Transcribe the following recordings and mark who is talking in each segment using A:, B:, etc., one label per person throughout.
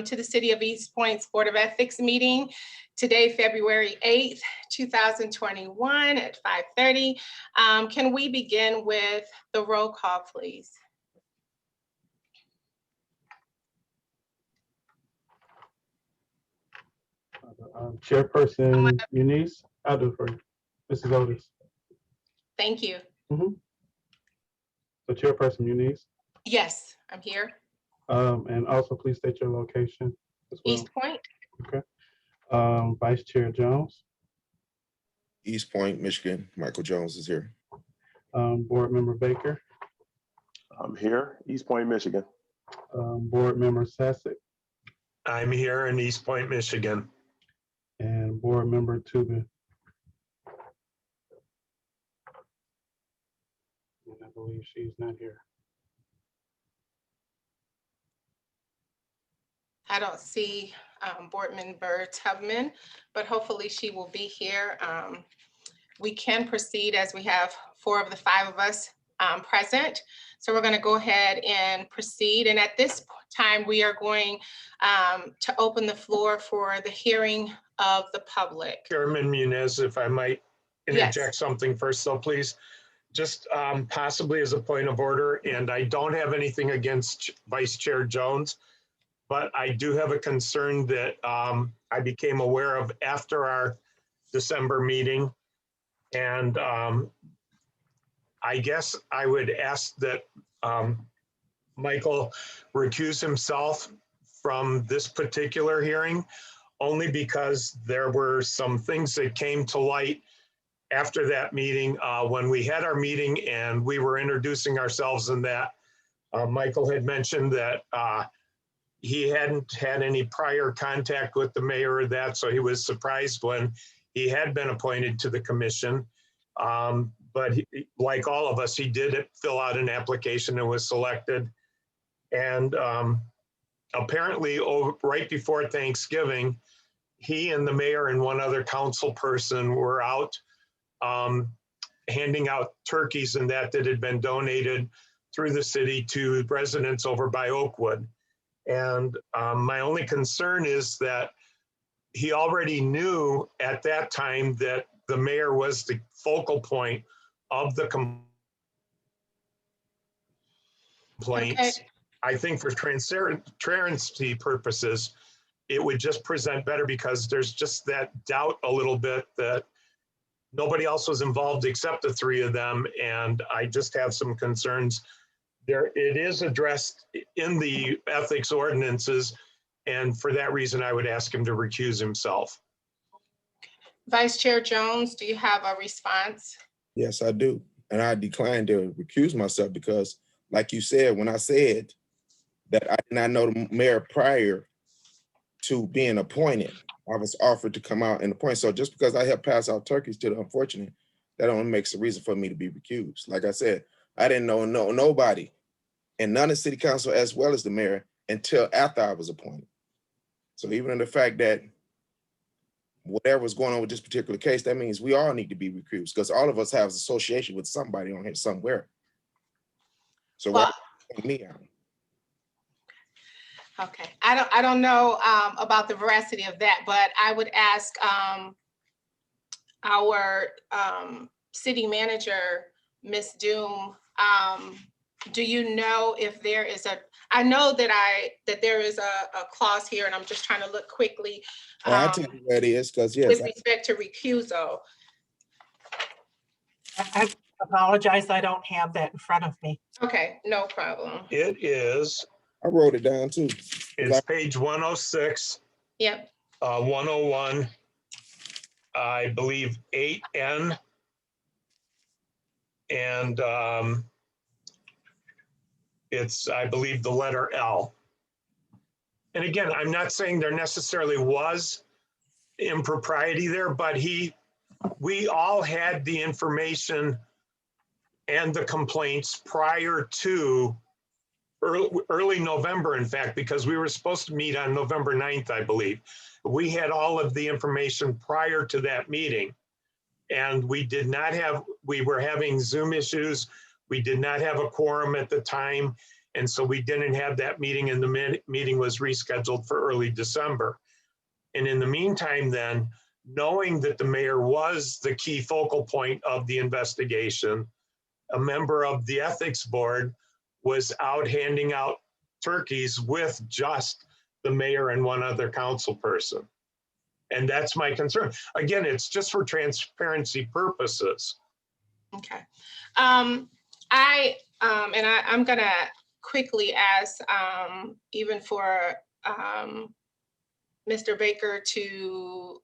A: to the City of Eastpointe's Board of Ethics meeting today, February 8th, 2021 at 5:30. Can we begin with the roll call, please?
B: Chairperson Muniz, I'll do it for you. Mrs. Otis.
A: Thank you.
B: So Chairperson Muniz.
A: Yes, I'm here.
B: And also please state your location as well.
A: Eastpointe.
B: Okay. Vice Chair Jones.
C: Eastpointe, Michigan. Michael Jones is here.
B: Board Member Baker.
D: I'm here, Eastpointe, Michigan.
B: Board Member Sassick.
E: I'm here in Eastpointe, Michigan.
B: And Board Member Tubin. And I believe she's not here.
A: I don't see Board Member Tubman, but hopefully she will be here. We can proceed as we have 4 of the 5 of us present. So we're going to go ahead and proceed. And at this time, we are going to open the floor for the hearing of the public.
E: Chairman Muniz, if I might interject
A: Yes.
E: something first, though, please. Just possibly as a point of order, and I don't have anything against Vice Chair Jones, but I do have a concern that I became aware of after our December meeting. And I guess I would ask that Michael recuse himself from this particular hearing, only because there were some things that came to light after that meeting when we had our meeting and we were introducing ourselves, and that Michael had mentioned that he hadn't had any prior contact with the mayor or that, so he was surprised when he had been appointed to the commission. But he, like all of us, he did fill out an application and was selected. And apparently right before Thanksgiving, he and the mayor and one other council person were out handing out turkeys and that had been donated through the city to residents over by Oakwood. And my only concern is that he already knew at that time that the mayor was the focal point of the complaints.
A: Okay.
E: I think for transparency purposes, it would just present better, because there's just that doubt a little bit that nobody else was involved except the 3 of them. And I just have some concerns. It is addressed in the ethics ordinances. And for that reason, I would ask him to recuse himself.
A: Vice Chair Jones, do you have a response?
C: Yes, I do. And I declined to recuse myself because, like you said, when I said that I did not know the mayor prior to being appointed, I was offered to come out and appoint. So just because I helped pass out turkeys to the unfortunate, that only makes a reason for me to be recused. Like I said, I didn't know nobody, and none of city council as well as the mayor, until after I was appointed. So even in the fact that whatever was going on with this particular case, that means we all need to be recused, because all of us have association with somebody on here somewhere. So
A: Well,
C: why me out?
A: okay, I don't know about the veracity of that, but I would ask our city manager, Ms. Doom, do you know if there is I know that there is a clause here, and I'm just trying to look quickly.
C: I'll tell you where it is, because yes.
A: With respect to recusal.
F: I apologize, I don't have that in front of me.
A: Okay, no problem.
E: It is.
C: I wrote it down too.
E: It's page 106.
A: Yep.
E: 101, I believe 8N. And it's, I believe, the letter L. And again, I'm not saying there necessarily was impropriety there, but we all had the information and the complaints prior to early November, in fact, because we were supposed to meet on November 9th, I believe. We had all of the information prior to that meeting. And we were having Zoom issues. We did not have a quorum at the time. And so we didn't have that meeting, and the meeting was rescheduled for early December. And in the meantime, then, knowing that the mayor was the key focal point of the investigation, a member of the ethics board was out handing out turkeys with just the mayor and one other council person. And that's my concern. Again, it's just for transparency purposes.
A: Okay. I'm gonna quickly ask, even for Mr. Baker to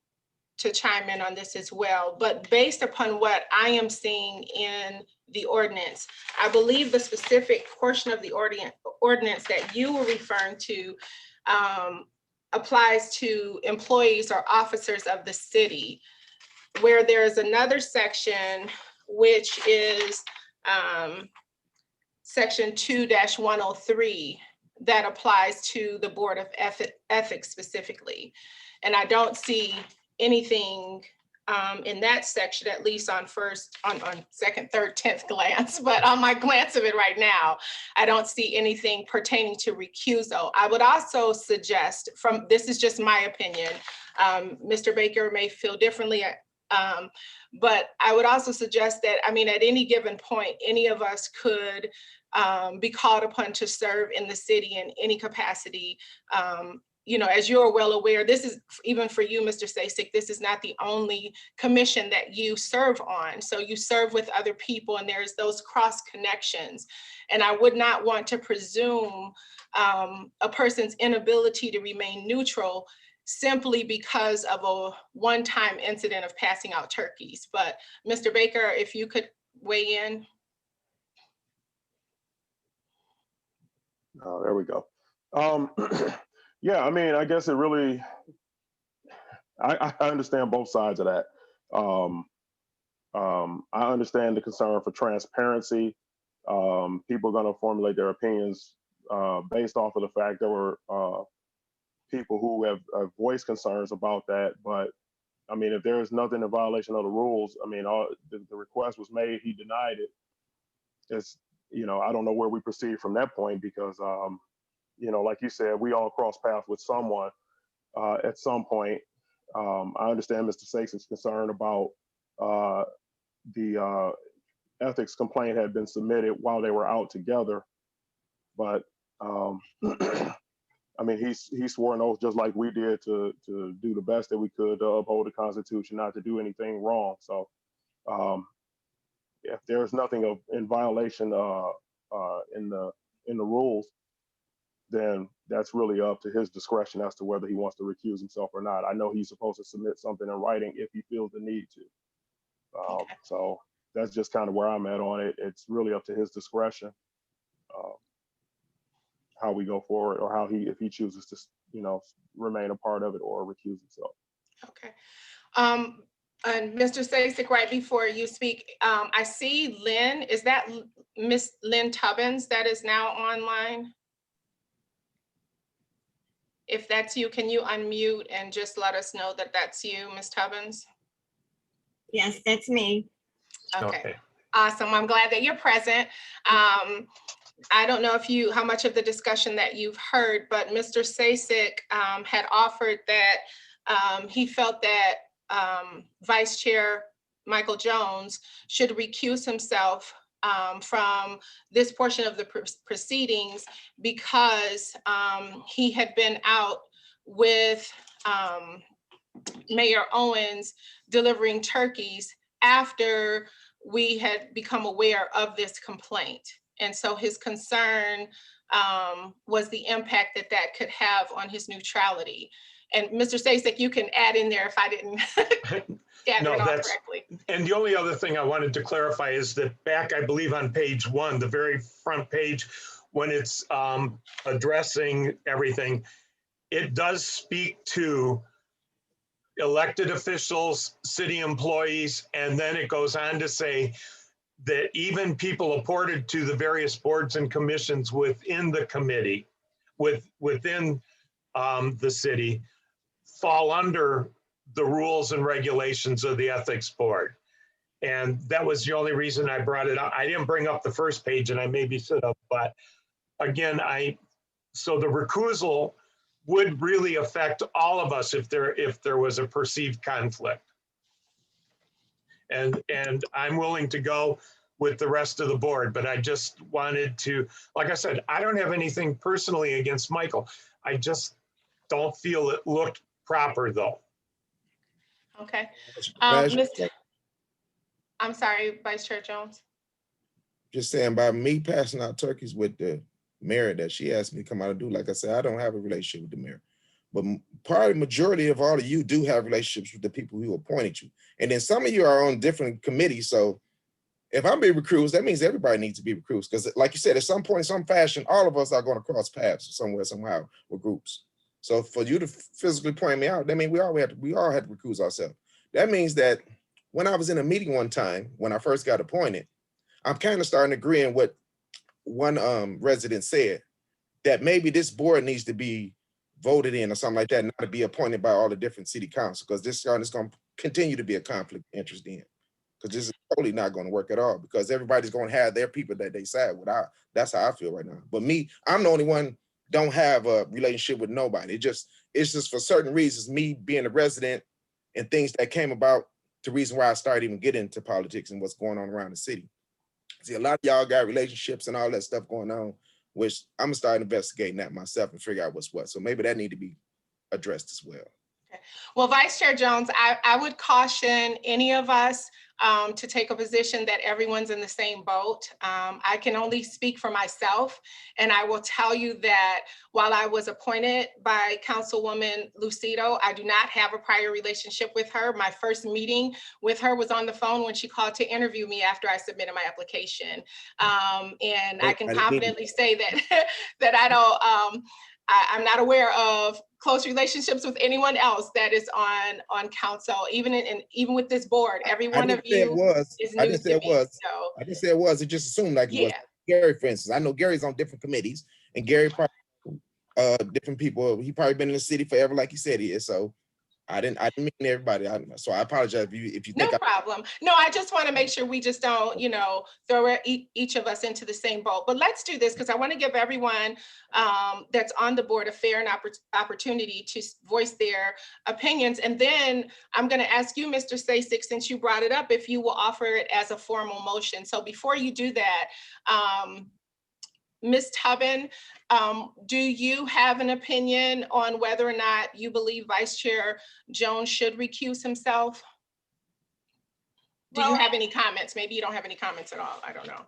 A: chime in on this as well. But based upon what I am seeing in the ordinance, I believe the specific portion of the ordinance that you were referring to applies to employees or officers of the city, where there's another section, which is section 2-103, that applies to the Board of Ethics specifically. And I don't see anything in that section, at least on second, third, 10th glance, but on my glance of it right now, I don't see anything pertaining to recusal. I would also suggest, this is just my opinion, Mr. Baker may feel differently, but I would also suggest that, I mean, at any given point, any of us could be called upon to serve in the city in any capacity. You know, as you're well aware, this is, even for you, Mr. Sasek, this is not the only commission that you serve on. So you serve with other people, and there's those cross connections. And I would not want to presume a person's inability to remain neutral simply because of a one-time incident of passing out turkeys. But Mr. Baker, if you could weigh in.
D: Oh, there we go. Yeah, I mean, I guess it really, I understand both sides of that. I understand the concern for transparency. People are going to formulate their opinions based off of the fact there were people who have voiced concerns about that. But I mean, if there is nothing in violation of the rules, I mean, the request was made, he denied it. It's, you know, I don't know where we proceed from that point, because you know, like you said, we all cross paths with someone at some point. I understand Mr. Sake's concern about the ethics complaint had been submitted while they were out together, but I mean, he swore an oath just like we did to do the best that we could to uphold the Constitution, not to do anything wrong. So if there's nothing in violation in the rules, then that's really up to his discretion as to whether he wants to recuse himself or not. I know he's supposed to submit something in writing if he feels the need to.
A: Okay.
D: So that's just kind of where I'm at on it. It's really up to his discretion how we go forward, or how if he chooses to, you know, remain a part of it or recuse himself.
A: Okay. And Mr. Sasek, right before you speak, I see Lynn. Is that Miss Lynn Tubbins that is now online? If that's you, can you unmute and just let us know that that's you, Miss Tubbins?
G: Yes, that's me.
A: Okay. Awesome. I'm glad that you're present. I don't know how much of the discussion that you've heard, but Mr. Sasek had offered that he felt that Vice Chair Michael Jones should recuse himself from this portion of the proceedings because he had been out with Mayor Owens delivering turkeys after we had become aware of this complaint. And so his concern was the impact that could have on his neutrality. And Mr. Sasek, you can add in there if I didn't gather it all correctly.
E: And the only other thing I wanted to clarify is that back, I believe on page 1, the very front page, when it's addressing everything, it does speak to elected officials, city employees, and then it goes on to say that even people appointed to the various boards and commissions within the committee, within the city, fall under the rules and regulations of the ethics board. And that was the only reason I brought it up. I didn't bring up the first page, and I maybe should have, but again, so the recusal would really affect all of us if there was a perceived conflict. And I'm willing to go with the rest of the board, but I just wanted to, like I said, I don't have anything personally against Michael. I just don't feel it looked proper though.
A: Okay.
C: Last-
A: I'm sorry, Vice Chair Jones.
C: Just saying, by me passing out turkeys with the mayor that she asked me to come out and do, like I said, I don't have a relationship with the mayor. But probably majority of all of you do have relationships with the people who appointed you. And then some of you are on different committees. So if I'm being recused, that means everybody needs to be recused. Because like you said, at some point, in some fashion, all of us are going to cross paths somewhere, somehow, with groups. So for you to physically point me out, that means we all had to recuse ourselves. That means that when I was in a meeting one time, when I first got appointed, I'm kind of starting to agree on what one resident said, that maybe this board needs to be voted in or something like that, not to be appointed by all the different city councils, because this is going to continue to be a conflict of interest in. Because this is totally not going to work at all, because everybody's going to have their people that they side with. That's how I feel right now. But me, I'm the only one don't have a relationship with nobody. It's just for certain reasons, me being a resident and things that came about, the reason why I started even getting into politics and what's going on around the city. See, a lot of y'all got relationships and all that stuff going on, which I'm gonna start investigating that myself and figure out what's what. So maybe that need to be addressed as well.
A: Okay. Well, Vice Chair Jones, I would caution any of us to take a position that everyone's in the same boat. I can only speak for myself, and I will tell you that while I was appointed by Councilwoman Lucido, I do not have a prior relationship with her. My first meeting with her was on the phone when she called to interview me after I submitted my application. And I can confidently say that that I don't. I'm not aware of close relationships with anyone else that is on council, even even with this board. Every one of you is new to me. So
C: I didn't say it was. It just assumed like it was. Gary, for instance, I know Gary's on different committees, and Gary probably different people. He probably been in the city forever, like he said he is. So I didn't mean everybody. So I apologize if you think
A: no problem. No, I just want to make sure we just don't, throw each of us into the same boat. But let's do this, because I want to give everyone that's on the board a fair and opportunity to voice their opinions. And then I'm going to ask you, Mr. Stasek, since you brought it up, if you will offer it as a formal motion. So before you do that, Ms. Tubman, do you have an opinion on whether or not you believe Vice Chair Jones should recuse himself? Do you have any comments? Maybe you don't have any comments at all. I don't know.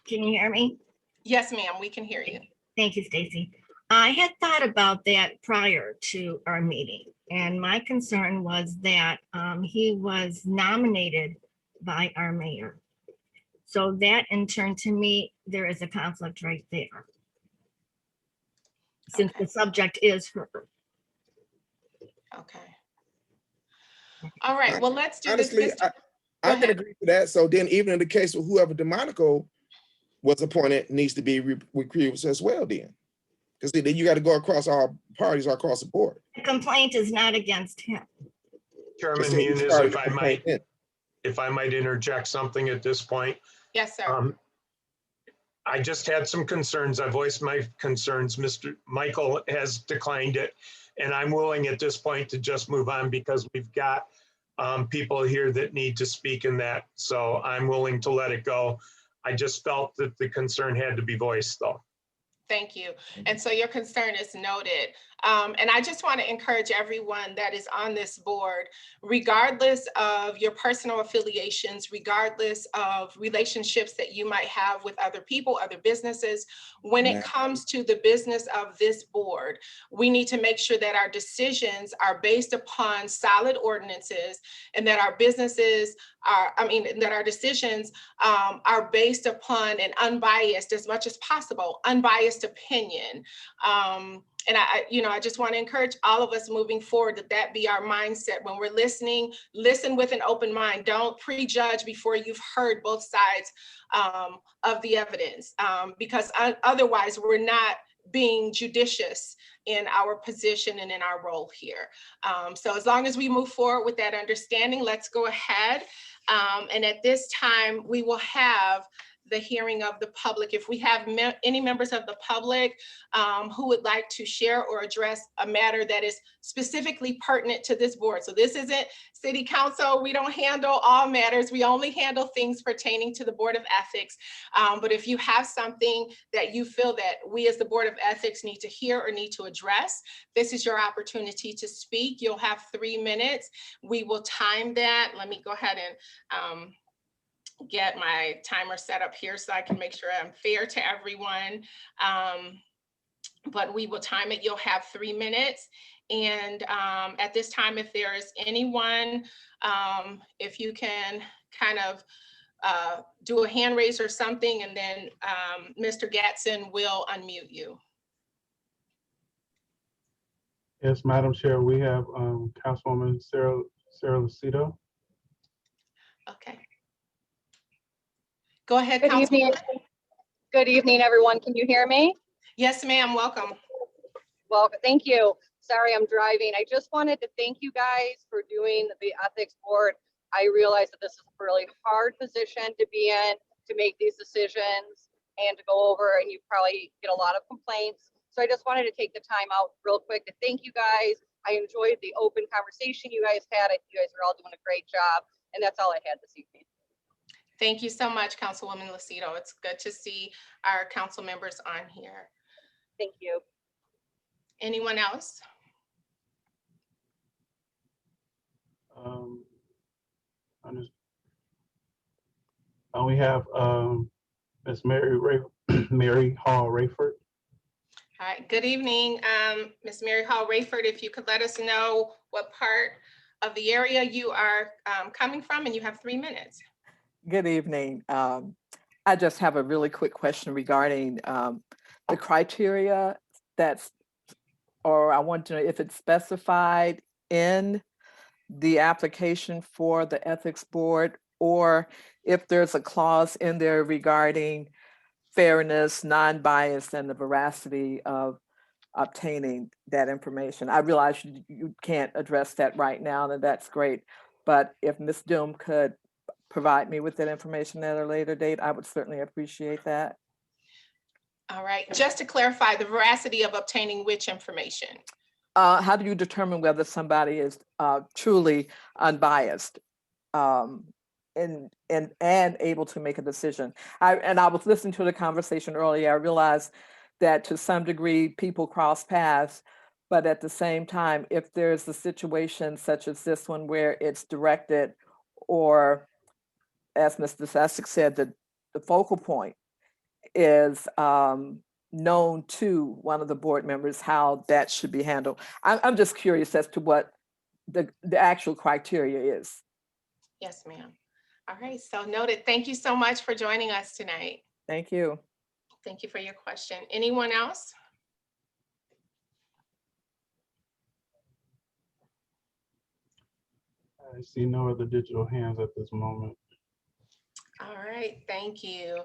G: Can you hear me?
A: Yes, ma'am, we can hear you.
G: Thank you, Stacy. I had thought about that prior to our meeting, and my concern was that he was nominated by our mayor. So that in turn, to me, there is a conflict right there. Since the subject is her.
A: Okay. All right, well, let's do
C: honestly,
A: this.
C: I can agree to that. So then even in the case of whoever DeMonico was appointed needs to be recused as well then. Because then you got to go across all parties or across the board.
G: The complaint is not against him.
E: Chairman Muniz, if I might interject something at this point.
A: Yes, sir.
E: I just had some concerns. I voiced my concerns. Mr. Michael has declined it. And I'm willing at this point to just move on because we've got people here that need to speak in that. So I'm willing to let it go. I just felt that the concern had to be voiced though.
A: Thank you. And so your concern is noted. And I just want to encourage everyone that is on this board, regardless of your personal affiliations, regardless of relationships that you might have with other people, other businesses, when it comes to the business of this board, we need to make sure that our decisions are based upon solid ordinances and that our businesses that our decisions are based upon an unbiased, as much as possible, unbiased opinion. And I just want to encourage all of us moving forward that be our mindset. When we're listening, listen with an open mind. Don't prejudge before you've heard both sides of the evidence, because otherwise we're not being judicious in our position and in our role here. So as long as we move forward with that understanding, let's go ahead. And at this time, we will have the hearing of the public. If we have any members of the public who would like to share or address a matter that is specifically pertinent to this board. So this isn't city council. We don't handle all matters. We only handle things pertaining to the Board of Ethics. But if you have something that you feel that we as the Board of Ethics need to hear or need to address, this is your opportunity to speak. You'll have 3 minutes. We will time that. Let me go ahead and get my timer set up here so I can make sure I'm fair to everyone. But we will time it. You'll have 3 minutes. And at this time, if there is anyone, if you can kind of do a hand raise or something, and then Mr. Gatson will unmute you.
B: Yes, Madam Chair, we have Councilwoman Sarah Lucido.
A: Okay. Go ahead,
H: Good evening.
A: Councilwoman.
H: Good evening, everyone. Can you hear me?
A: Yes, ma'am. Welcome.
H: Well, thank you. Sorry, I'm driving. I just wanted to thank you guys for doing the ethics board. I realize that this is a really hard position to be in, to make these decisions and to go over, and you probably get a lot of complaints. So I just wanted to take the time out real quick to thank you guys. I enjoyed the open conversation you guys had. I think you guys are all doing a great job, and that's all I had this evening.
A: Thank you so much, Councilwoman Lucido. It's good to see our council members on here.
H: Thank you.
A: Anyone else?
B: We have Ms. Mary Hall Rayford.
A: All right, good evening, Ms. Mary Hall Rayford. If you could let us know what part of the area you are coming from, and you have 3 minutes.
I: Good evening. I just have a really quick question regarding the criteria or I want to know if it's specified in the application for the ethics board, or if there's a clause in there regarding fairness, non-bias, and the veracity of obtaining that information. I realize you can't address that right now, and that's great. But if Ms. Doom could provide me with that information at a later date, I would certainly appreciate that.
A: All right, just to clarify, the veracity of obtaining which information?
I: How do you determine whether somebody is truly unbiased and able to make a decision? I was listening to the conversation earlier. I realized that to some degree people cross paths, but at the same time, if there's a situation such as this one where it's directed, or as Mr. Sasek said, the focal point is known to one of the board members, how that should be handled. I'm just curious as to what the actual criteria is.
A: Yes, ma'am. All right, so noted. Thank you so much for joining us tonight.
I: Thank you.
A: Thank you for your question. Anyone else?
B: I see no other digital hands at this moment.
A: All right, thank you.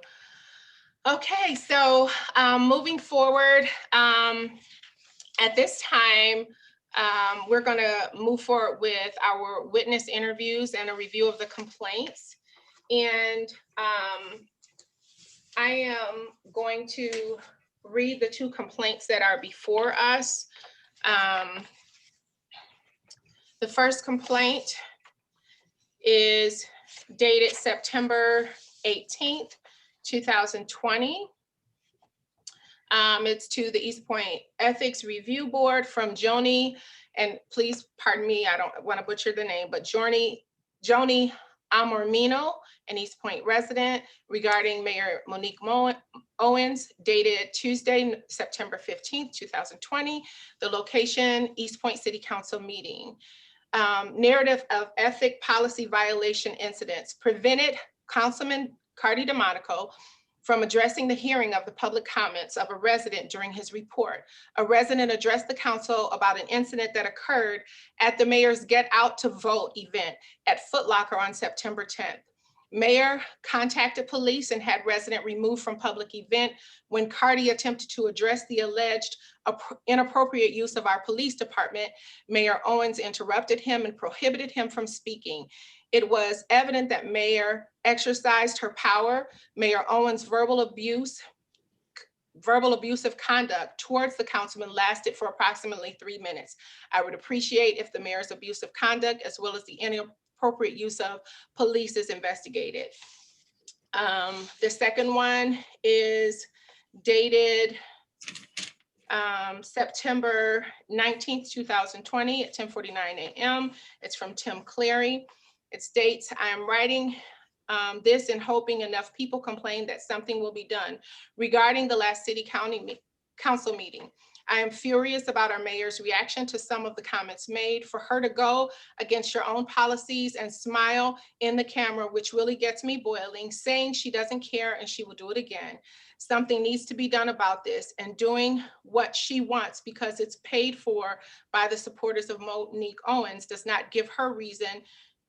A: Okay, so moving forward, at this time, we're going to move forward with our witness interviews and a review of the complaints. And I am going to read the 2 complaints that are before us. The first complaint is dated September 18th, 2020. It's to the Eastpointe Ethics Review Board from Joni, and please pardon me, I don't want to butcher the name, but Joni Amormino, an Eastpointe resident, regarding Mayor Monique Owens, dated Tuesday, September 15th, 2020. The location, Eastpointe City Council meeting. Narrative of ethic policy violation incidents prevented Councilman Cardi DeMonico from addressing the hearing of the public comments of a resident during his report. A resident addressed the council about an incident that occurred at the mayor's Get Out to Vote event at Foot Locker on September 10th. Mayor contacted police and had resident removed from public event. When Cardi attempted to address the alleged inappropriate use of our police department, Mayor Owens interrupted him and prohibited him from speaking. It was evident that Mayor exercised her power. Mayor Owens' verbal abusive conduct towards the councilman lasted for approximately 3 minutes. I would appreciate if the mayor's abusive conduct, as well as the inappropriate use of police, is investigated. The second one is dated September 19th, 2020 at 10:49 a.m. It's from Tim Clary. It states, I am writing this and hoping enough people complain that something will be done regarding the last city council meeting. I am furious about our mayor's reaction to some of the comments made. For her to go against your own policies and smile in the camera, which really gets me boiling, saying she doesn't care and she will do it again. Something needs to be done about this, and doing what she wants because it's paid for by the supporters of Monique Owens does not give her reason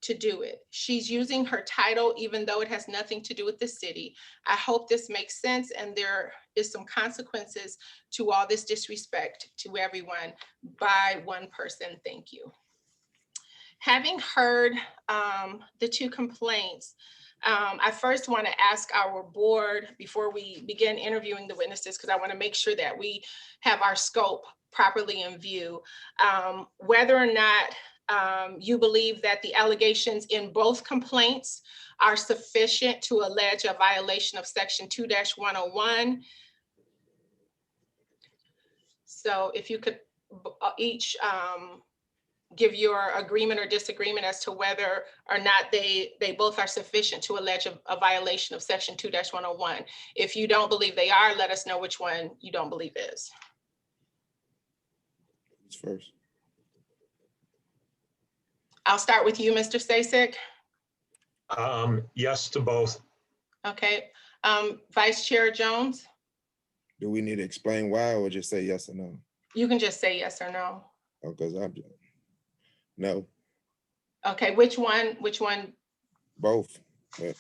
A: to do it. She's using her title even though it has nothing to do with the city. I hope this makes sense and there is some consequences to all this disrespect to everyone by one person. Thank you. Having heard the two complaints, I first want to ask our board before we begin interviewing the witnesses, because I want to make sure that we have our scope properly in view, whether or not you believe that the allegations in both complaints are sufficient to allege a violation of section 2-101. So if you could each give your agreement or disagreement as to whether or not they both are sufficient to allege a violation of section 2-101. If you don't believe they are, let us know which one you don't believe is.
C: Who's first?
A: I'll start with you, Mr. Stasek.
E: Yes to both.
A: Okay, Vice Chair Jones,
C: Do we need to explain why or just say yes or no?
A: you can just say yes or no.
C: Oh, because I'm no,
A: Okay, which one?
C: both.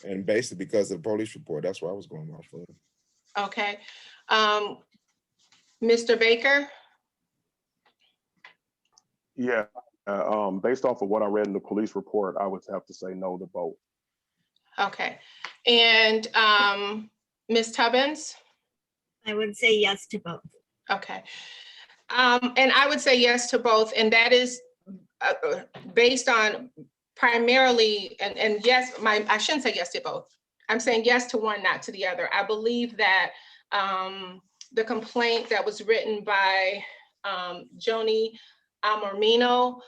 C: And basically because of the police report, that's why I was going off for.
A: Okay, Mr. Baker,
D: Yeah, based off of what I read in the police report, I would have to say no to both.
A: okay, and Ms. Tubbins?
G: I would say yes to both.
A: Okay, and I would say yes to both, and that is based on primarily, and yes, I shouldn't say yes to both. I'm saying yes to one, not to the other. I believe that the complaint that was written by Joni Amormino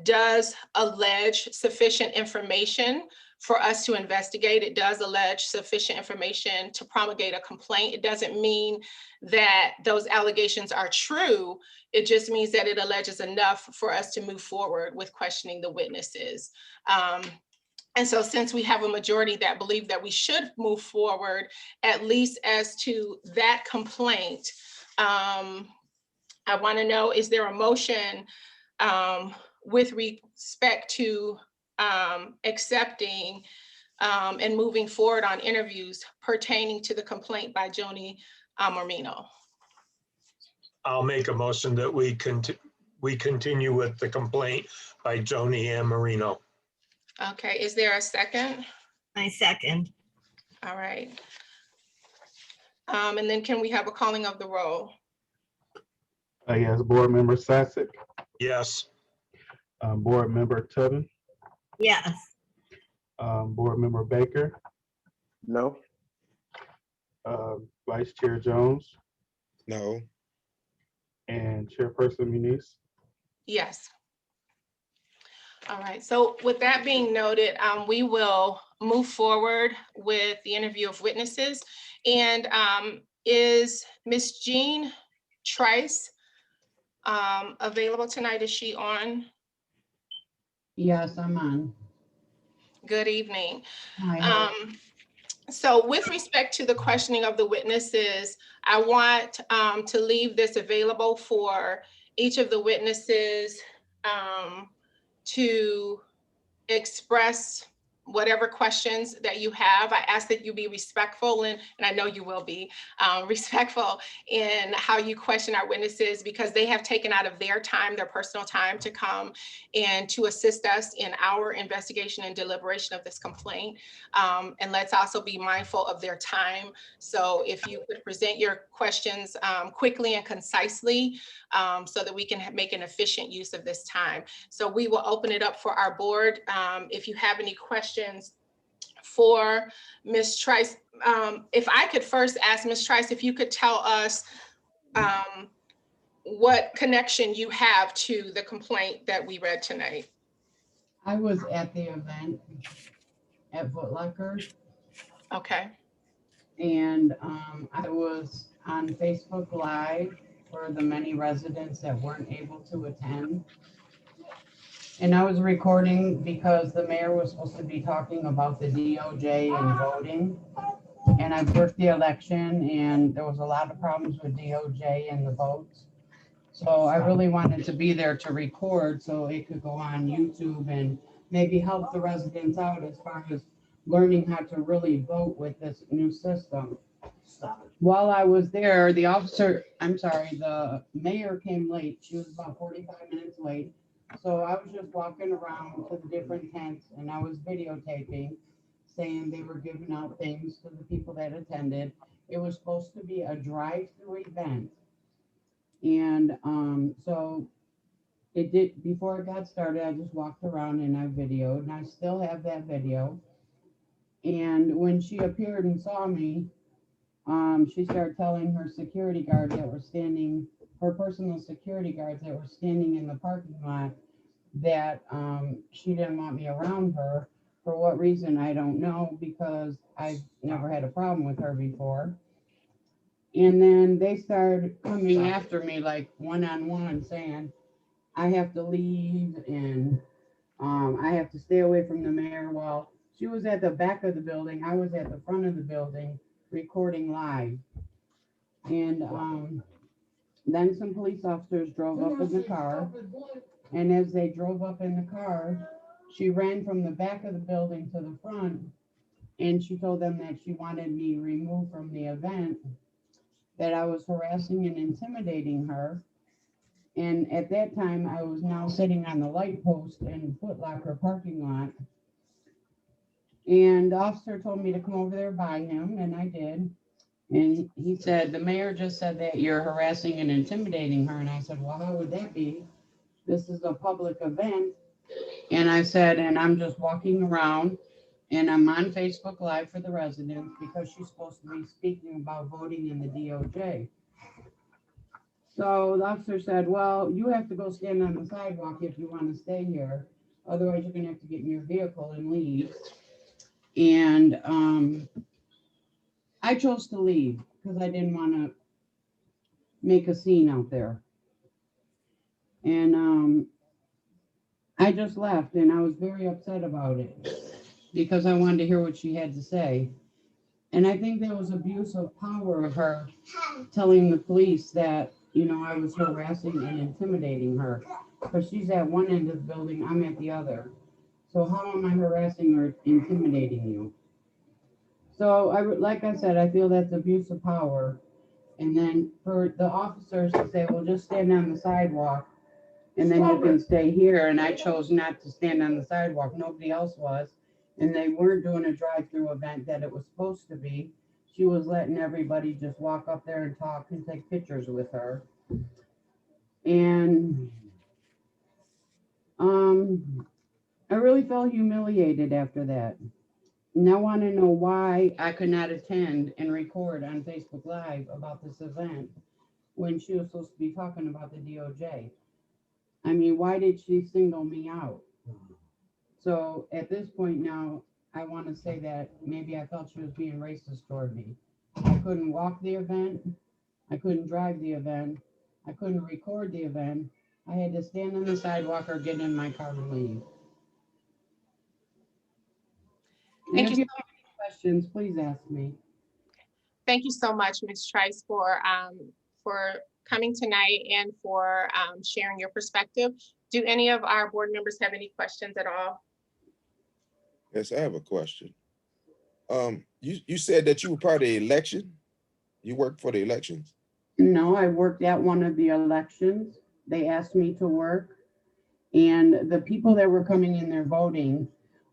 A: does allege sufficient information for us to investigate. It does allege sufficient information to promulgate a complaint. It doesn't mean that those allegations are true. It just means that it alleges enough for us to move forward with questioning the witnesses. And so since we have a majority that believe that we should move forward, at least as to that complaint, I want to know, is there a motion with respect to accepting and moving forward on interviews pertaining to the complaint by Joni Amormino?
E: I'll make a motion that we continue with the complaint by Joni Amormino.
A: Okay, is there a second?
G: I second.
A: All right. And then can we have a calling of the roll?
B: Yes, Board Member Sasek,
E: Yes.
B: Board Member Tubman,
G: Yes.
B: Board Member Baker,
D: No,
B: Vice Chair Jones,
C: No,
B: and Chairperson Muniz.
A: Yes. All right, so with that being noted, we will move forward with the interview of witnesses. And is Ms. Jean Trice available tonight? Is she on?
J: Yes, I'm on.
A: Good evening.
J: Hi.
A: So with respect to the questioning of the witnesses, I want to leave this available for each of the witnesses to express whatever questions that you have. I ask that you be respectful, and I know you will be respectful in how you question our witnesses, because they have taken out of their time, their personal time, to come and to assist us in our investigation and deliberation of this complaint. And let's also be mindful of their time. So if you could present your questions quickly and concisely, so that we can make an efficient use of this time. So we will open it up for our board. If you have any questions for Ms. Trice, if I could first ask Ms. Trice, if you could tell us what connection you have to the complaint that we read tonight.
J: I was at the event at Foot Locker,
A: Okay.
J: and I was on Facebook Live for the many residents that weren't able to attend. And I was recording because the mayor was supposed to be talking about the DOJ and voting. And I've worked the election, and there was a lot of problems with DOJ and the votes. So I really wanted to be there to record so it could go on YouTube and maybe help the residents out as far as learning how to really vote with this new system. While I was there, the mayor came late. She was about 45 minutes late. So I was just walking around to the different tents, and I was videotaping, saying they were giving out things to the people that attended. It was supposed to be a drive-through event. And so it did, before it got started, I just walked around and I videoed, and I still have that video. And when she appeared and saw me, she started telling her security guards that were standing, her personal security guards that were standing in the parking lot, that she didn't want me around her. For what reason, I don't know, because I've never had a problem with her before. And then they started coming after me like one-on-one, saying I have to leave and I have to stay away from the mayor. Well, she was at the back of the building. I was at the front of the building recording live. And then some police officers drove up in the car. And as they drove up in the car, she ran from the back of the building to the front. And she told them that she wanted me removed from the event, that I was harassing and intimidating her. And at that time, I was now sitting on the light post in Foot Locker parking lot. And the officer told me to come over there by him, and I did. And he said, the mayor just said that you're harassing and intimidating her. And I said, well, how would that be? This is a public event. And I said, and I'm just walking around, and I'm on Facebook Live for the residents because she's supposed to be speaking about voting in the DOJ. So the officer said, well, you have to go stand on the sidewalk if you want to stay here. Otherwise, you're going to have to get in your vehicle and leave. And I chose to leave because I didn't want to make a scene out there. And I just left, and I was very upset about it because I wanted to hear what she had to say. And I think there was abuse of power of her telling the police that, you know, I was harassing and intimidating her, because she's at one end of the building, I'm at the other. So how am I harassing or intimidating you? So like I said, I feel that's abuse of power. And then for the officers to say, well, just stand on the sidewalk and then you can stay here. And I chose not to stand on the sidewalk. Nobody else was. And they weren't doing a drive-through event that it was supposed to be. She was letting everybody just walk up there and talk and take pictures with her. And I really felt humiliated after that. And I want to know why I could not attend and record on Facebook Live about this event when she was supposed to be talking about the DOJ. I mean, why did she single me out? So at this point now, I want to say that maybe I felt she was being racist toward me. I couldn't walk the event. I couldn't drive the event. I couldn't record the event. I had to stand on the sidewalk or get in my car and leave. And if you have any questions, please ask me.
A: Thank you so much, Ms. Trice, for coming tonight and for sharing your perspective. Do any of our board members have any questions at all?
C: Yes, I have a question. You said that you were part of the election? You worked for the elections?
J: No, I worked at one of the elections. They asked me to work. And the people that were coming in there voting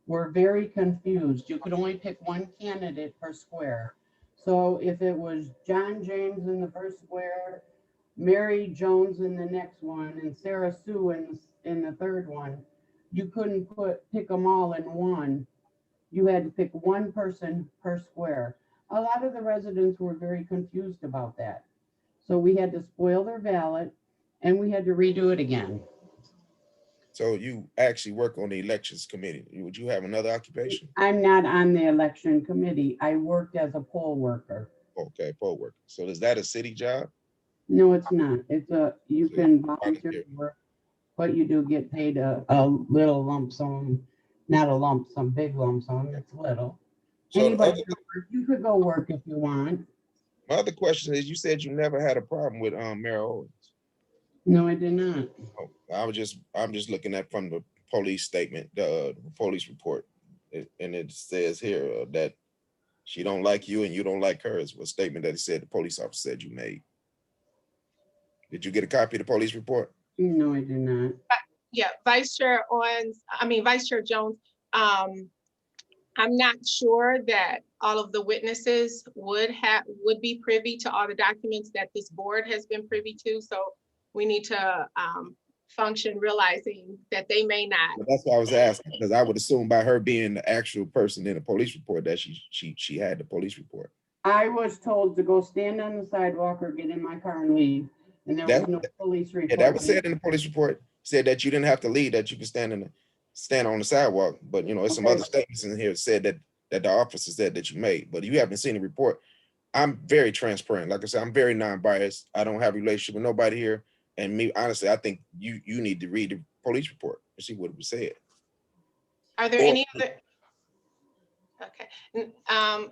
J: were very confused. You could only pick one candidate per square. So if it was John James in the first square, Mary Jones in the next one, and Sarah Sue in the third one, you couldn't pick them all in one. You had to pick one person per square. A lot of the residents were very confused about that. So we had to spoil their ballot and we had to redo it again.
C: So you actually work on the elections committee. Would you have another occupation?
J: I'm not on the election committee. I worked as a poll worker.
C: Okay, poll worker. So is that a city job?
J: No, it's not. You
C: So
J: can
C: you
J: volunteer
C: volunteer.
J: to work, but you do get paid a little lump sum, not a lump sum, big lump sum, it's little.
C: So the
J: Anybody
C: other,
J: can work. You could go work if you want.
C: my other question is, you said you never had a problem with Mayor Owens.
J: No, I did not.
C: Oh, I'm just looking at from the police statement, the police report. And it says here that she don't like you and you don't like her, is a statement that he said the police officer said you made. Did you get a copy of the police report?
J: No, I did not.
A: Yeah, Vice Chair Jones, I'm not sure that all of the witnesses would be privy to all the documents that this board has been privy to. So we need to function realizing that they may not.
C: Well, that's why I was asking, because I would assume by her being the actual person in the police report that she had the police report.
J: I was told to go stand on the sidewalk or get in my car and leave. And there was
C: That,
J: no police report.
C: yeah, that was said in the police report, said that you didn't have to leave, that you could stand on the sidewalk. But you know, there's some
J: Okay.
C: other statements in here that said that the officer said that you made, but you haven't seen the report. I'm very transparent. Like I said, I'm very non-biased. I don't have a relationship with nobody here. And me, honestly, I think you need to read the police report and see what it was said.
A: Are there
C: Or-
A: any other? Okay,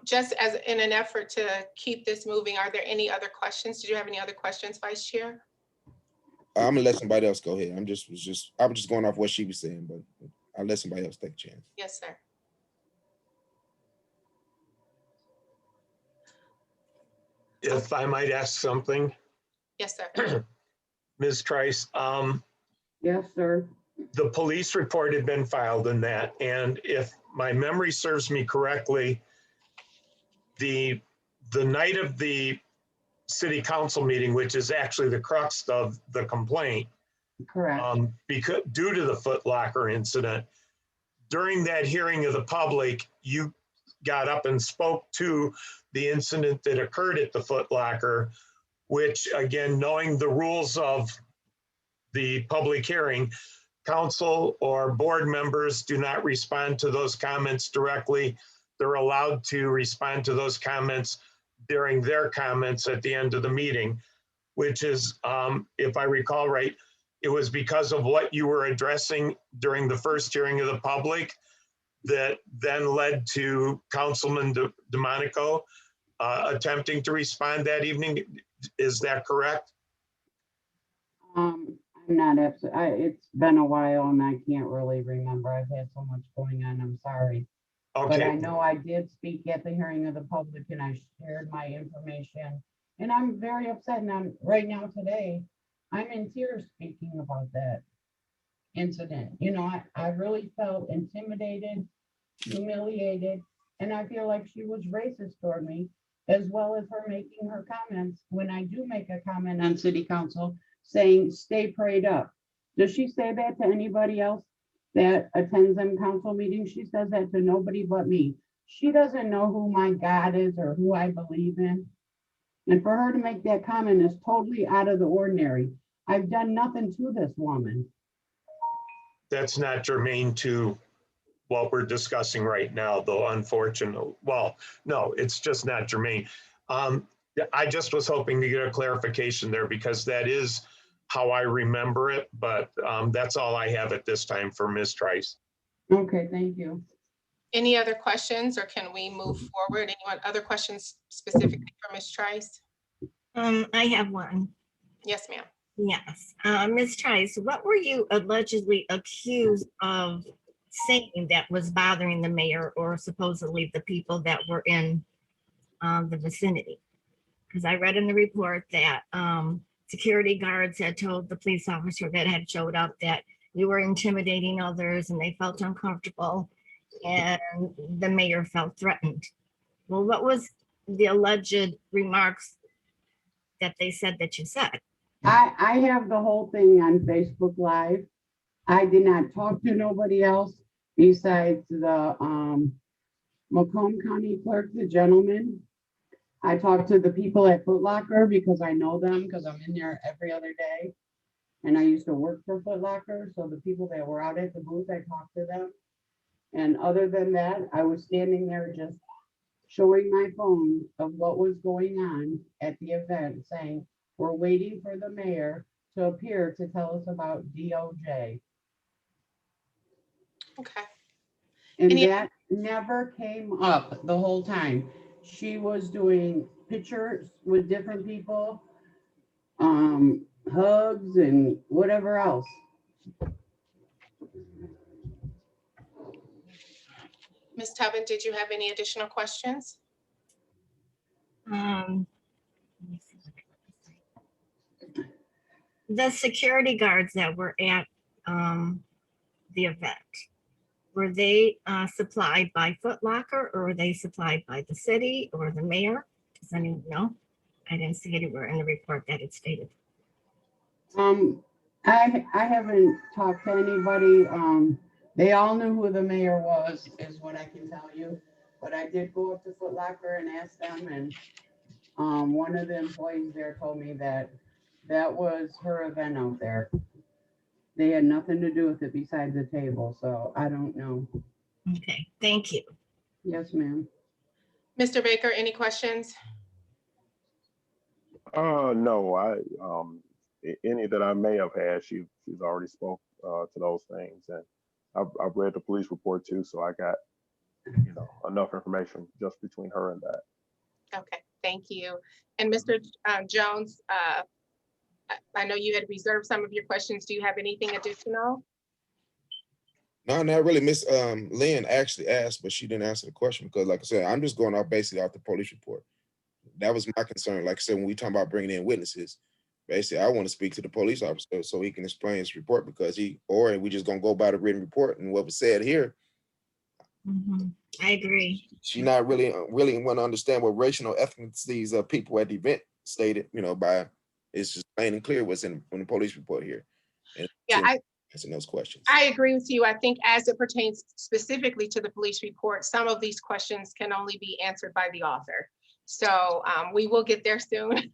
A: just as in an effort to keep this moving, are there any other questions? Did you have any other questions, Vice Chair?
C: I'm gonna let somebody else go ahead. I was just going off what she was saying, but I'll let somebody else take a chance.
A: Yes, sir.
E: If I might ask something,
A: Yes, sir.
E: Ms. Trice,
J: Yes, sir.
E: the police report had been filed in that, and if my memory serves me correctly, the night of the city council meeting, which is actually the crux of the complaint,
J: Correct.
E: because due to the Foot Locker incident, during that hearing of the public, you got up and spoke to the incident that occurred at the Foot Locker, which again, knowing the rules of the public hearing, council or board members do not respond to those comments directly. They're allowed to respond to those comments during their comments at the end of the meeting, which is, if I recall right, it was because of what you were addressing during the first hearing of the public that then led to Councilman DeMonico attempting to respond that evening. Is that correct?
J: I'm not it's been a while and I can't really remember. I've had so much going on. I'm sorry. But I
E: Okay,
J: know I did speak at the hearing of the public and I shared my information. And I'm very upset. And right now today, I'm in tears speaking about that incident. You know, I really felt intimidated, humiliated, and I feel like she was racist toward me, as well as her making her comments when I do make a comment on city council saying, stay prayed up. Does she say that to anybody else that attends them council meetings? She says that to nobody but me. She doesn't know who my God is or who I believe in. And for her to make that comment is totally out of the ordinary. I've done nothing to this woman.
E: that's not germane to what we're discussing right now, though, unfortunately. Well, no, it's just not germane. I just was hoping to get a clarification there because that is how I remember it, but that's all I have at this time for Ms. Trice.
J: Okay, thank you.
A: Any other questions or can we move forward? Anyone other questions specifically for Ms. Trice?
G: I have one.
A: Yes, ma'am.
G: Yes. Ms. Trice, what were you allegedly accused of saying that was bothering the mayor or supposedly the people that were in the vicinity? Because I read in the report that security guards had told the police officer that had showed up that you were intimidating others and they felt uncomfortable and the mayor felt threatened. Well, what was the alleged remarks that they said that you said?
J: I have the whole thing on Facebook Live. I did not talk to nobody else besides the Macomb County Clerk, the gentleman. I talked to the people at Foot Locker because I know them because I'm in there every other day. And I used to work for Foot Locker. So the people that were out at the booth, I talked to them. And other than that, I was standing there just showing my phone of what was going on at the event, saying, we're waiting for the mayor to appear to tell us about DOJ.
A: Okay.
J: And
A: Any-
J: that never came up the whole time. She was doing pictures with different people, hugs and whatever else.
A: Ms. Tubman, did you have any additional questions?
G: Let me see what I can say. The security guards that were at the event, were they supplied by Foot Locker or were they supplied by the city or the mayor? Does anyone know? I didn't see anywhere in the report that it stated.
J: I haven't talked to anybody. They all knew who the mayor was, is what I can tell you. But I did go up to Foot Locker and ask them, and one of the employees there told me that that was her event out there. They had nothing to do with it besides the table, so I don't know.
G: Okay, thank you.
J: Yes, ma'am.
A: Mr. Baker, any questions?
D: No, any that I may have had, she's already spoke to those things, and I've read the police report too, so I got enough information just between her and that.
A: Okay, thank you. And Mr. Jones, I know you had reserved some of your questions. Do you have anything additional?
C: No, not really. Miss Lynn actually asked, but she didn't answer the question because, like I said, I'm just going off basically off the police report. That was my concern. Like I said, when we talk about bringing in witnesses, basically, I want to speak to the police officer so he can explain his report because or we just gonna go by the written report and what was said here.
G: I agree.
C: She not really want to understand what racial ethnicities of people at the event stated. By it's just plain and clear what's in the police report here. And
A: Yeah,
C: answering those questions.
A: I agree with you. I think as it pertains specifically to the police report, some of these questions can only be answered by the author. So we will get there soon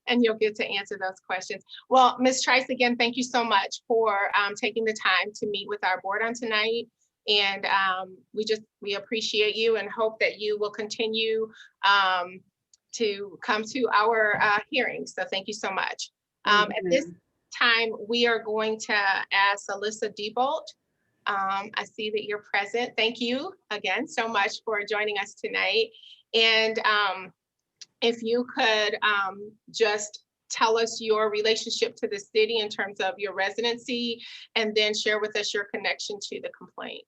A: and you'll get to answer those questions. Well, Ms. Trice, again, thank you so much for taking the time to meet with our board on tonight. And we appreciate you and hope that you will continue to come to our hearings. So thank you so much. At this time, we are going to ask Alyssa Diebold. I see that you're present. Thank you again so much for joining us tonight. And if you could just tell us your relationship to the city in terms of your residency, and then share with us your connection to the complaint.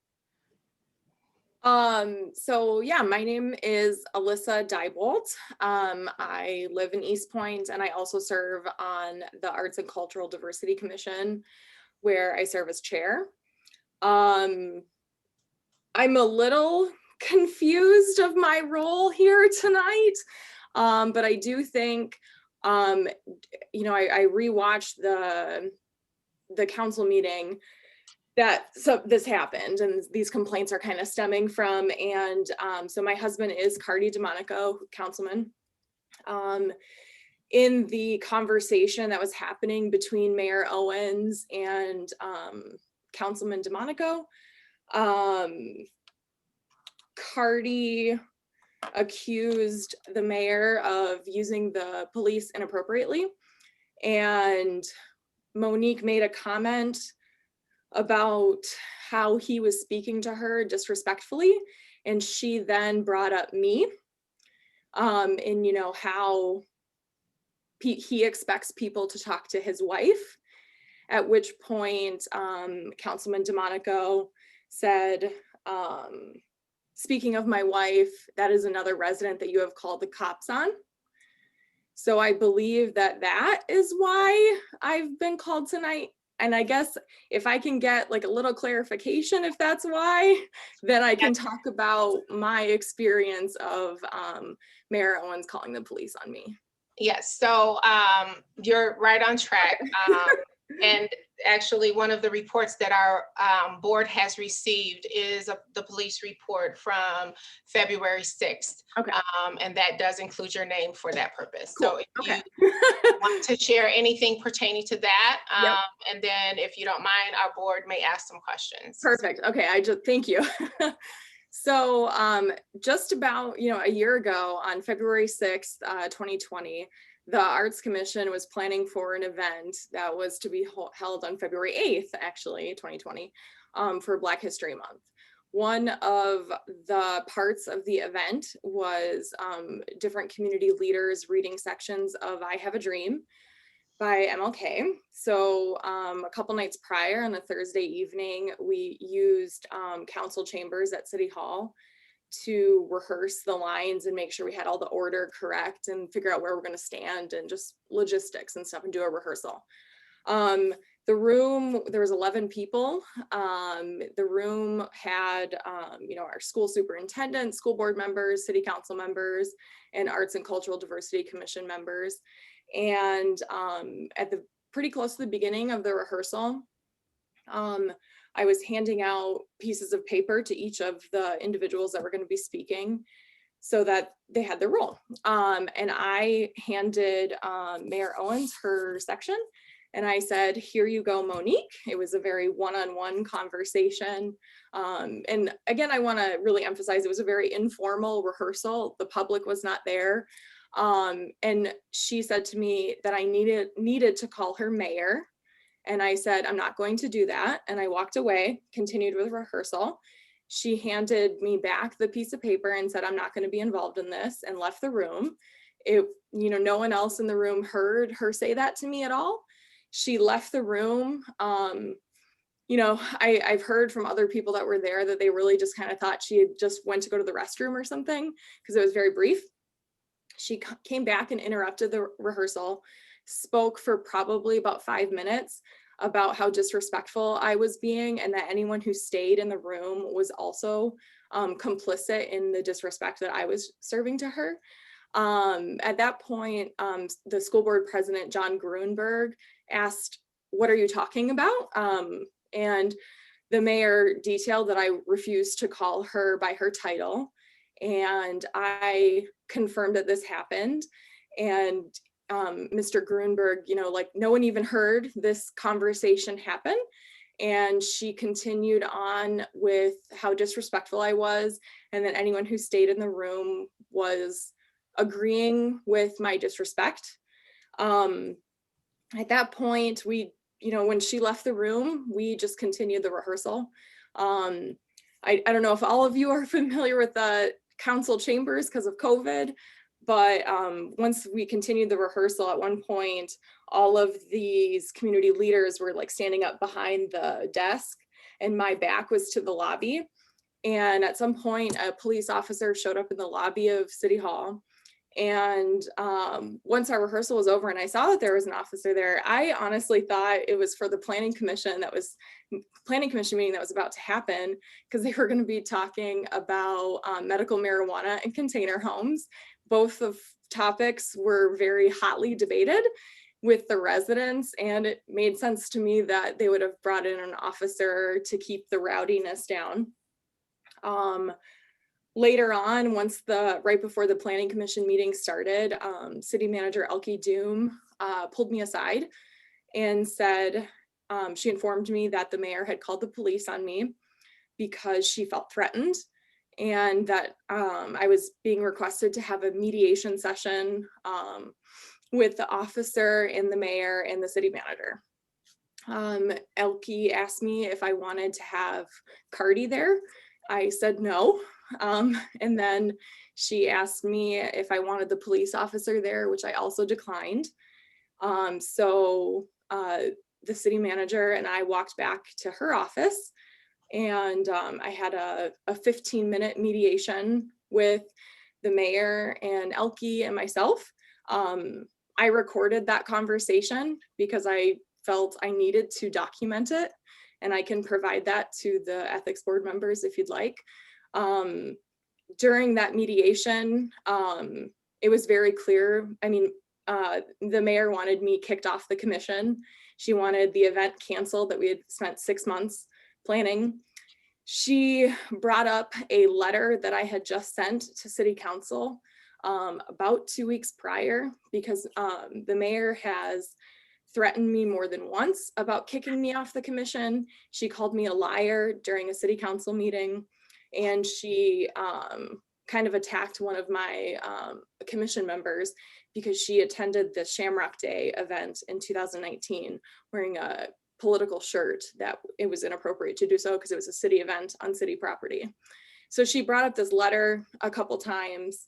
K: So yeah, my name is Alyssa Diebold. I live in Eastpointe and I also serve on the Arts and Cultural Diversity Commission, where I serve as chair. I'm a little confused of my role here tonight, but I do think, I rewatched the council meeting so this happened and these complaints are kind of stemming from, and so my husband is Cardi DeMonico, councilman. In the conversation that was happening between Mayor Owens and Councilman DeMonico, Cardi accused the mayor of using the police inappropriately, and Monique made a comment about how he was speaking to her disrespectfully, and she then brought up me, and how he expects people to talk to his wife, at which point Councilman DeMonico said, speaking of my wife, that is another resident that you have called the cops on. So I believe that that is why I've been called tonight. And I guess if I can get like a little clarification, if that's why, then I can talk about my experience of Mayor Owens calling the police on me.
A: Yes, so you're right on track. And actually, one of the reports that our board has received is the police report from February 6th.
K: Okay.
A: And that does include your name for that purpose.
K: Cool.
A: So if
K: Okay.
A: you want to share anything pertaining to that,
K: Yep.
A: and then if you don't mind, our board may ask some questions.
K: Perfect. Okay, thank you. So just about, a year ago on February 6th, 2020, the Arts Commission was planning for an event that was to be held on February 8th, actually, 2020, for Black History Month. One of the parts of the event was different community leaders reading sections of I Have a Dream by MLK. So a couple nights prior on a Thursday evening, we used council chambers at City Hall to rehearse the lines and make sure we had all the order correct and figure out where we're going to stand and just logistics and stuff and do a rehearsal. The room, there was 11 people. The room had, our school superintendent, school board members, city council members, and Arts and Cultural Diversity Commission members. And at the pretty close to the beginning of the rehearsal, I was handing out pieces of paper to each of the individuals that were going to be speaking so that they had their role. And I handed Mayor Owens her section and I said, here you go, Monique. It was a very one-on-one conversation. And again, I want to really emphasize it was a very informal rehearsal. The public was not there. And she said to me that I needed to call her mayor. And I said, I'm not going to do that. And I walked away, continued with rehearsal. She handed me back the piece of paper and said, I'm not going to be involved in this, and left the room. No one else in the room heard her say that to me at all. She left the room. I've heard from other people that were there that they really just kind of thought she had just went to go to the restroom or something because it was very brief. She came back and interrupted the rehearsal, spoke for probably about 5 minutes about how disrespectful I was being and that anyone who stayed in the room was also complicit in the disrespect that I was serving to her. At that point, the school board president, John Grunberg, asked, what are you talking about? And the mayor detailed that I refused to call her by her title. And I confirmed that this happened. And Mr. Grunberg, no one even heard this conversation happen. And she continued on with how disrespectful I was, and that anyone who stayed in the room was agreeing with my disrespect. At that point, when she left the room, we just continued the rehearsal. I don't know if all of you are familiar with the council chambers because of COVID, but once we continued the rehearsal, at one point, all of these community leaders were like standing up behind the desk and my back was to the lobby. And at some point, a police officer showed up in the lobby of City Hall. And once our rehearsal was over and I saw that there was an officer there, I honestly thought it was for the planning commission meeting that was about to happen, because they were going to be talking about medical marijuana and container homes. Both of topics were very hotly debated with the residents, and it made sense to me that they would have brought in an officer to keep the rowdiness down. Later on, right before the planning commission meeting started, city manager Elke Doom pulled me aside and said, she informed me that the mayor had called the police on me because she felt threatened, and that I was being requested to have a mediation session with the officer and the mayor and the city manager. Elke asked me if I wanted to have Cardi there. I said no. And then she asked me if I wanted the police officer there, which I also declined. So the city manager and I walked back to her office. And I had a 15-minute mediation with the mayor and Elke and myself. I recorded that conversation because I felt I needed to document it, and I can provide that to the ethics board members if you'd like. During that mediation, it was very clear. I mean, the mayor wanted me kicked off the commission. She wanted the event canceled that we had spent 6 months planning. She brought up a letter that I had just sent to city council about 2 weeks prior, because the mayor has threatened me more than once about kicking me off the commission. She called me a liar during a city council meeting, and she kind of attacked one of my commission members because she attended the Shamrock Day event in 2019 wearing a political shirt that it was inappropriate to do so because it was a city event on city property. So she brought up this letter a couple times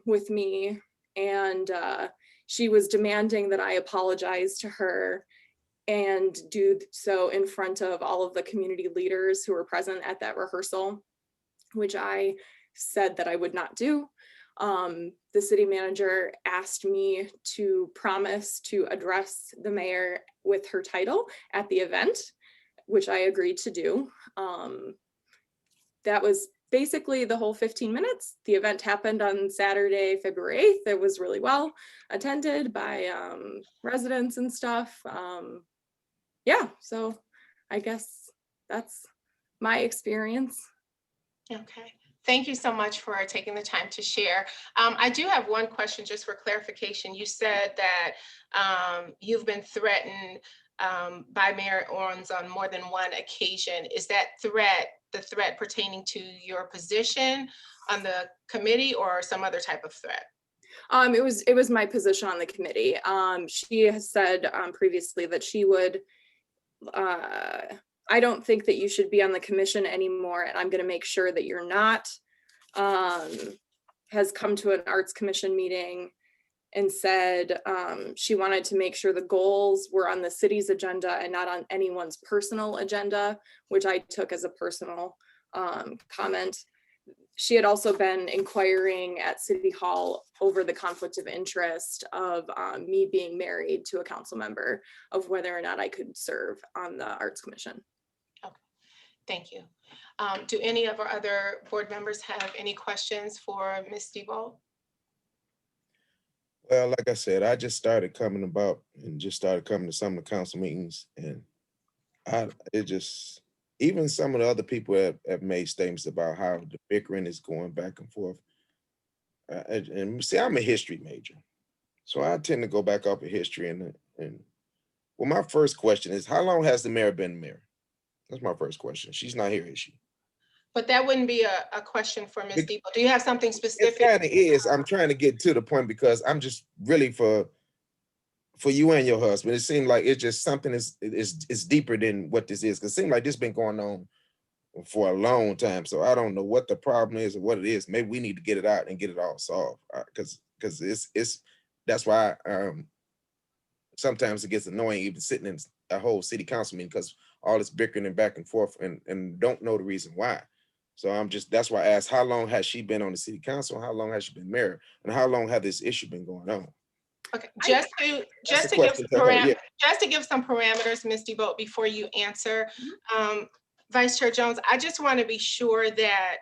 K: with me, and she was demanding that I apologize to her and do so in front of all of the community leaders who were present at that rehearsal, which I said that I would not do. The city manager asked me to promise to address the mayor with her title at the event, which I agreed to do. That was basically the whole 15 minutes. The event happened on Saturday, February 8th. It was really well attended by residents and stuff. Yeah, so I guess that's my experience.
A: Okay. Thank you so much for taking the time to share. I do have one question just for clarification. You said that you've been threatened by Mayor Owens on more than one occasion. Is that the threat pertaining to your position on the committee or some other type of threat?
K: It was my position on the committee. She has said previously that she would, I don't think that you should be on the commission anymore, and I'm going to make sure that you're not. Has come to an arts commission meeting and said she wanted to make sure the goals were on the city's agenda and not on anyone's personal agenda, which I took as a personal comment. She had also been inquiring at City Hall over the conflict of interest of me being married to a council member, of whether or not I could serve on the Arts Commission.
A: Okay, thank you. Do any of our other board members have any questions for Ms. Diebold?
C: Well, like I said, I just started coming to some of the council meetings, and even some of the other people have made statements about how the bickering is going back and forth. And see, I'm a history major, so I tend to go back up in history. And well, my first question is, how long has the mayor been mayor? That's my first question. She's not here, is she?
A: But that wouldn't be a question for Ms. Diebold. Do you have something specific?
C: It kind of is. I'm trying to get to the point because I'm just really for you and your husband. It seemed like it's just something is deeper than what this is. Because it seems like this has been going on for a long time. So I don't know what the problem is or what it is. Maybe we need to get it out and get it all solved. Because it's that's why sometimes it gets annoying even sitting in a whole city council meeting because all this bickering and back and forth and don't know the reason why. So that's why I asked, how long has she been on the city council? How long has she been mayor? And how long has this issue been going on?
A: Okay, just to give some parameters, Ms. Diebold, before you answer, Vice Chair Jones, I just want to be sure that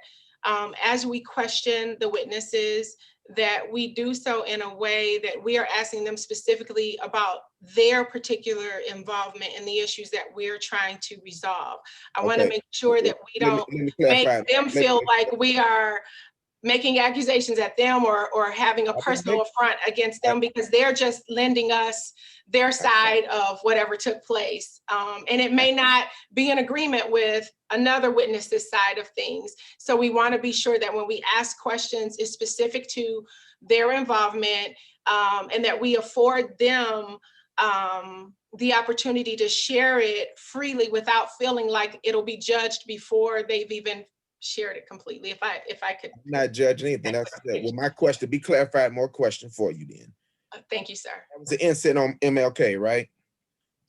A: as we question the witnesses, that we do so in a way that we are asking them specifically about their particular involvement in the issues that we're trying to resolve. I want to make sure that we don't make them feel like we are making accusations at them or having a personal affront against them, because they're just lending us their side of whatever took place. And it may not be in agreement with another witness's side of things. So we want to be sure that when we ask questions, it's specific to their involvement, and that we afford them the opportunity to share it freely without feeling like it'll be judged before they've even shared it completely. If I could.
C: I'm not judging anything. That's well, my question, be clarified, more question for you then.
A: Thank you, sir.
C: That was the incident on MLK, right?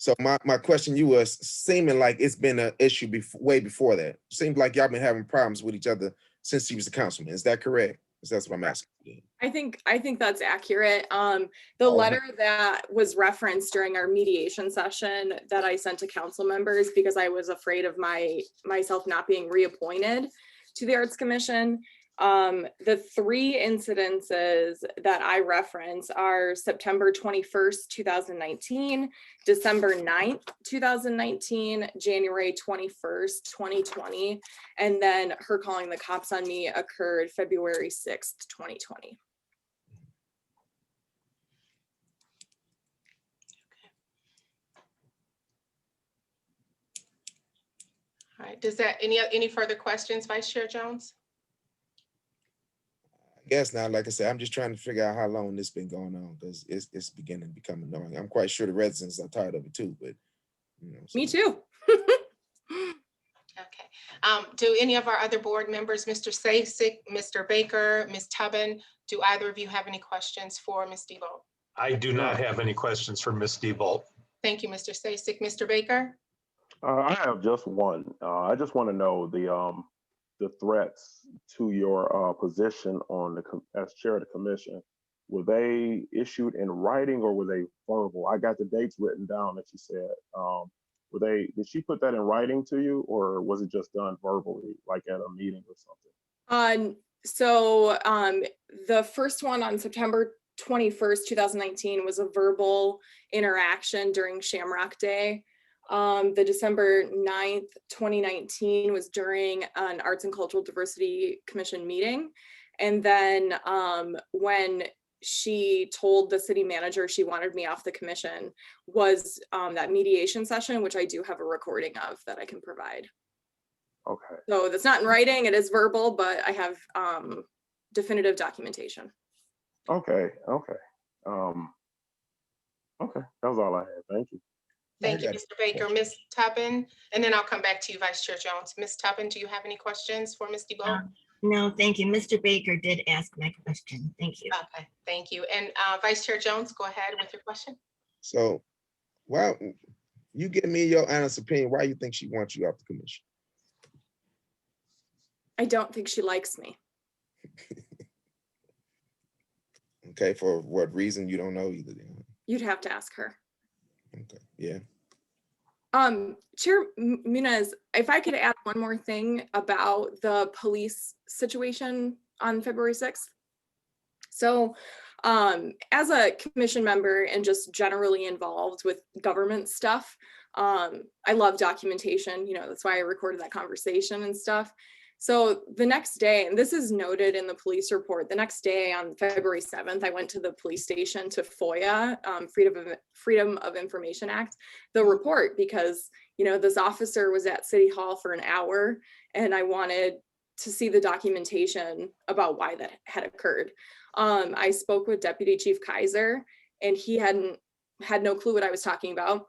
C: So my question to you was seeming like it's been an issue way before that. Seems like y'all been having problems with each other since he was a councilman. Is that correct? That's what I'm asking.
K: I think that's accurate. The
C: Oh,
K: letter that was referenced during our mediation session that I sent to council members because I was afraid of myself not being reappointed to the Arts Commission. The three incidences that I reference are September 21st, 2019, December 9th, 2019, January 21st, 2020, and then her calling the cops on me occurred February 6th, 2020.
A: All right, does that, any further questions, Vice Chair Jones?
C: I guess now, like I said, I'm just trying to figure out how long this been going on because it's beginning to become annoying. I'm quite sure the residents are tired of it too, but you know.
K: Me too.
A: Okay. Do any of our other board members, Mr. Sasek, Mr. Baker, Ms. Tubbin, do either of you have any questions for Ms. DeVault?
E: I do not have any questions for Ms. DeVault.
A: Thank you, Mr. Sasek. Mr. Baker?
D: I have just one. I just want to know the threats to your position on as chair of the commission. Were they issued in writing or were they verbal? I got the dates written down that you said. Did she put that in writing to you, or was it just done verbally, like at a meeting or something?
K: So the first one on September 21st, 2019 was a verbal interaction during Shamrock Day. The December 9th, 2019 was during an Arts and Cultural Diversity Commission meeting. And then when she told the city manager she wanted me off the commission was that mediation session, which I do have a recording of that I can provide.
D: Okay.
K: So that's not in writing, it is verbal, but I have definitive documentation.
D: Okay. Okay. Okay. That was all I had. Thank you.
A: Thank you, Mr. Baker. Ms. Tubbin, and then I'll come back to you, Vice Chair Jones. Ms. Tubbin, do you have any questions for Ms. DeVault?
G: No, thank you. Mr. Baker did ask my question. Thank you.
A: Okay, thank you. And Vice Chair Jones, go ahead with your question.
C: So, well, you give me your honest opinion. Why you think she wants you off the commission?
K: I don't think she likes me.
C: Okay, for what reason you don't know either.
K: You'd have to ask her.
C: Okay, yeah.
K: Chair Muniz, if I could add one more thing about the police situation on February 6th. So as a commission member and just generally involved with government stuff, I love documentation, you know, that's why I recorded that conversation and stuff. So the next day, and this is noted in the police report, the next day on February 7th, I went to the police station to FOIA, Freedom of Information Act, the report, because, you know, this officer was at City Hall for an hour and I wanted to see the documentation about why that had occurred. I spoke with Deputy Chief Kaiser and he had no clue what I was talking about.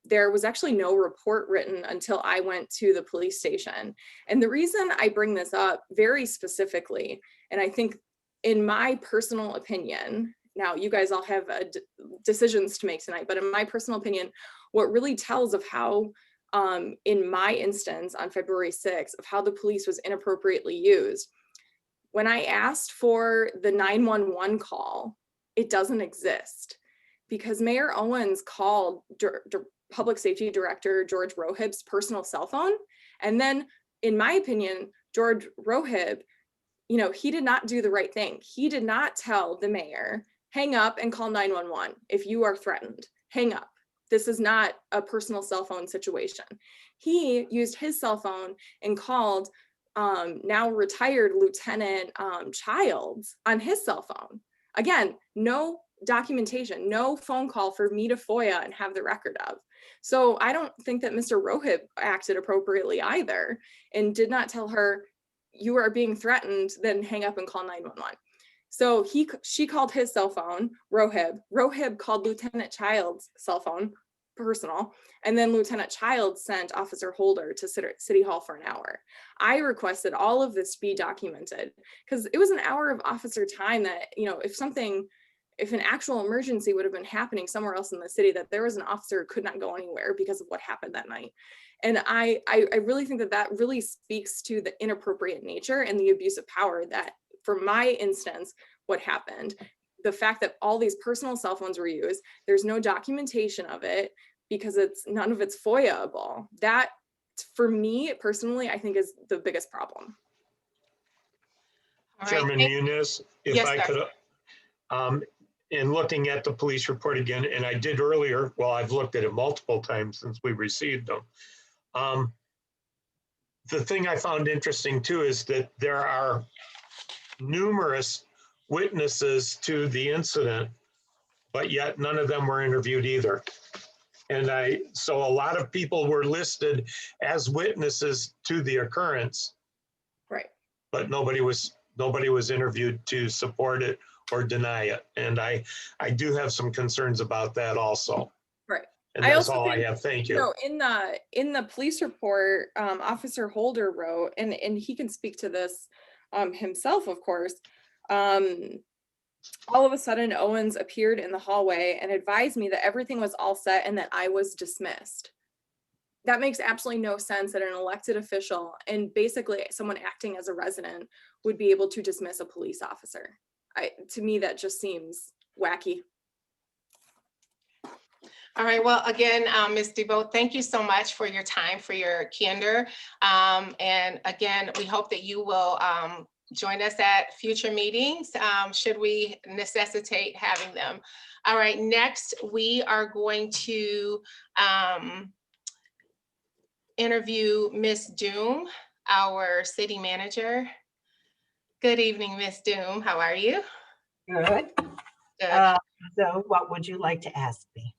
K: There was actually no report written until I went to the police station. And the reason I bring this up very specifically, and I think in my personal opinion, now you guys all have decisions to make tonight, but in my personal opinion, what really tells of how, in my instance on February 6th, of how the police was inappropriately used, when I asked for the 911 call, it doesn't exist. Because Mayor Owens called Public Safety Director George Rohib's personal cell phone. And then, in my opinion, George Rohib, you know, he did not do the right thing. He did not tell the mayor, hang up and call 911 if you are threatened, hang up. This is not a personal cell phone situation. He used his cell phone and called now retired Lieutenant Childs on his cell phone. Again, no documentation, no phone call for me to FOIA and have the record of. So I don't think that Mr. Rohib acted appropriately either and did not tell her, you are being threatened, then hang up and call 911. So she called his cell phone, Rohib called Lieutenant Child's cell phone, personal, and then Lieutenant Child sent Officer Holder to City Hall for an hour. I requested all of this be documented because it was an hour of officer time that, you know, if if an actual emergency would have been happening somewhere else in the city, that there was an officer who could not go anywhere because of what happened that night. And I really think that that really speaks to the inappropriate nature and the abuse of power that, for my instance, what happened. The fact that all these personal cell phones were used, there's no documentation of it because none of it's FOIA-able. That, for me personally, I think is the biggest problem.
A: All right,
E: Chairman Muniz, if
A: Yes,
E: I
A: sir.
E: could, in looking at the police report again, and I did earlier, well, I've looked at it multiple times since we received them. The thing I found interesting too is that there are numerous witnesses to the incident, but yet none of them were interviewed either. And so a lot of people were listed as witnesses to the occurrence.
K: Right.
E: But nobody was interviewed to support it or deny it. And I do have some concerns about that also.
K: Right.
E: And
K: I
E: that's
K: also
E: all I
K: think,
E: have. Thank you.
K: No, in the police report, Officer Holder wrote, and he can speak to this himself, of course. All of a sudden, Owens appeared in the hallway and advised me that everything was all set and that I was dismissed. That makes absolutely no sense that an elected official and basically someone acting as a resident would be able to dismiss a police officer. To me, that just seems wacky.
A: All right, well, again, Ms. DeVoe, thank you so much for your time, for your candor. And again, we hope that you will join us at future meetings, should we necessitate having them. All right, next, we are going to interview Ms. Doom, our city manager. Good evening, Ms. Doom. How are you?
F: Good.
A: Good.
F: So what would you like to ask me?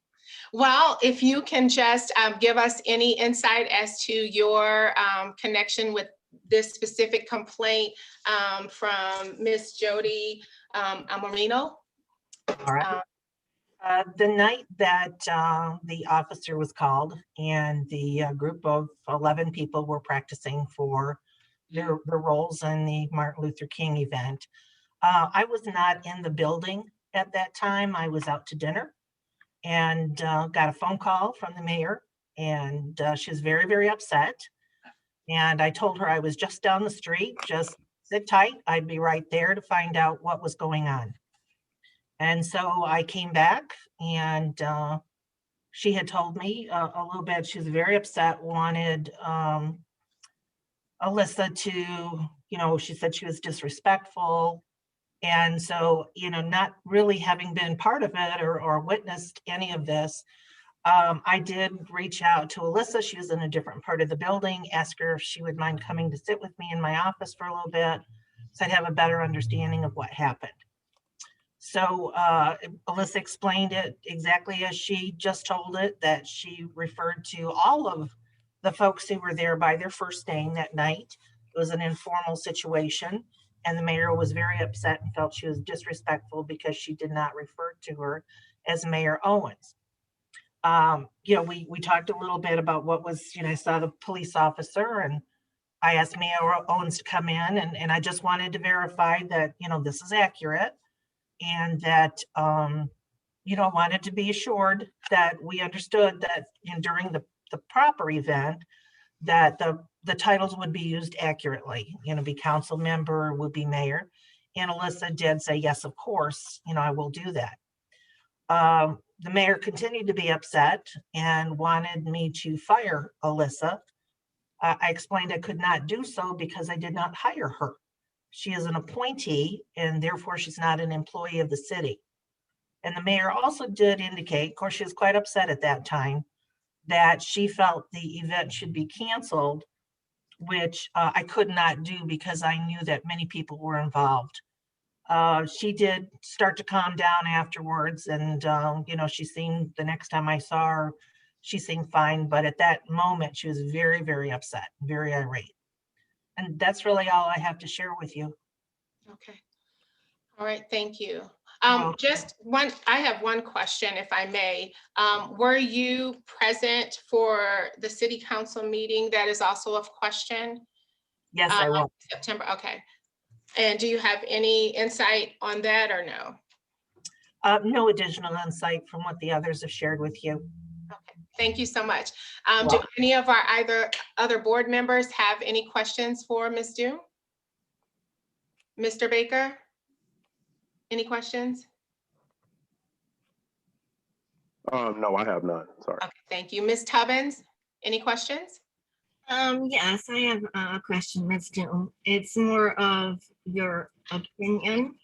A: Well, if you can just give us any insight as to your connection with this specific complaint from Miss Jody Amorino.
F: All right. The night that the officer was called and the group of 11 people were practicing for their roles in the Martin Luther King event, I was not in the building at that time. I was out to dinner and got a phone call from the mayor, and she was very, very upset. And I told her I was just down the street, just sit tight. I'd be right there to find out what was going on. And so I came back, and she had told me a little bit. She was very upset, wanted Alyssa to, she said she was disrespectful. And so, not really having been part of it or witnessed any of this, I did reach out to Alyssa. She was in a different part of the building, asked her if she would mind coming to sit with me in my office for a little bit, so I'd have a better understanding of what happened. So Alyssa explained it exactly as she just told it, that she referred to all of the folks who were there by their first name that night. It was an informal situation, and the mayor was very upset and felt she was disrespectful because she did not refer to her as Mayor Owens. We talked a little bit about what was, I saw the police officer, and I asked Mayor Owens to come in, and I just wanted to verify that, this is accurate, and that, wanted to be assured that we understood that during the proper event, that the titles would be used accurately, be council member, would be mayor. And Alyssa did say, yes, of course, I will do that. The mayor continued to be upset and wanted me to fire Alyssa. I explained I could not do so because I did not hire her. She is an appointee, and therefore she's not an employee of the city. And the mayor also did indicate, of course, she was quite upset at that time, that she felt the event should be canceled, which I could not do because I knew that many people were involved. She did start to calm down afterwards, and she seemed, the next time I saw her, she seemed fine, but at that moment she was very, very upset, very irate. And that's really all I have to share with you.
A: Okay. All right, thank you.
F: Well,
A: I have one question, if I may. Were you present for the city council meeting that is also of question?
F: yes, I will.
A: September, okay. And do you have any insight on that or no?
F: No additional insight from what the others have shared with you.
A: Okay, thank you so much. Do any of our other board members have any questions for Ms. Doom? Mr. Baker? Any questions?
D: No, I have none. Sorry.
A: Okay, thank you. Ms. Tubbins, any questions?
G: Yes, I have a question, Ms. Doom. It's more of your opinion.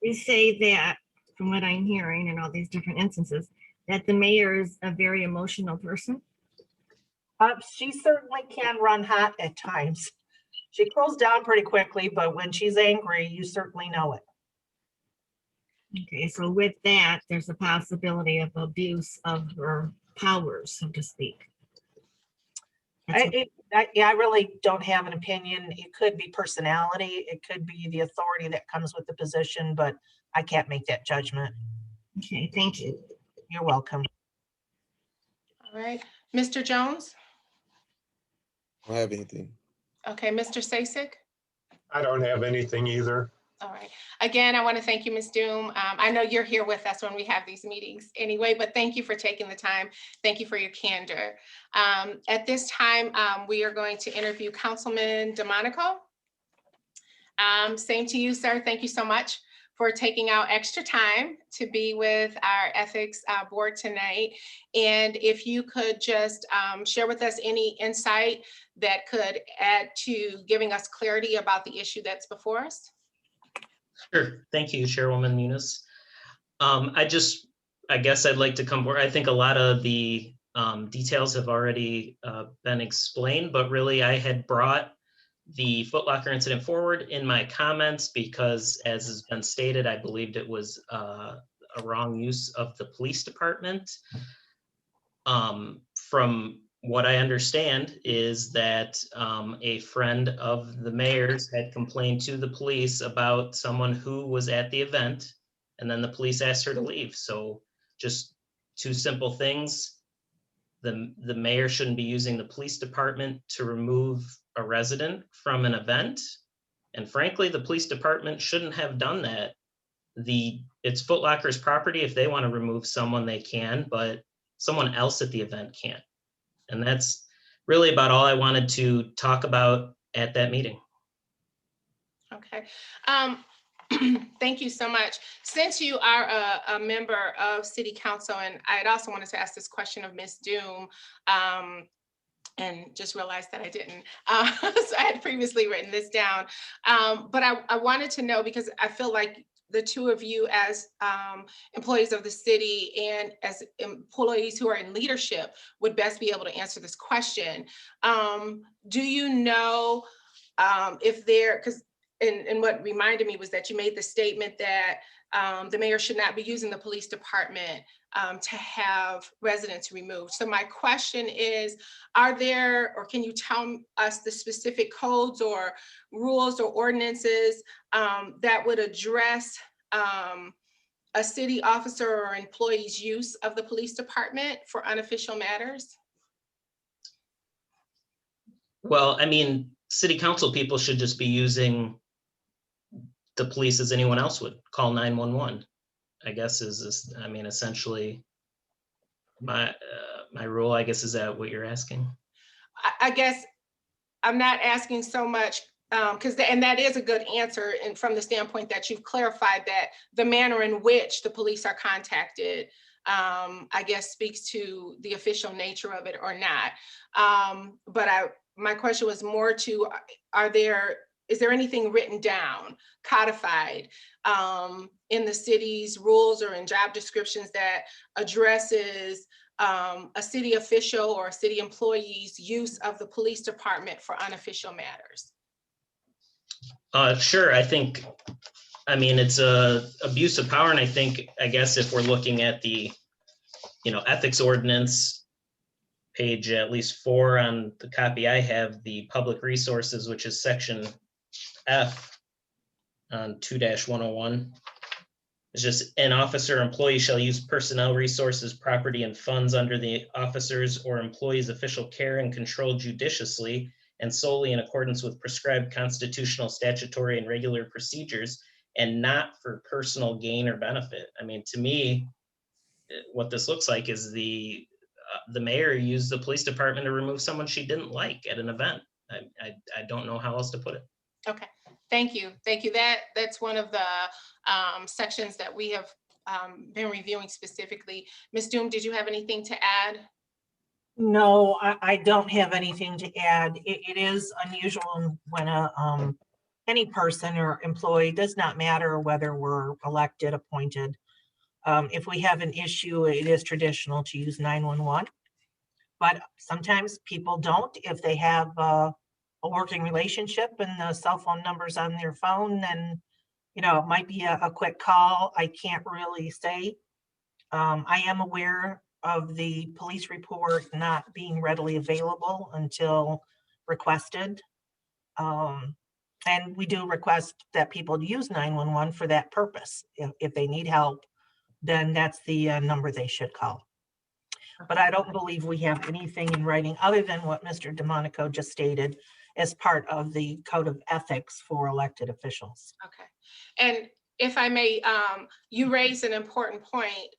G: You say that, from what I'm hearing in all these different instances, that the mayor is a very emotional person.
F: She certainly can run hot at times. She cools down pretty quickly, but when she's angry, you certainly know it.
G: Okay, so with that, there's a possibility of abuse of her powers, so to speak.
F: I really don't have an opinion. It could be personality. It could be the authority that comes with the position, but I can't make that judgment.
G: Okay, thank you.
F: You're welcome.
A: All right, Mr. Jones?
C: I don't have anything.
A: Okay, Mr. Sasek?
E: I don't have anything either.
A: All right. Again, I want to thank you, Ms. Doom. I know you're here with us when we have these meetings anyway, but thank you for taking the time. Thank you for your candor. At this time, we are going to interview Councilman DeMonico. Same to you, sir. Thank you so much for taking out extra time to be with our ethics board tonight. And if you could just share with us any insight that could add to giving us clarity about the issue that's before us.
L: Sure. Thank you, Chairwoman Muniz. I guess I'd like to come forward. I think a lot of the details have already been explained, but really I had brought the Foot Locker incident forward in my comments because, as has been stated, I believed it was a wrong use of the police department. From what I understand is that a friend of the mayor's had complained to the police about someone who was at the event, and then the police asked her to leave. So just two simple things. The mayor shouldn't be using the police department to remove a resident from an event. And frankly, the police department shouldn't have done that. It's Foot Locker's property. If they want to remove someone, they can, but someone else at the event can't. And that's really about all I wanted to talk about at that meeting.
A: Okay. Thank you so much. Since you are a member of City Council, and I'd also wanted to ask this question of Ms. Doom, and just realized that I didn't. So I had previously written this down. But I wanted to know, because I feel like the two of you as employees of the city and as employees who are in leadership would best be able to answer this question. Do you know if there, because and what reminded me was that you made the statement that the mayor should not be using the police department to have residents removed. So my question is, are there, or can you tell us the specific codes or rules or ordinances that would address a city officer or employee's use of the police department for unofficial matters?
L: Well, I mean, city council people should just be using the police as anyone else would. Call 911, I guess I mean, essentially my rule, I guess. Is that what you're asking?
A: I guess I'm not asking so much and that is a good answer, and from the standpoint that you've clarified that the manner in which the police are contacted, I guess, speaks to the official nature of it or not. But my question was more to, is there anything written down, codified in the city's rules or in job descriptions that addresses a city official or a city employee's use of the police department for unofficial matters?
L: Sure. I mean, it's a abuse of power. And I guess if we're looking at the, ethics ordinance, page at least 4 on the copy I have, the public resources, which is section F on 2-101. It's just, an officer or employee shall use personnel resources, property, and funds under the officer's or employee's official care and control judiciously and solely in accordance with prescribed constitutional, statutory, and regular procedures, and not for personal gain or benefit. I mean, to me, what this looks like is the mayor used the police department to remove someone she didn't like at an event. I don't know how else to put it.
A: Okay, thank you. Thank you. That's one of the sections that we have been reviewing specifically. Ms. Doom, did you have anything to add?
F: No, I don't have anything to add. It is unusual when any person or employee, does not matter whether we're elected, appointed. If we have an issue, it is traditional to use 911. But sometimes people don't. If they have a working relationship and the cell phone number's on their phone, then, you know, it might be a quick call. I can't really say. I am aware of the police report not being readily available until requested. And we do request that people use 911 for that purpose. If they need help, then that's the number they should call. But I don't believe we have anything in writing other than what Mr. DeMonico just stated as part of the code of ethics for elected officials.
A: Okay. And if I may, you raised an important point,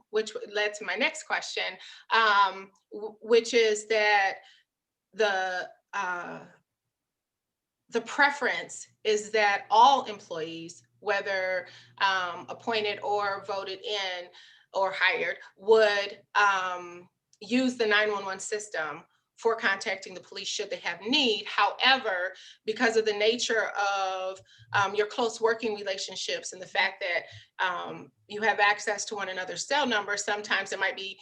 A: which led to my next question, which is that the preference is that all employees, whether appointed or voted in or hired, would use the 911 system for contacting the police should they have need. However, because of the nature of your close working relationships and the fact that you have access to one another's cell numbers, sometimes it might be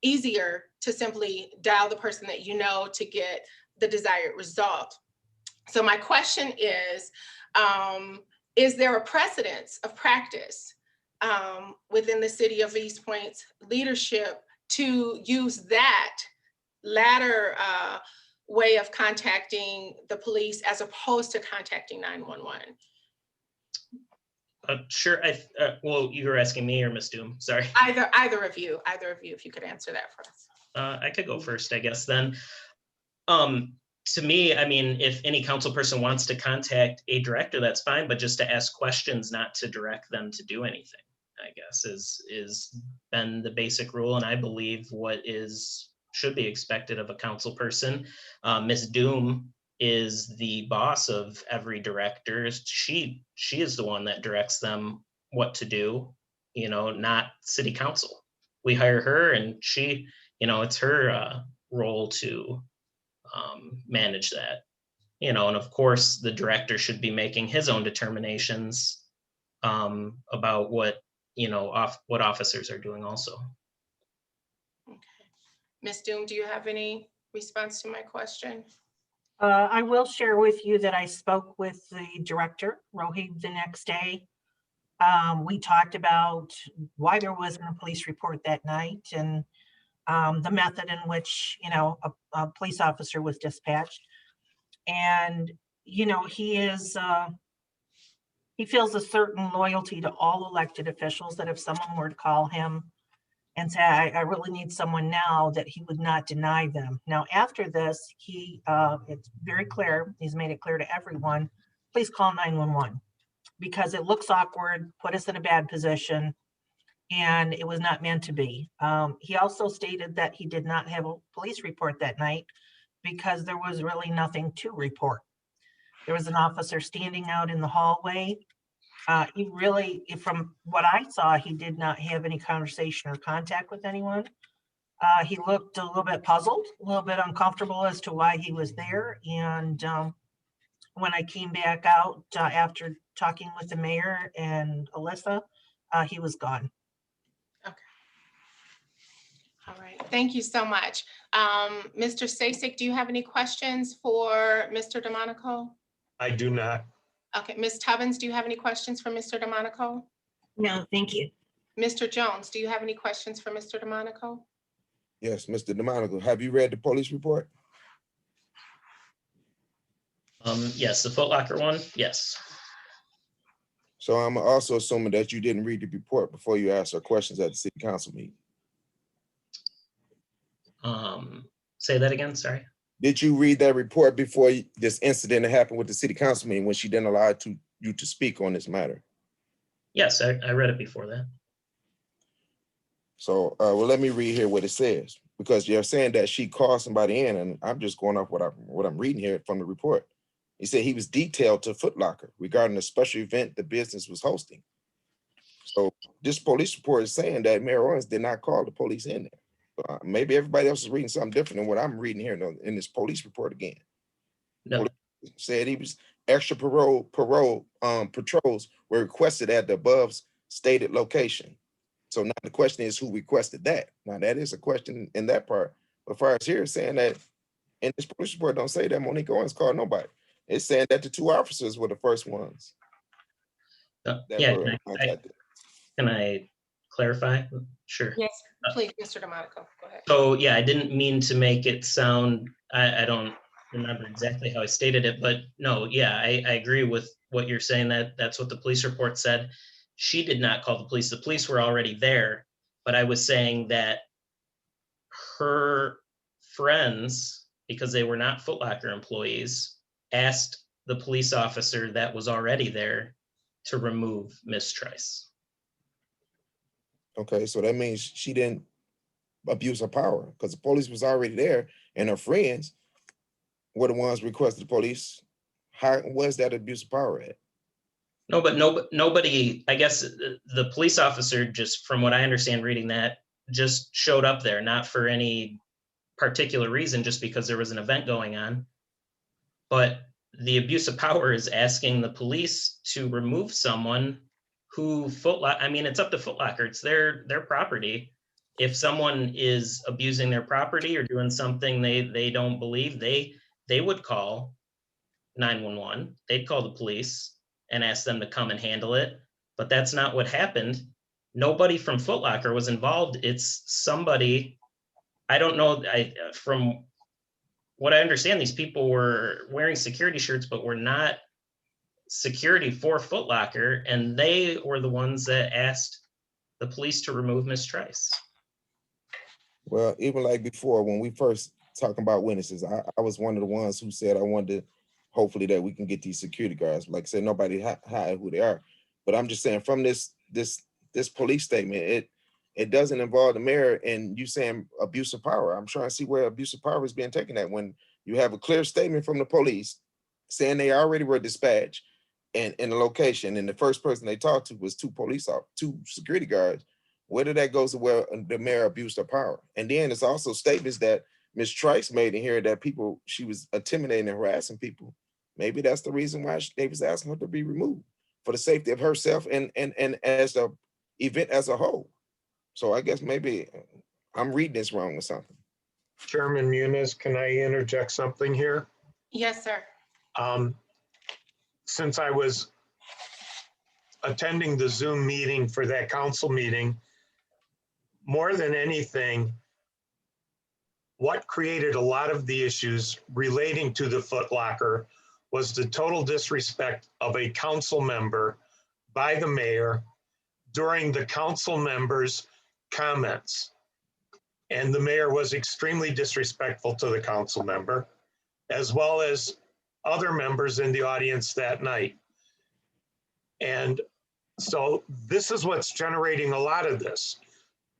A: easier to simply dial the person that you know to get the desired result. So my question is there a precedence of practice within the city of Eastpointe's leadership to use that latter way of contacting the police as opposed to contacting 911?
L: Sure. Well, you were asking me or Ms. Doom, sorry.
A: Either of you, if you could answer that for us.
L: I could go first, I guess, then. To me, I mean, if any council person wants to contact a director, that's fine, but just to ask questions, not to direct them to do anything, I guess, is been the basic rule. And I believe what should be expected of a council person. Ms. Doom is the boss of every director. She is the one that directs them what to do, not city council. We hire her and she, it's her role to manage that, and of course the director should be making his own determinations about what officers are doing also.
A: Okay. Ms. Doom, do you have any response to my question?
F: I will share with you that I spoke with the director, Rohib, the next day. We talked about why there wasn't a police report that night and the method in which, a police officer was dispatched. And, he feels a certain loyalty to all elected officials, that if someone were to call him and say, I really need someone now, that he would not deny them. Now, after this, it's very clear, he's made it clear to everyone, please call 911 because it looks awkward, put us in a bad position, and it was not meant to be. He also stated that he did not have a police report that night because there was really nothing to report. There was an officer standing out in the hallway. He really, from what I saw, he did not have any conversation or contact with anyone. He looked a little bit puzzled, a little bit uncomfortable as to why he was there. And when I came back out after talking with the mayor and Alyssa, he was gone.
A: Okay. All right. Thank you so much. Mr. Stasek, do you have any questions for Mr. DeMonico?
E: I do not.
A: Okay. Ms. Tubbins, do you have any questions for Mr. DeMonico?
G: No, thank you.
A: Mr. Jones, do you have any questions for Mr. DeMonico?
C: Yes, Mr. DeMonico, have you read the police report?
L: Yes, the Foot Locker one, yes.
C: So I'm also assuming that you didn't read the report before you asked our questions at the city council meeting.
L: Say that again, sorry.
C: Did you read that report before this incident happened with the city council meeting when she didn't allow you to speak on this matter?
L: Yes, I read it before that.
C: So, well, let me read here what it says, because you're saying that she called somebody in, and I'm just going off what I'm reading here from the report. He said he was detailed to Foot Locker regarding a special event the business was hosting. So this police report is saying that Mayor Owens did not call the police in there. Maybe everybody else is reading something different than what I'm reading here in this police report again.
L: No,
C: Said he was extra patrols were requested at the above stated location. So now the question is who requested that? Now that is a question in that part. But as far as here saying that in this police report don't say that Monique Owens called nobody. It's saying that the two officers were the first ones that
L: yeah,
C: were contacted.
L: can I clarify? Sure.
A: Yes, please, Mr. DeMonico, go ahead.
L: So yeah, I didn't mean to make it sound, I don't remember exactly how I stated it, but no, yeah, I agree with what you're saying, that that's what the police report said. She did not call the police. The police were already there, but I was saying that her friends, because they were not Foot Locker employees, asked the police officer that was already there to remove Miss Trice.
C: Okay, so that means she didn't abuse her power because the police was already there and her friends were the ones requested the police. How was that abuse of power at?
L: No, but nobody, I guess the police officer, just from what I understand reading that, just showed up there, not for any particular reason, just because there was an event going on. But the abuse of power is asking the police to remove someone who I mean, it's up to Foot Locker. It's their property. If someone is abusing their property or doing something they don't believe, they would call 911. They'd call the police and ask them to come and handle it. But that's not what happened. Nobody from Foot Locker was involved. It's somebody, I don't know, from what I understand, these people were wearing security shirts, but were not security for Foot Locker, and they were the ones that asked the police to remove Miss Trice.
C: Well, even like before, when we first talking about witnesses, I was one of the ones who said I wanted to, hopefully that we can get these security guards. Like I said, nobody hide who they are. But I'm just saying from this police statement, it doesn't involve the mayor and you saying abuse of power. I'm trying to see where abuse of power is being taken at when you have a clear statement from the police saying they already were dispatched and in the location, and the first person they talked to was two security guards. Whether that goes to where the mayor abused her power. And then it's also statements that Ms. Trice made in here that she was intimidating and harassing people. Maybe that's the reason why they was asking her to be removed, for the safety of herself and as the event as a whole. So I guess maybe I'm reading this wrong or something.
E: Chairman Muniz, can I interject something here?
A: Yes, sir.
E: Since I was attending the Zoom meeting for that council meeting, more than anything, what created a lot of the issues relating to the Foot Locker was the total disrespect of a council member by the mayor during the council members' comments. And the mayor was extremely disrespectful to the council member, as well as other members in the audience that night. And so this is what's generating a lot of this.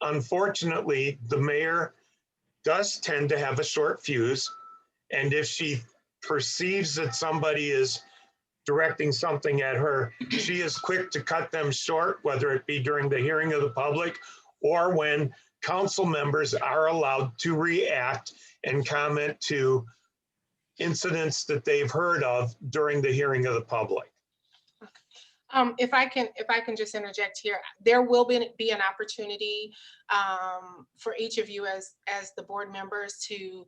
E: Unfortunately, the mayor does tend to have a short fuse. And if she perceives that somebody is directing something at her, she is quick to cut them short, whether it be during the hearing of the public or when council members are allowed to react and comment to incidents that they've heard of during the hearing of the public.
A: If I can just interject here, there will be an opportunity for each of you as the board members to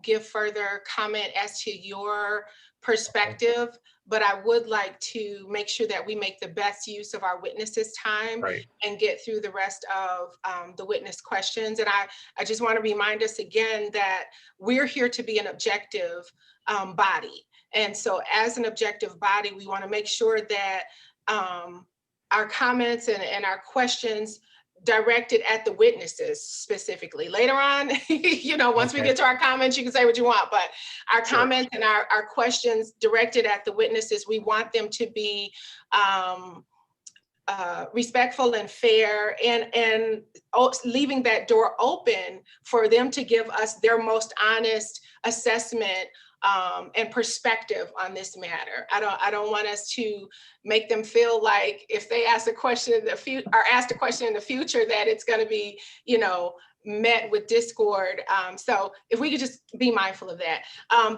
A: give further comment as to your perspective, but I would like to make sure that we make the best use of our witnesses' time and get through the rest of the witness questions. And I just want to remind us again that we're here to be an objective body. And so as an objective body, we want to make sure that our comments and our questions directed at the witnesses specifically. Later on, once we get to our comments, you can say what you want, but our comments and our questions directed at the witnesses, we want them to be respectful and fair, and leaving that door open for them to give us their most honest assessment and perspective on this matter. I don't want us to make them feel like if they ask a question in the future, or asked a question in the future, that it's going to be, you know, met with discord. So if we could just be mindful of that.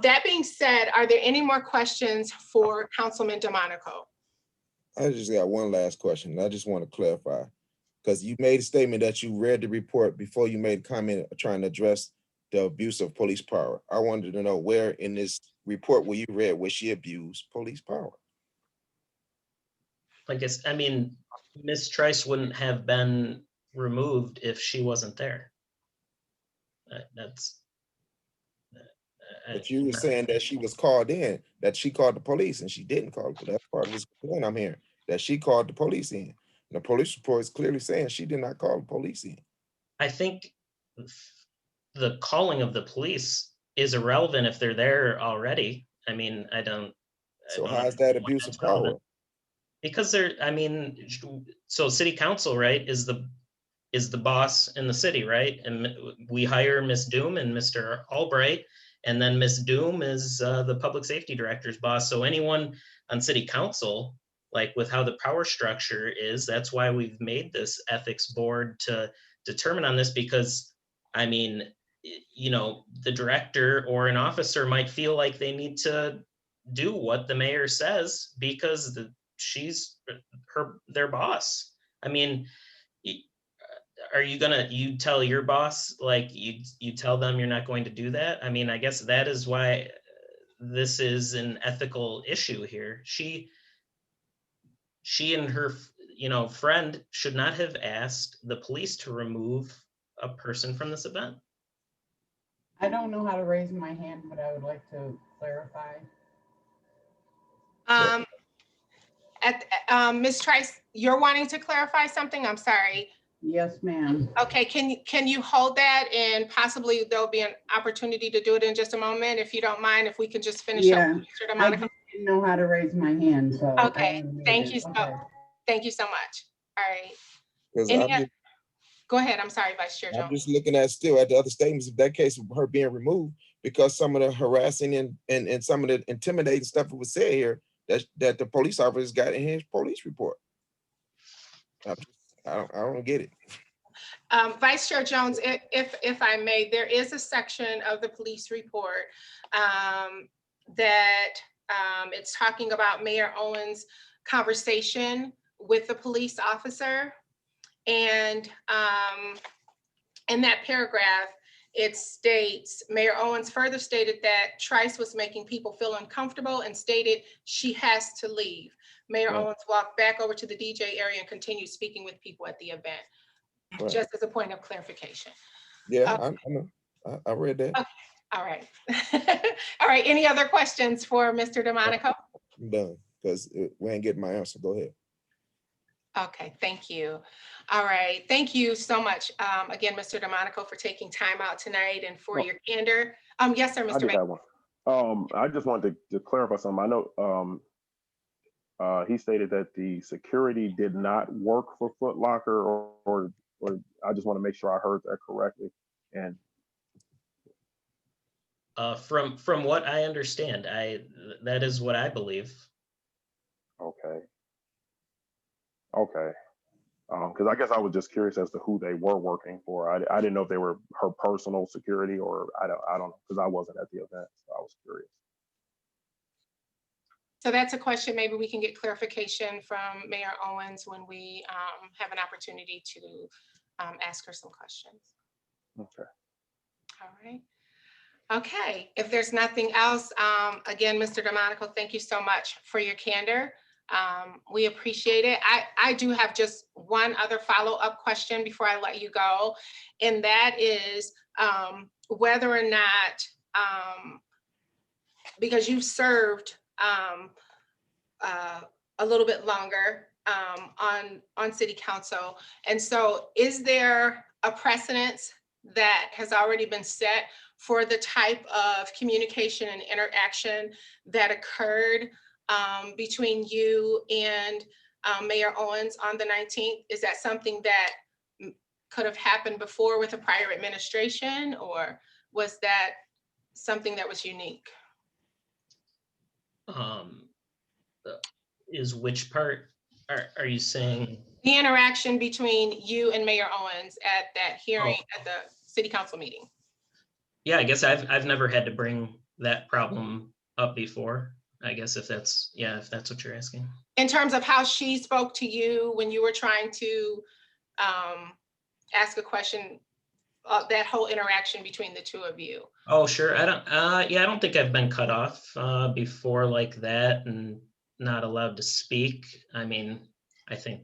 A: That being said, are there any more questions for Councilman DeMonico?
C: I just got one last question. I just want to clarify, because you made a statement that you read the report before you made a comment trying to address the abuse of police power. I wanted to know where in this report where you read where she abused police power.
L: I guess, I mean, Ms. Trice wouldn't have been removed if she wasn't there. That's.
C: But you were saying that she was called in, that she called the police, and she didn't call. That's part of this complaint I'm hearing, that she called the police in. And the police report is clearly saying she did not call the police in.
L: I think the calling of the police is irrelevant if they're there already. I mean, I don't.
C: So how is that abuse of power?
L: Because they're, I mean, so city council, right, is the boss in the city, right? And we hire Miss Doom and Mr. Albright, and then Miss Doom is the public safety director's boss. So anyone on city council, like with how the power structure is, that's why we've made this ethics board to determine on this, because I mean, you know, the director or an officer might feel like they need to do what the mayor says because she's their boss. I mean, are you gonna, you tell your boss, like you tell them you're not going to do that? I mean, I guess that is why this is an ethical issue here. She and her, you know, friend should not have asked the police to remove a person from this event.
J: I don't know how to raise my hand, but I would like to clarify.
A: Ms. Trice, you're wanting to clarify something? I'm sorry.
J: Yes, ma'am.
A: Okay, can you hold that, and possibly there'll be an opportunity to do it in just a moment, if you don't mind, if we can just finish up.
J: Yeah,
A: Mr.
J: I
A: DeMonico.
J: didn't know how to raise my hand, so.
A: Okay, thank you.
J: Okay.
A: Thank you so much. All right.
C: Because
A: Go ahead. I'm sorry, Vice Chair
C: I'm
A: Jones.
C: just looking at still at the other statements of that case of her being removed because some of the harassing and some of the intimidating stuff that was said here that the police officers got in his police report. I don't get it.
A: Vice Chair Jones, if I may, there is a section of the police report that it's talking about Mayor Owens' conversation with the police officer. And in that paragraph, it states, Mayor Owens further stated that Trice was making people feel uncomfortable and stated she has to leave. Mayor Owens walked back over to the DJ area and continued speaking with people at the event. Just as a point of clarification.
C: Yeah, I know. I read that.
A: Okay. All right. All right. Any other questions for Mr. DeMonico?
C: I'm done because we ain't getting my answer. Go ahead.
A: Okay, thank you. All right, thank you so much again, Mr. DeMonico, for taking time out tonight and for your candor. Yes, sir, Mr.
D: I did have one. I just wanted to clarify something. I know he stated that the security did not work for Foot Locker, or I just want to make sure I heard that correctly. And
L: from what I understand, that is what I believe.
D: Okay. Because I guess I was just curious as to who they were working for. I didn't know if they were her personal security, or I don't know, because I wasn't at the event, so I was curious.
A: So that's a question maybe we can get clarification from Mayor Owens when we have an opportunity to ask her some questions.
D: Okay.
A: All right. Okay, if there's nothing else, again, Mr. DeMonico, thank you so much for your candor. We appreciate it. I do have just one other follow-up question before I let you go, and that is whether or not, because you've served a little bit longer on city council, and so is there a precedence that has already been set for the type of communication and interaction that occurred between you and Mayor Owens on the 19th? Is that something that could have happened before with a prior administration, or was that something that was unique?
L: Is which part are you saying?
A: The interaction between you and Mayor Owens at that hearing at the city council meeting?
L: Yeah, I guess I've never had to bring that problem up before. I guess if that's what you're asking.
A: In terms of how she spoke to you when you were trying to ask a question, that whole interaction between the two of you?
L: Oh, sure. I don't think I've been cut off before like that and not allowed to speak. I mean, I think,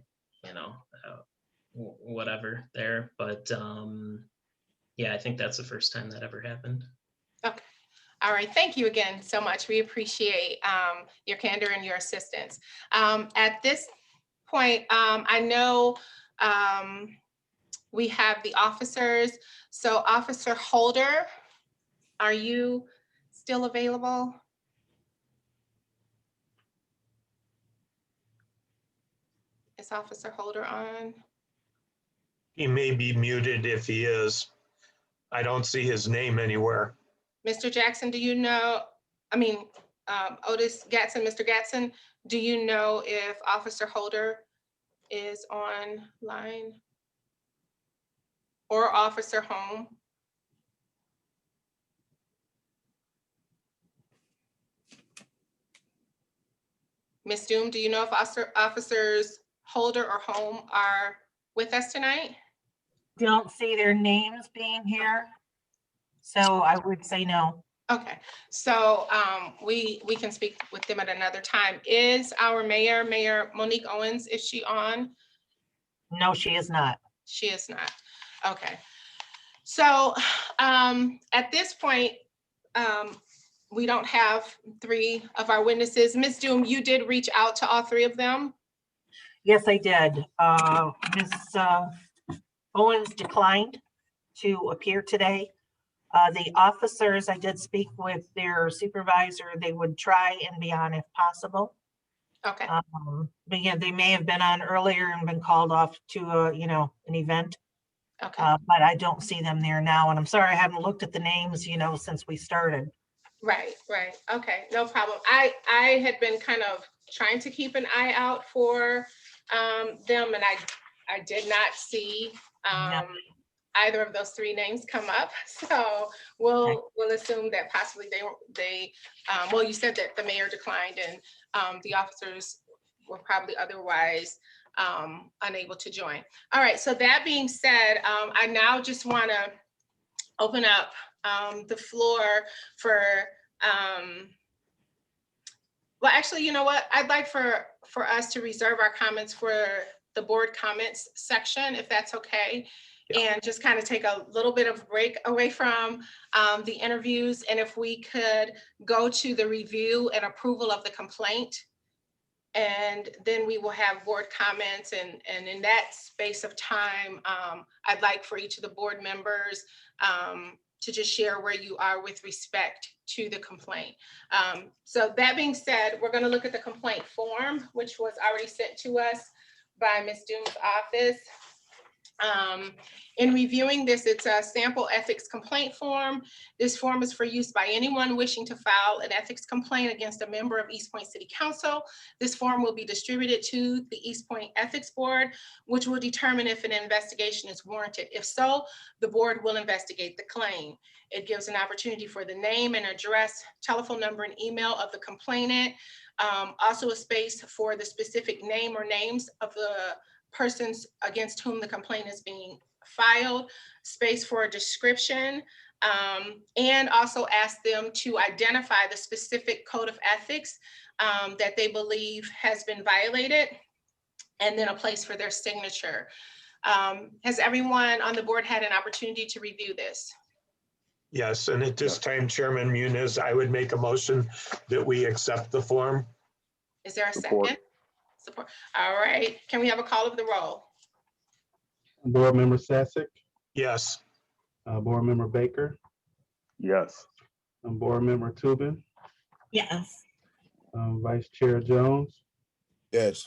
L: whatever there, but yeah, I think that's the first time that ever happened.
A: Okay. All right. Thank you again so much. We appreciate your candor and your assistance. At this point, I know we have the officers. So Officer Holder, are you still available? Is Officer Holder on?
E: He may be muted if he is. I don't see his name anywhere.
A: Mr. Jackson, do you know, Otis Gatson, Mr. Gatson, do you know if Officer Holder is online? Or Officer Holm? Ms. Doom, do you know if officers Holder or Holm are with us tonight?
F: Don't see their names being here. So I would say no.
A: Okay, so we can speak with them at another time. Is our Mayor Monique Owens, is she on?
F: No, she is not.
A: She is not. Okay. So at this point, we don't have 3 of our witnesses. Ms. Doom, you did reach out to all 3 of them?
F: Yes, I did. Ms. Owens declined to appear today. The officers, I did speak with their supervisor. They would try and be on if possible.
A: Okay.
F: But yeah, they may have been on earlier and been called off to an event.
A: Okay.
F: But I don't see them there now. And I'm sorry, I haven't looked at the names, since we started.
A: Right. Okay, no problem. I had been kind of trying to keep an eye out for them, and I did not see either of those 3 names come up. So we'll assume that possibly they well, you said that the mayor declined and the officers were probably otherwise unable to join. All right, so that being said, I now just want to open up the floor for well, actually, you know what? I'd like for us to reserve our comments for the board comments section, if that's okay. Yeah. And just kind of take a little bit of break away from the interviews. And if we could go to the review and approval of the complaint, and then we will have board comments. And in that space of time, I'd like for each of the board members to just share where you are with respect to the complaint. So that being said, we're going to look at the complaint form, which was already sent to us by Ms. Doom's office. In reviewing this, it's a sample ethics complaint form. This form is for use by anyone wishing to file an ethics complaint against a member of Eastpointe City Council. This form will be distributed to the Eastpointe Ethics Board, which will determine if an investigation is warranted. If so, the board will investigate the claim. It gives an opportunity for the name and address, telephone number, and email of the complainant. Also a space for the specific name or names of the persons against whom the complaint is being filed, space for a description, and also ask them to identify the specific code of ethics that they believe has been violated, and then a place for their signature. Has everyone on the board had an opportunity to review this?
E: Yes, and at this time, Chairman Muniz, I would make a motion that we accept the form.
A: Is there a
D: Support.
A: second? Support. All right, can we have a call of the roll?
B: Board Member Sasek,
E: Yes.
B: Board Member Baker,
D: Yes.
B: Board Member Tubin,
G: Yes.
B: Vice Chair Jones,
C: Yes.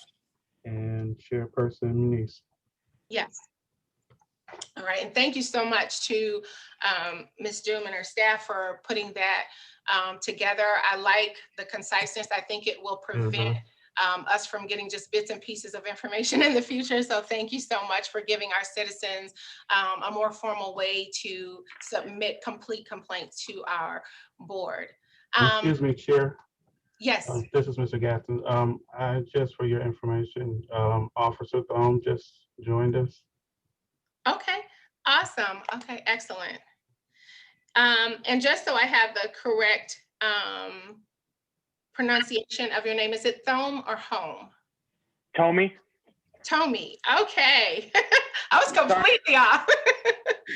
B: and Chairperson Muniz.
A: Yes. All right, and thank you so much to Ms. Doom and her staff for putting that together. I like the conciseness. I think it will prevent us from getting just bits and pieces of information in the future. So thank you so much for giving our citizens a more formal way to submit complete complaints to our board.
B: Excuse me, Chair.
A: Yes.
B: This is Mr. Gatton. Just for your information, Officer Thome just joined us.
A: Okay, awesome. Okay, excellent. And just so I have the correct pronunciation of your name, is it Thome or Home?
M: Tommy?
A: Tommy, okay. I was completely off.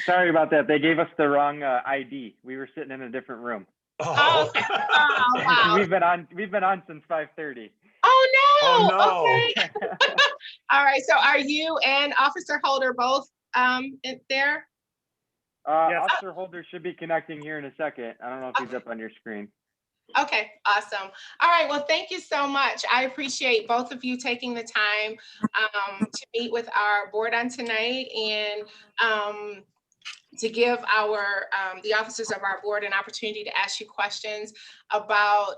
M: Sorry about that. They gave us the wrong ID. We were sitting in a different room.
A: Oh, okay. Oh, wow.
M: We've been on since 5:30.
A: Oh, no.
E: Oh, no.
A: Okay. All right, so are you and Officer Holder both there?
M: Yes. Officer Holder should be connecting here in a second. I don't know if he's up on your screen.
A: Okay, awesome. All right, well, thank you so much. I appreciate both of you taking the time to meet with our board on tonight and to give our the officers of our board an opportunity to ask you questions about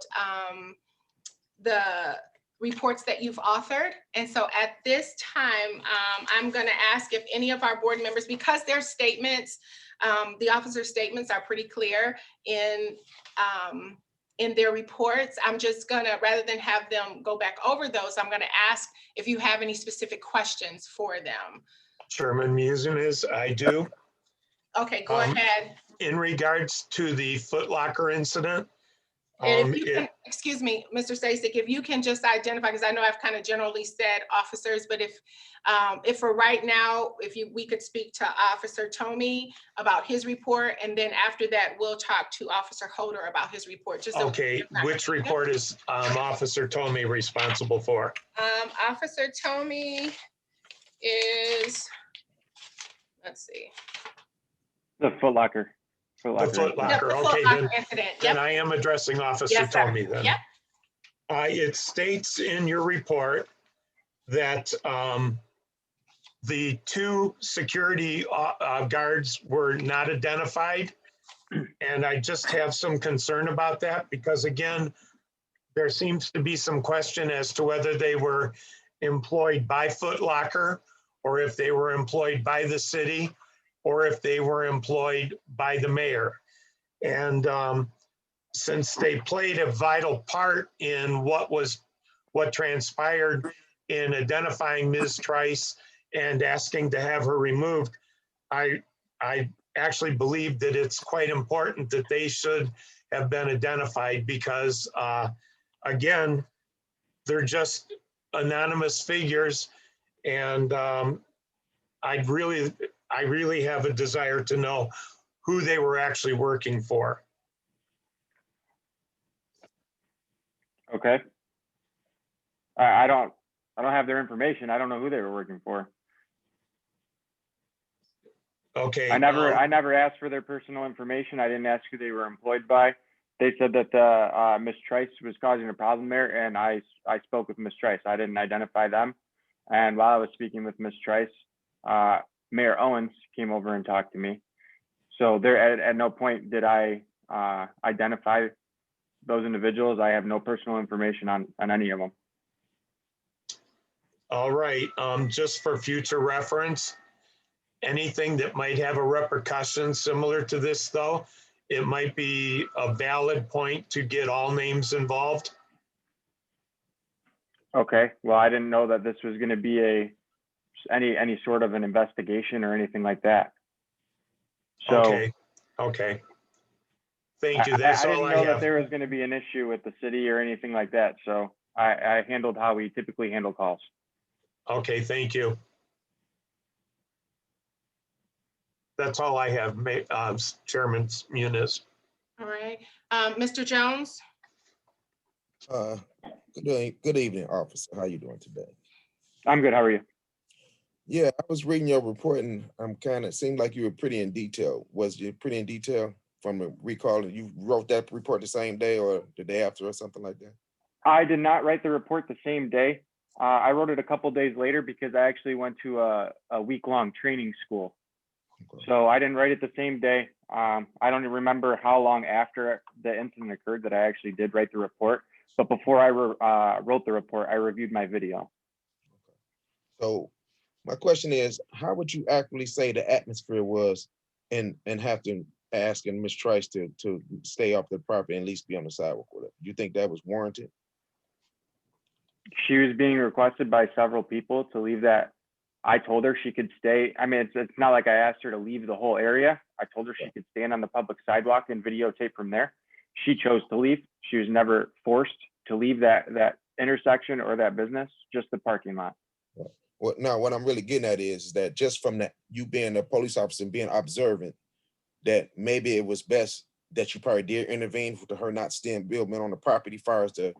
A: the reports that you've authored. And so at this time, I'm going to ask if any of our board members, because their statements, the officer statements are pretty clear in their reports. I'm just gonna, rather than have them go back over those, I'm gonna ask if you have any specific questions for them.
E: Chairman Muniz, I do.
A: Okay, go ahead.
E: In regards to the Foot Locker incident.
A: And if you can, excuse me, Mr. Stasek, if you can just identify, because I know I've kind of generally said officers, but if for right now, we could speak to Officer Tomey about his report, and then after that, we'll talk to Officer Holder about his report. Just
E: okay, which report is Officer Tomey responsible for?
A: Officer Tomey is, let's see.
M: The Foot Locker.
E: The Foot Locker, okay, then I am addressing Officer Tomey then.
A: Yep.
E: It states in your report that the two security guards were not identified. And I just have some concern about that because again, there seems to be some question as to whether they were employed by Foot Locker or if they were employed by the city or if they were employed by the mayor. And since they played a vital part in what transpired in identifying Ms. Trice and asking to have her removed, I actually believe that it's quite important that they should have been identified because again, they're just anonymous figures and I really have a desire to know who they were actually working for.
M: Okay. I don't have their information. I don't know who they were working for.
E: Okay.
M: I never asked for their personal information. I didn't ask who they were employed by. They said that Ms. Trice was causing a problem there, and I spoke with Ms. Trice. I didn't identify them. And while I was speaking with Ms. Trice, Mayor Owens came over and talked to me. So there, at no point did I identify those individuals. I have no personal information on any of them.
E: All right, just for future reference, anything that might have a repercussion similar to this though, it might be a valid point to get all names involved.
M: Okay, well, I didn't know that this was going to be any sort of an investigation or anything like that. So,
E: okay. Thank you. That's all I
M: didn't know that
E: have.
M: there was going to be an issue with the city or anything like that. So I handled how we typically handle calls.
E: Okay, thank you. That's all I have, Chairman Muniz.
A: All right, Mr. Jones.
C: Good evening, officer. How you doing today?
M: I'm good. How are you?
C: Yeah, I was reading your report and it seemed like you were pretty in detail. Was you pretty in detail from the recall? You wrote that report the same day or the day after or something like that?
M: I did not write the report the same day. I wrote it a couple days later because I actually went to a week-long training school.
C: Okay.
M: So I didn't write it the same day. I don't even remember how long after the incident occurred that I actually did write the report. But before I wrote the report, I reviewed my video.
C: So my question is, how would you accurately say the atmosphere was and have to asking Ms. Trice to stay off the property and at least be on the sidewalk with it? You think that was warranted?
M: She was being requested by several people to leave that. I told her she could stay. I mean, it's not like I asked her to leave the whole area. I told her she could stand on the public sidewalk and videotape from there. She chose to leave. She was never forced to leave that intersection or that business, just the parking lot.
C: Well, now what I'm really getting at is that just from that, you being a police officer and being observant, that maybe it was best that you probably did intervene for her not staying building on the property, far as the,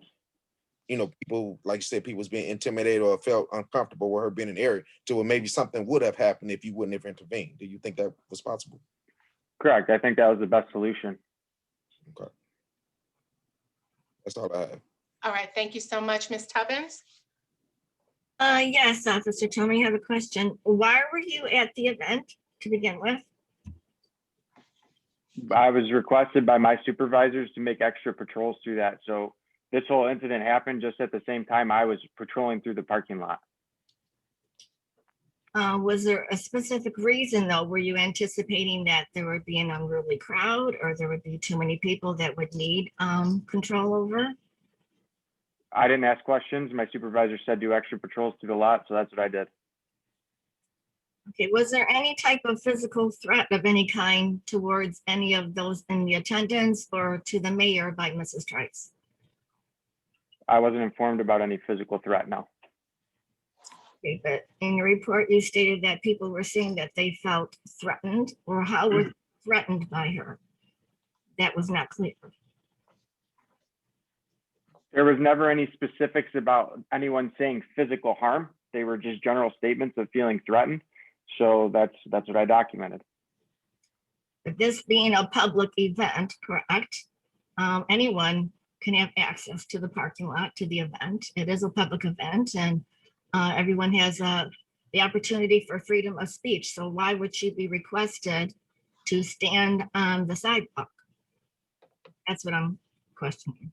C: you know, people, like you said, people was being intimidated or felt uncomfortable with her being in the area, to where maybe something would have happened if you wouldn't have intervened. Do you think that was possible?
M: Correct. I think that was the best solution.
C: Okay. That's all I have.
A: All right, thank you so much, Ms. Tubbins.
G: Yes, Officer Tomey, I have a question. Why were you at the event to begin with?
M: I was requested by my supervisors to make extra patrols through that. So this whole incident happened just at the same time I was patrolling through the parking lot.
G: Was there a specific reason though? Were you anticipating that there would be an unruly crowd or there would be too many people that would need control over?
M: I didn't ask questions. My supervisor said do extra patrols through the lot, so that's what I did.
G: Okay, was there any type of physical threat of any kind towards any of those in the attendance or to the mayor by Mrs. Trice?
M: I wasn't informed about any physical threat, no.
G: Okay, but in your report, you stated that people were saying that they felt threatened, or how were they threatened by her? That was not clear.
M: There was never any specifics about anyone saying physical harm. They were just general statements of feeling threatened. So that's what I documented.
G: But this being a public event, correct? Anyone can have access to the parking lot, to the event. It is a public event, and everyone has the opportunity for freedom of speech. So why would she be requested to stand on the sidewalk? That's what I'm questioning.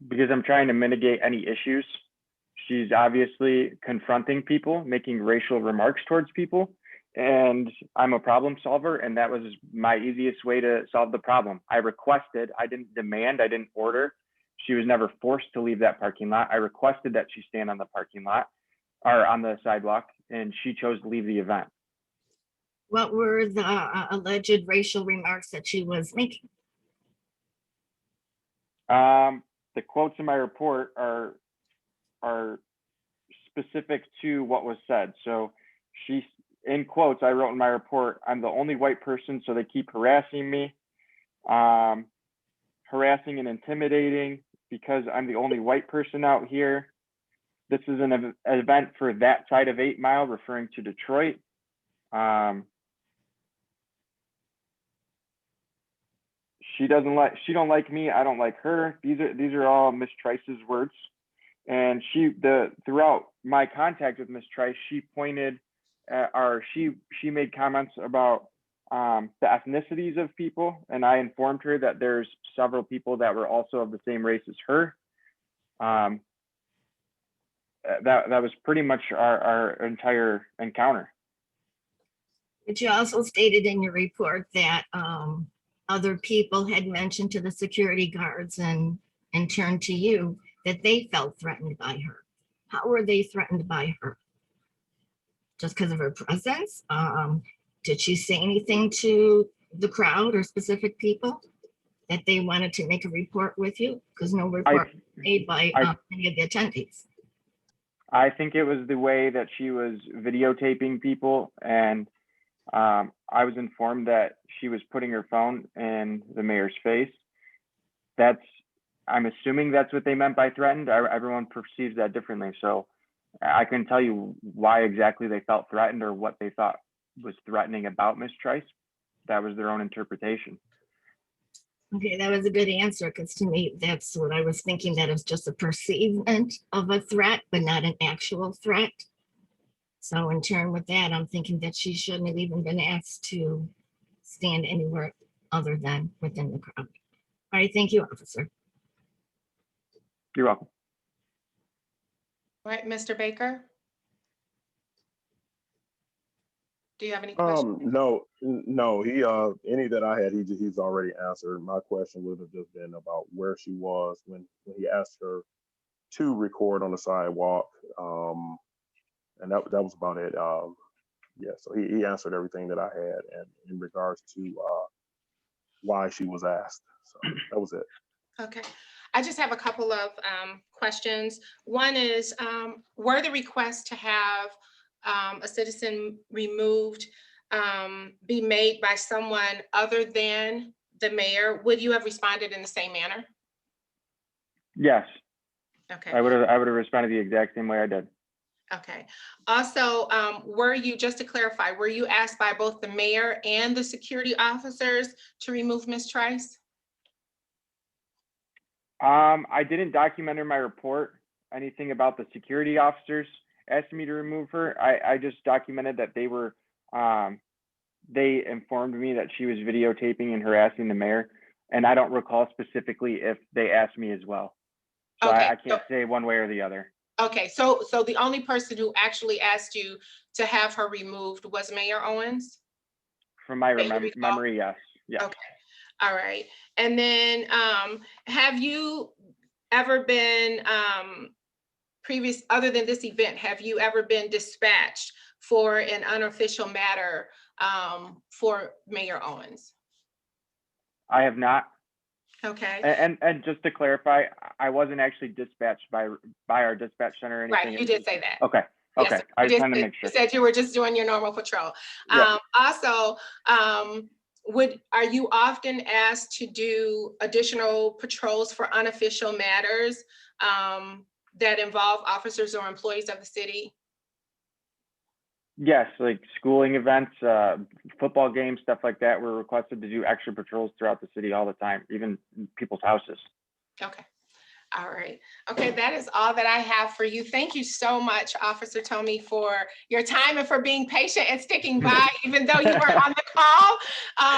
M: Because I'm trying to mitigate any issues. She's obviously confronting people, making racial remarks towards people, and I'm a problem solver, and that was my easiest way to solve the problem. I requested, I didn't demand, I didn't order. She was never forced to leave that parking lot. I requested that she stand on the parking lot or on the sidewalk, and she chose to leave the event.
G: What were the alleged racial remarks that she was making?
M: The quotes in my report are specific to what was said. So she, in quotes, I wrote in my report, "I'm the only white person, so they keep harassing me, harassing and intimidating because I'm the only white person out here. This is an event for that side of 8 Mile," referring to Detroit. She don't like me, I don't like her. These are all Miss Trice's words. And throughout my contact with Miss Trice, she pointed at, or she made comments about the ethnicities of people, and I informed her that there's several people that were also of the same race as her. That was pretty much our entire encounter.
G: But you also stated in your report that other people had mentioned to the security guards and turned to you that they felt threatened by her. How were they threatened by her? Just because of her presence? Did she say anything to the crowd or specific people that they wanted to make a report with you? Because no report was made by any of the attendees.
M: I think it was the way that she was videotaping people, and I was informed that she was putting her phone in the mayor's face. I'm assuming that's what they meant by threatened. Everyone perceives that differently. So I couldn't tell you why exactly they felt threatened or what they thought was threatening about Miss Trice. That was their own interpretation.
G: Okay, that was a good answer, because to me, that's what I was thinking, that it was just a perceivement of a threat, but not an actual threat. So in turn with that, I'm thinking that she shouldn't have even been asked to stand anywhere other than within the crowd. All right, thank you, officer.
M: You're welcome.
A: All right, Mr. Baker? Do you have any questions?
D: No, he, any that I had, he's already answered. My question would have just been about where she was when he asked her to record on the sidewalk. And that was about it. Yeah, so he answered everything that I had, and in regards to why she was asked. So that was it.
A: Okay, I just have a couple of questions. One is, were the requests to have a citizen removed be made by someone other than the mayor? Would you have responded in the same manner?
M: Yes,
A: Okay,
M: I would have responded the exact same way I did.
A: okay. Also, were you, just to clarify, were you asked by both the mayor and the security officers to remove Ms. Trice?
M: I didn't document in my report anything about the security officers asking me to remove her. I just documented that they were, they informed me that she was videotaping and harassing the mayor. And I don't recall specifically if they asked me as well. So
A: Okay,
M: I can't say one way or the other.
A: Okay, so the only person who actually asked you to have her removed was Mayor Owens?
M: From my
A: That you recall?
M: memory, yes. Yeah.
A: Okay, all right. And then have you ever been other than this event, have you ever been dispatched for an unofficial matter for Mayor Owens?
M: I have not.
A: Okay,
M: And just to clarify, I wasn't actually dispatched by our dispatch center or anything.
A: right, you did say that.
M: Okay.
A: Yes,
M: Okay.
A: sir.
M: I
A: You
M: just wanted to make
A: You
M: sure.
A: said you were just doing your normal patrol.
M: Yeah.
A: Also, are you often asked to do additional patrols for unofficial matters that involve officers or employees of the city?
M: Yes, like schooling events, football games, stuff like that. We're requested to do extra patrols throughout the city all the time, even people's houses.
A: Okay. All right. Okay, that is all that I have for you. Thank you so much, Officer Tomey, for your time and for being patient and sticking by, even though you were on the call.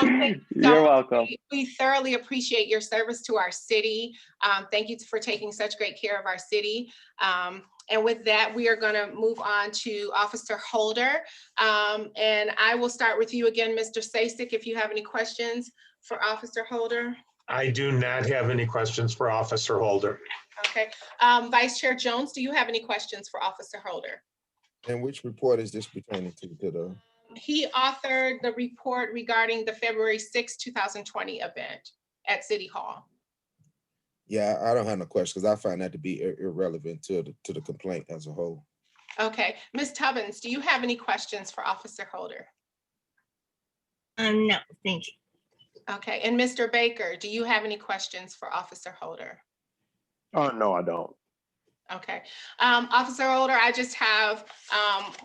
A: Thank you so
M: You're
A: much.
M: welcome.
A: We thoroughly appreciate your service to our city. Thank you for taking such great care of our city. And with that, we are going to move on to Officer Holder. And I will start with you again, Mr. Sasek, if you have any questions for Officer Holder.
E: I do not have any questions for Officer Holder.
A: Okay. Vice Chair Jones, do you have any questions for Officer Holder?
C: And which report is this pertaining to the?
A: He authored the report regarding the February 6, 2020 event at City Hall.
C: Yeah, I don't have no questions because I find that to be irrelevant to the complaint as a whole.
A: Okay. Ms. Tubbins, do you have any questions for Officer Holder?
G: No, thank you.
A: Okay. And Mr. Baker, do you have any questions for Officer Holder?
D: No, I don't.
A: Okay. Officer Holder, I just have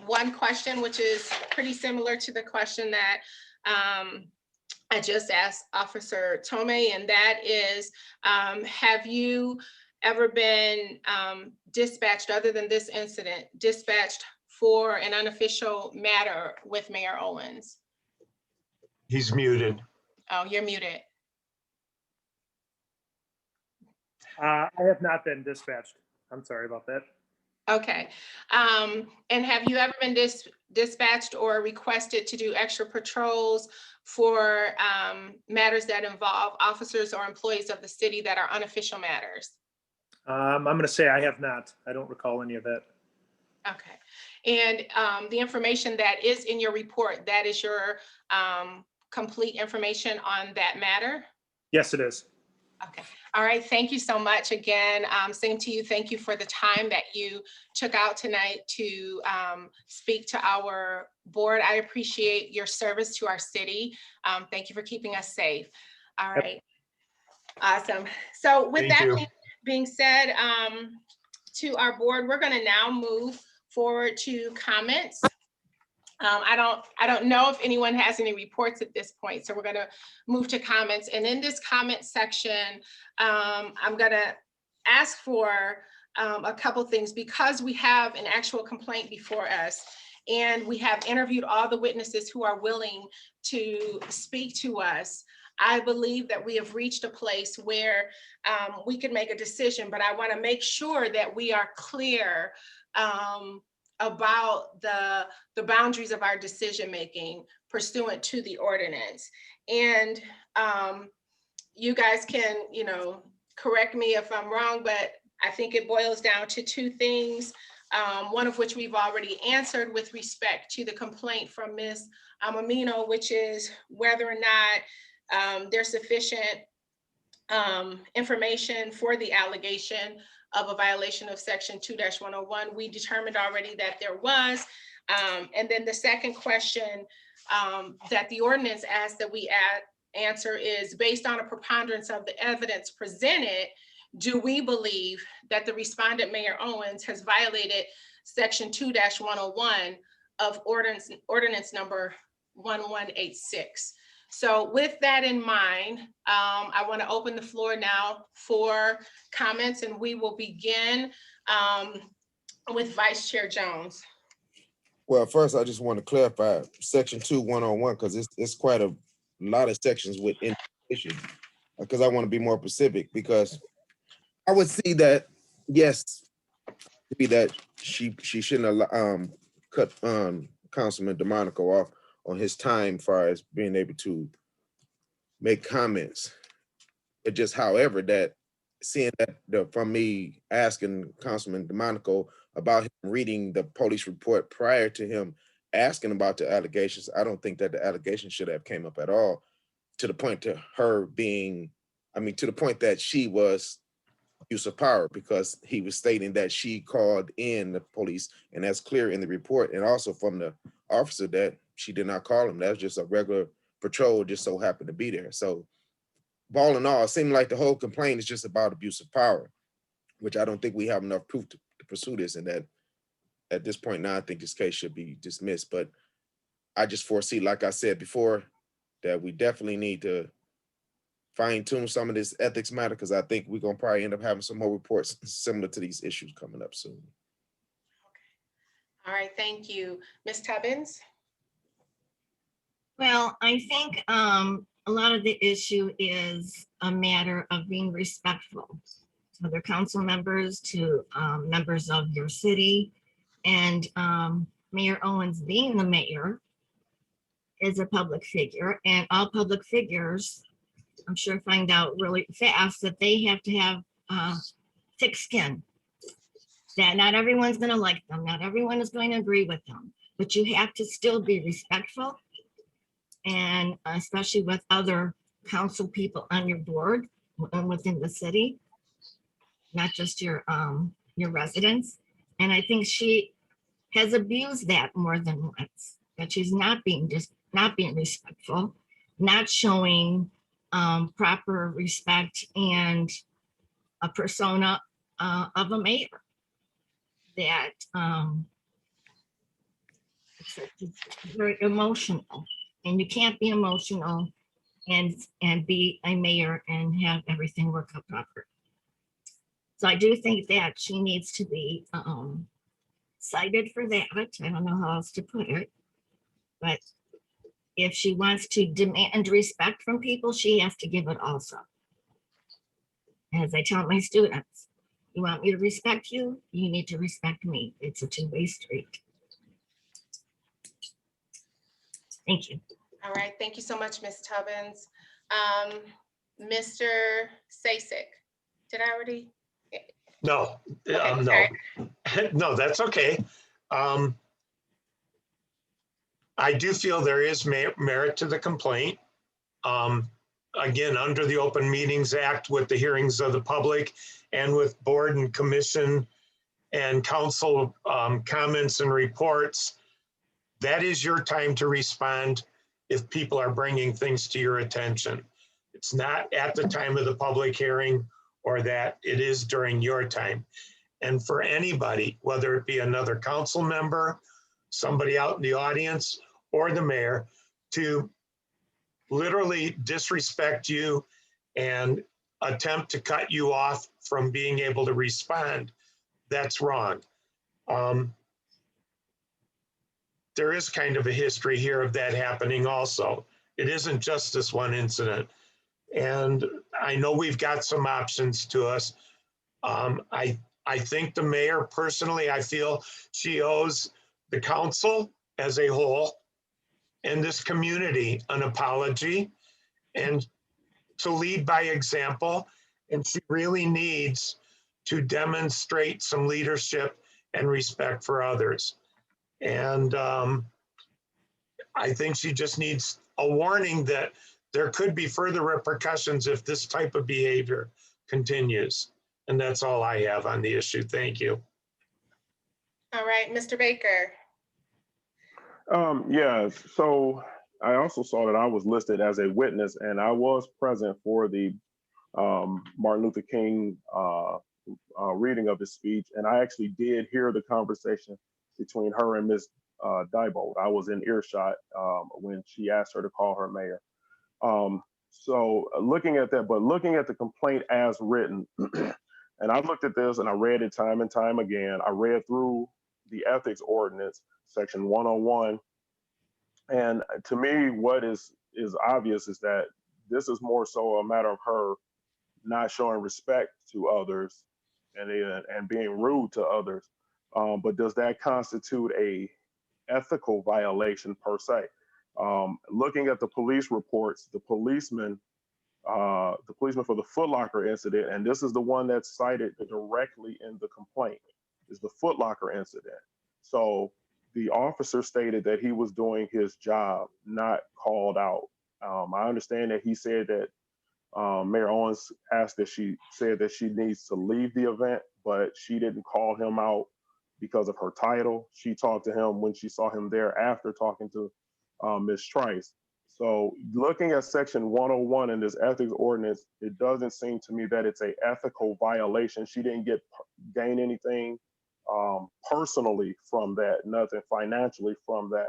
A: one question, which is pretty similar to the question that I just asked Officer Tomey, and that is, have you ever been dispatched, other than this incident, dispatched for an unofficial matter with Mayor Owens?
E: He's muted.
A: Oh, you're muted.
N: I have not been dispatched. I'm sorry about that.
A: Okay. And have you ever been dispatched or requested to do extra patrols for matters that involve officers or employees of the city that are unofficial matters?
N: I'm going to say I have not. I don't recall any of that.
A: Okay. And the information that is in your report, that is your complete information on that matter?
N: Yes, it is.
A: Okay. All right. Thank you so much again. Same to you. Thank you for the time that you took out tonight to speak to our board. I appreciate your service to our city. Thank you for keeping us safe. All right. Awesome. So with that being said, to our board, we're going to now move forward to comments. I don't know if anyone has any reports at this point, so we're gonna move to comments. And in this comment section, I'm gonna ask for a couple things because we have an actual complaint before us and we have interviewed all the witnesses who are willing to speak to us. I believe that we have reached a place where we can make a decision, but I want to make sure that we are clear about the boundaries of our decision-making pursuant to the ordinance. And you guys can, correct me if I'm wrong, but I think it boils down to two things, one of which we've already answered with respect to the complaint from Ms. Amamino, which is whether or not there's sufficient information for the allegation of a violation of section 2-101. We determined already that there was. And then the second question that the ordinance asks that we answer is, based on a preponderance of the evidence presented, do we believe that the respondent, Mayor Owens, has violated section 2-101 of ordinance number 1186? So with that in mind, I want to open the floor now for comments, and we will begin with Vice Chair Jones.
C: Well, first, I just want to clarify section 2-101 because it's quite a lot of sections within the issue. Because I want to be more specific, because I would see that, yes, be that she shouldn't have cut Councilman DeMonico off on his time as far as being able to make comments. But just however, that seeing that from me asking Councilman DeMonico about him reading the police report prior to him asking about the allegations, I don't think that the allegations should have came up at all, to the point to her being, to the point that she was use of power, because he was stating that she called in the police, and that's clear in the report, and also from the officer that she did not call him. That was just a regular patrol, just so happened to be there. So all in all, it seemed like the whole complaint is just about abuse of power, which I don't think we have enough proof to pursue this, and that at this point now, I think this case should be dismissed. But I just foresee, like I said before, that we definitely need to fine tune some of this ethics matter, because I think we're gonna probably end up having some more reports similar to these issues coming up soon.
A: All right, thank you. Ms. Tubbins?
G: Well, I think a lot of the issue is a matter of being respectful to other council members, to members of your city, and Mayor Owens being the mayor is a public figure, and all public figures, I'm sure, find out really fast that they have to have thick skin, that not everyone's going to like them, not everyone is going to agree with them, but you have to still be respectful, and especially with other council people on your board and within the city, not just your residents. And I think she has abused that more than once, that she's not being respectful, not showing proper respect and a persona of a mayor, that it's very emotional, and you can't be emotional and be a mayor and have everything work out proper. So I do think that she needs to be cited for that. I don't know how else to put it, but if she wants to demand respect from people, she has to give it also. As I tell my students, you want me to respect you, you need to respect me. It's a two-way street. Thank you.
A: All right, thank you so much, Ms. Tubbins. Mr. Sasek, did I already?
E: No,
A: Okay,
E: no, no, that's okay. I do feel there is merit to the complaint. Again, under the Open Meetings Act, with the hearings of the public and with board and commission and council comments and reports, that is your time to respond if people are bringing things to your attention. It's not at the time of the public hearing, or that it is during your time. And for anybody, whether it be another council member, somebody out in the audience or the mayor to literally disrespect you and attempt to cut you off from being able to respond, that's wrong. There is kind of a history here of that happening also. It isn't just this one incident. And I know we've got some options to us. I think the mayor personally, I feel she owes the council as a whole and this community an apology and to lead by example. And she really needs to demonstrate some leadership and respect for others. And I think she just needs a warning that there could be further repercussions if this type of behavior continues. And that's all I have on the issue. Thank you.
A: All right, Mr. Baker.
D: Yeah, so I also saw that I was listed as a witness, and I was present for the Martin Luther King reading of his speech, and I actually did hear the conversation between her and Ms. Diebold. I was in earshot when she asked her to call her mayor. So looking at that, but looking at the complaint as written, and I looked at this and I read it time and time again. I read through the ethics ordinance, section 101. And to me, what is obvious is that this is more so a matter of her not showing respect to others and being rude to others. But does that constitute a ethical violation per se? Looking at the police reports, the policeman for the Foot Locker incident, and this is the one that's cited directly in the complaint, is the Foot Locker incident. So the officer stated that he was doing his job, not called out. I understand that he said that Mayor Owens asked that she said that she needs to leave the event, but she didn't call him out because of her title. She talked to him when she saw him there after talking to Ms. Trice. So looking at section 101 in this ethics ordinance, it doesn't seem to me that it's an ethical violation. She didn't gain anything personally from that, nothing financially from that.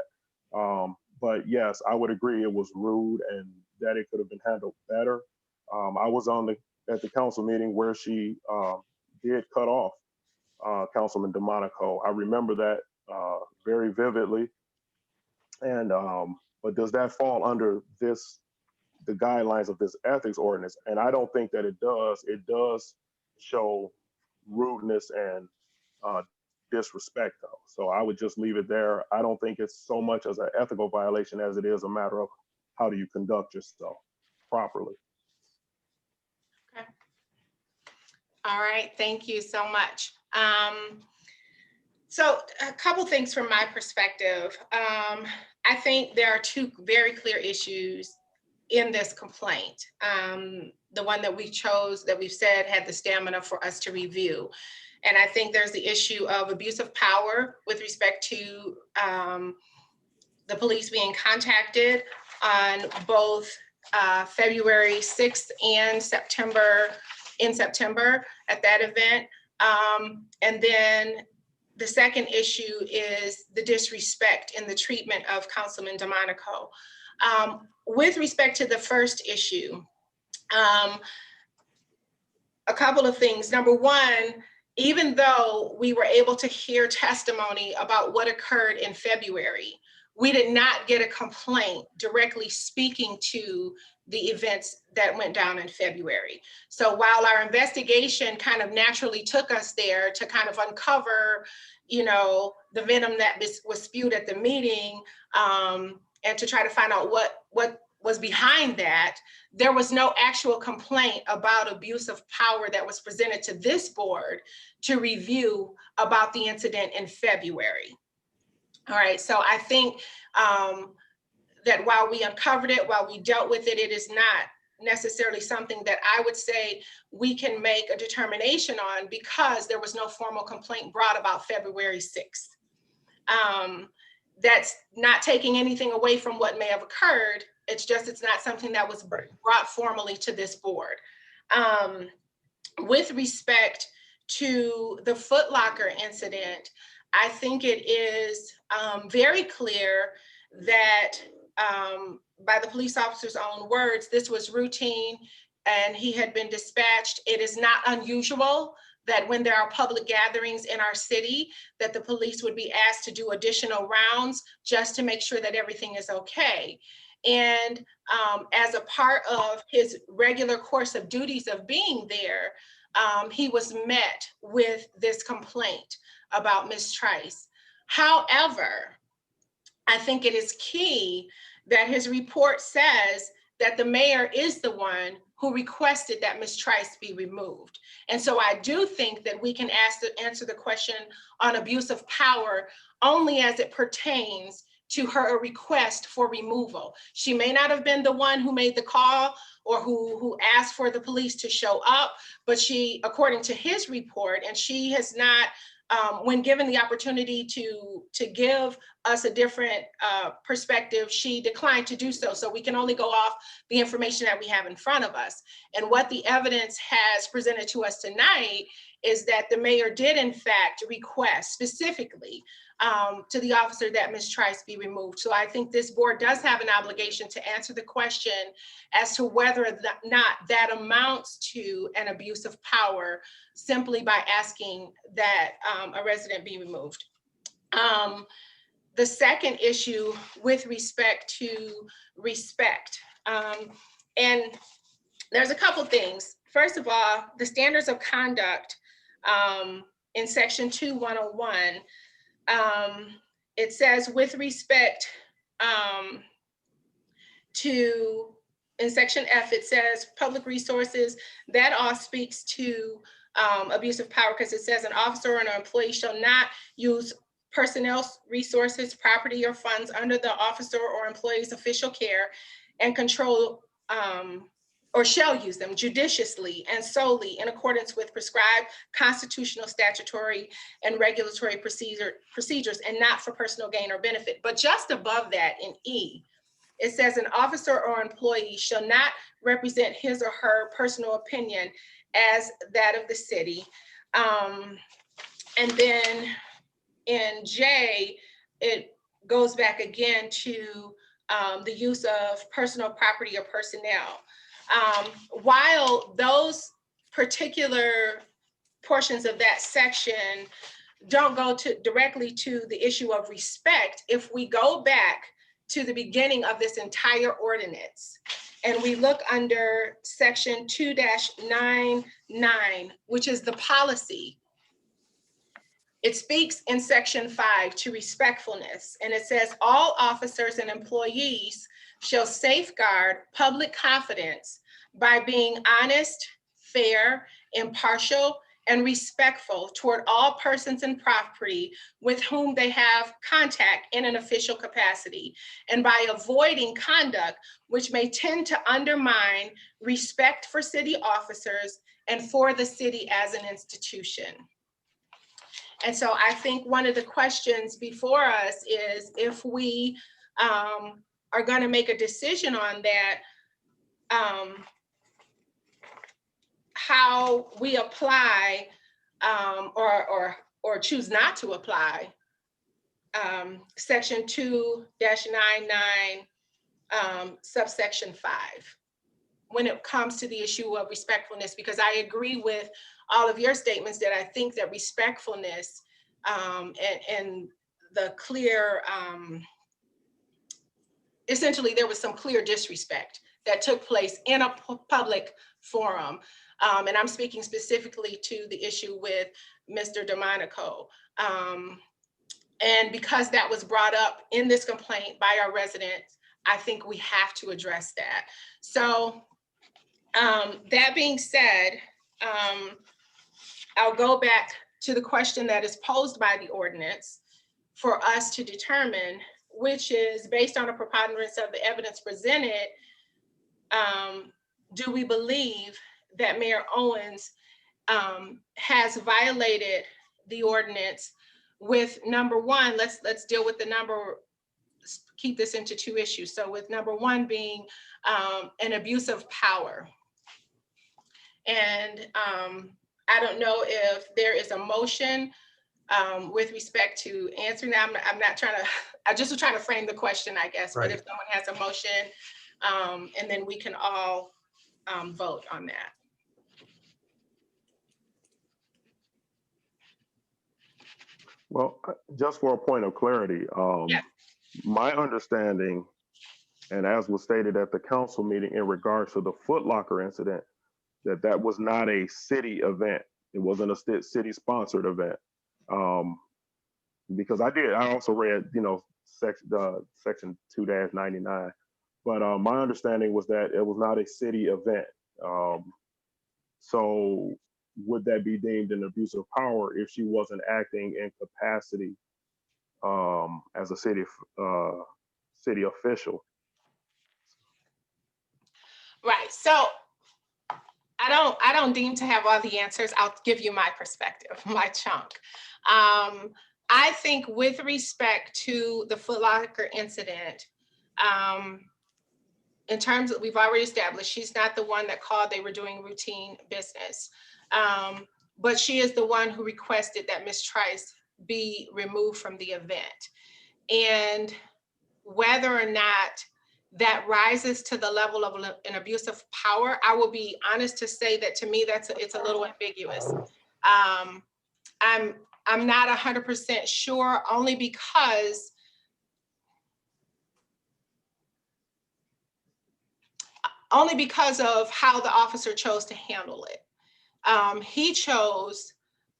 D: But yes, I would agree it was rude and that it could have been handled better. I was at the council meeting where she did cut off Councilman DeMonico. I remember that very vividly. And but does that fall under the guidelines of this ethics ordinance? And I don't think that it does. It does show rudeness and disrespect, though. So I would just leave it there. I don't think it's so much as an ethical violation as it is a matter of how do you conduct yourself properly.
A: Okay. All right, thank you so much. So a couple things from my perspective. I think there are two very clear issues in this complaint. The one that we chose, that we've said had the stamina for us to review. And I think there's the issue of abuse of power with respect to the police being contacted on both February 6th and in September at that event. And then the second issue is the disrespect in the treatment of Councilman DeMonico. With respect to the first issue, a couple of things. Number one, even though we were able to hear testimony about what occurred in February, we did not get a complaint directly speaking to the events that went down in February. So while our investigation kind of naturally took us there to kind of uncover, the venom that was spewed at the meeting, and to try to find out what was behind that, there was no actual complaint about abuse of power that was presented to this board to review about the incident in February. All right, so I think that while we uncovered it, while we dealt with it, it is not necessarily something that I would say we can make a determination on because there was no formal complaint brought about February 6th. That's not taking anything away from what may have occurred. It's just, it's not something that was brought formally to this board. With respect to the Foot Locker incident, I think it is very clear that by the police officer's own words, this was routine and he had been dispatched. It is not unusual that when there are public gatherings in our city, that the police would be asked to do additional rounds just to make sure that everything is okay. And as a part of his regular course of duties of being there, he was met with this complaint about Ms. Trice. However, I think it is key that his report says that the mayor is the one who requested that Ms. Trice be removed. And so I do think that we can answer the question on abuse of power only as it pertains to her request for removal. She may not have been the one who made the call or who asked for the police to show up, but she, according to his report, and she has not, when given the opportunity to give us a different perspective, she declined to do so. So we can only go off the information that we have in front of us. And what the evidence has presented to us tonight is that the mayor did in fact request specifically to the officer that Ms. Trice be removed. So I think this board does have an obligation to answer the question as to whether or not that amounts to an abuse of power simply by asking that a resident be removed. The second issue with respect to respect, and there's a couple things. First of all, the standards of conduct in section 2-101, it says with respect to, in section F, it says public resources. That all speaks to abuse of power because it says an officer or an employee shall not use personnel resources, property, or funds under the officer or employee's official care and control, or shall use them judiciously and solely in accordance with prescribed constitutional, statutory, and regulatory procedures, and not for personal gain or benefit. But just above that in E, it says an officer or employee shall not represent his or her personal opinion as that of the city. And then in J, it goes back again to the use of personal property or personnel. While those particular portions of that section don't go directly to the issue of respect, if we go back to the beginning of this entire ordinance and we look under section 2-99, which is the policy, it speaks in section 5 to respectfulness, and it says all officers and employees shall safeguard public confidence by being honest, fair, impartial, and respectful toward all persons and property with whom they have contact in an official capacity, and by avoiding conduct which may tend to undermine respect for city officers and for the city as an institution. And so I think one of the questions before us is if we are going to make a decision on that, how we apply or choose not to apply section 2-99 subsection 5 when it comes to the issue of respectfulness, because I agree with all of your statements that I think that respectfulness and the clear, essentially there was some clear disrespect that took place in a public forum. And I'm speaking specifically to the issue with Mr. DeMonico. And because that was brought up in this complaint by our residents, I think we have to address that. So that being said, I'll go back to the question that is posed by the ordinance for us to determine, which is based on a preponderance of the evidence presented, do we believe that Mayor Owens has violated the ordinance with number one, let's deal with the number, keep this into two issues. So with number one being an abuse of power. And I don't know if there is a motion with respect to answering that. I'm not trying to, I just was trying to frame the question, I guess, but if someone has a motion, and then we can all vote on that.
D: Well, just for a point of clarity,
A: Yeah.
D: my understanding, and as was stated at the council meeting in regards to the Foot Locker incident, that was not a city event. It wasn't a city sponsored event. Because I also read, section 2-99, but my understanding was that it was not a city event. So would that be deemed an abuse of power if she wasn't acting in capacity as a city official?
A: Right. So I don't deem to have all the answers. I'll give you my perspective, my chunk. I think with respect to the Foot Locker incident, in terms of, we've already established, she's not the one that called, they were doing routine business. But she is the one who requested that Ms. Trice be removed from the event. And whether or not that rises to the level of an abuse of power, I will be honest to say that to me, it's a little ambiguous. I'm not 100% sure, only because of how the officer chose to handle it. He chose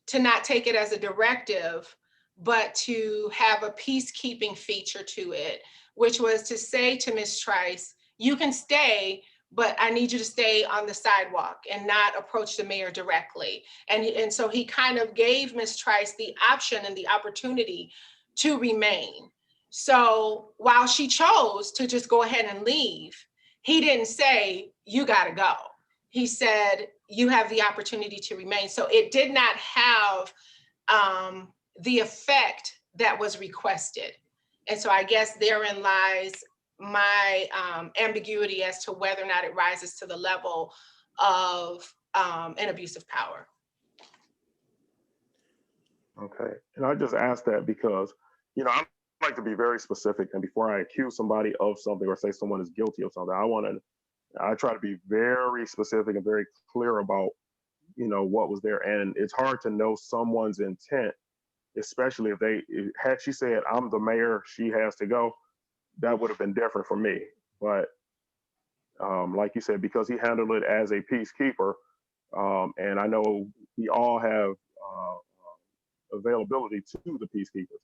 A: to not take it as a directive, but to have a peacekeeping feature to it, which was to say to Ms. Trice, you can stay, but I need you to stay on the sidewalk and not approach the mayor directly. And so he kind of gave Ms. Trice the option and the opportunity to remain. So while she chose to just go ahead and leave, he didn't say, you gotta go. He said, you have the opportunity to remain. So it did not have the effect that was requested. And so I guess therein lies my ambiguity as to whether or not it rises to the level of an abuse of power.
D: Okay, and I just asked that because, I like to be very specific, and before I accuse somebody of something or say someone is guilty of something, I try to be very specific and very clear about, what was there. And it's hard to know someone's intent, especially had she said, I'm the mayor, she has to go, that would have been different for me. But like you said, because he handled it as a peacekeeper, and I know we all have availability to the peacekeepers.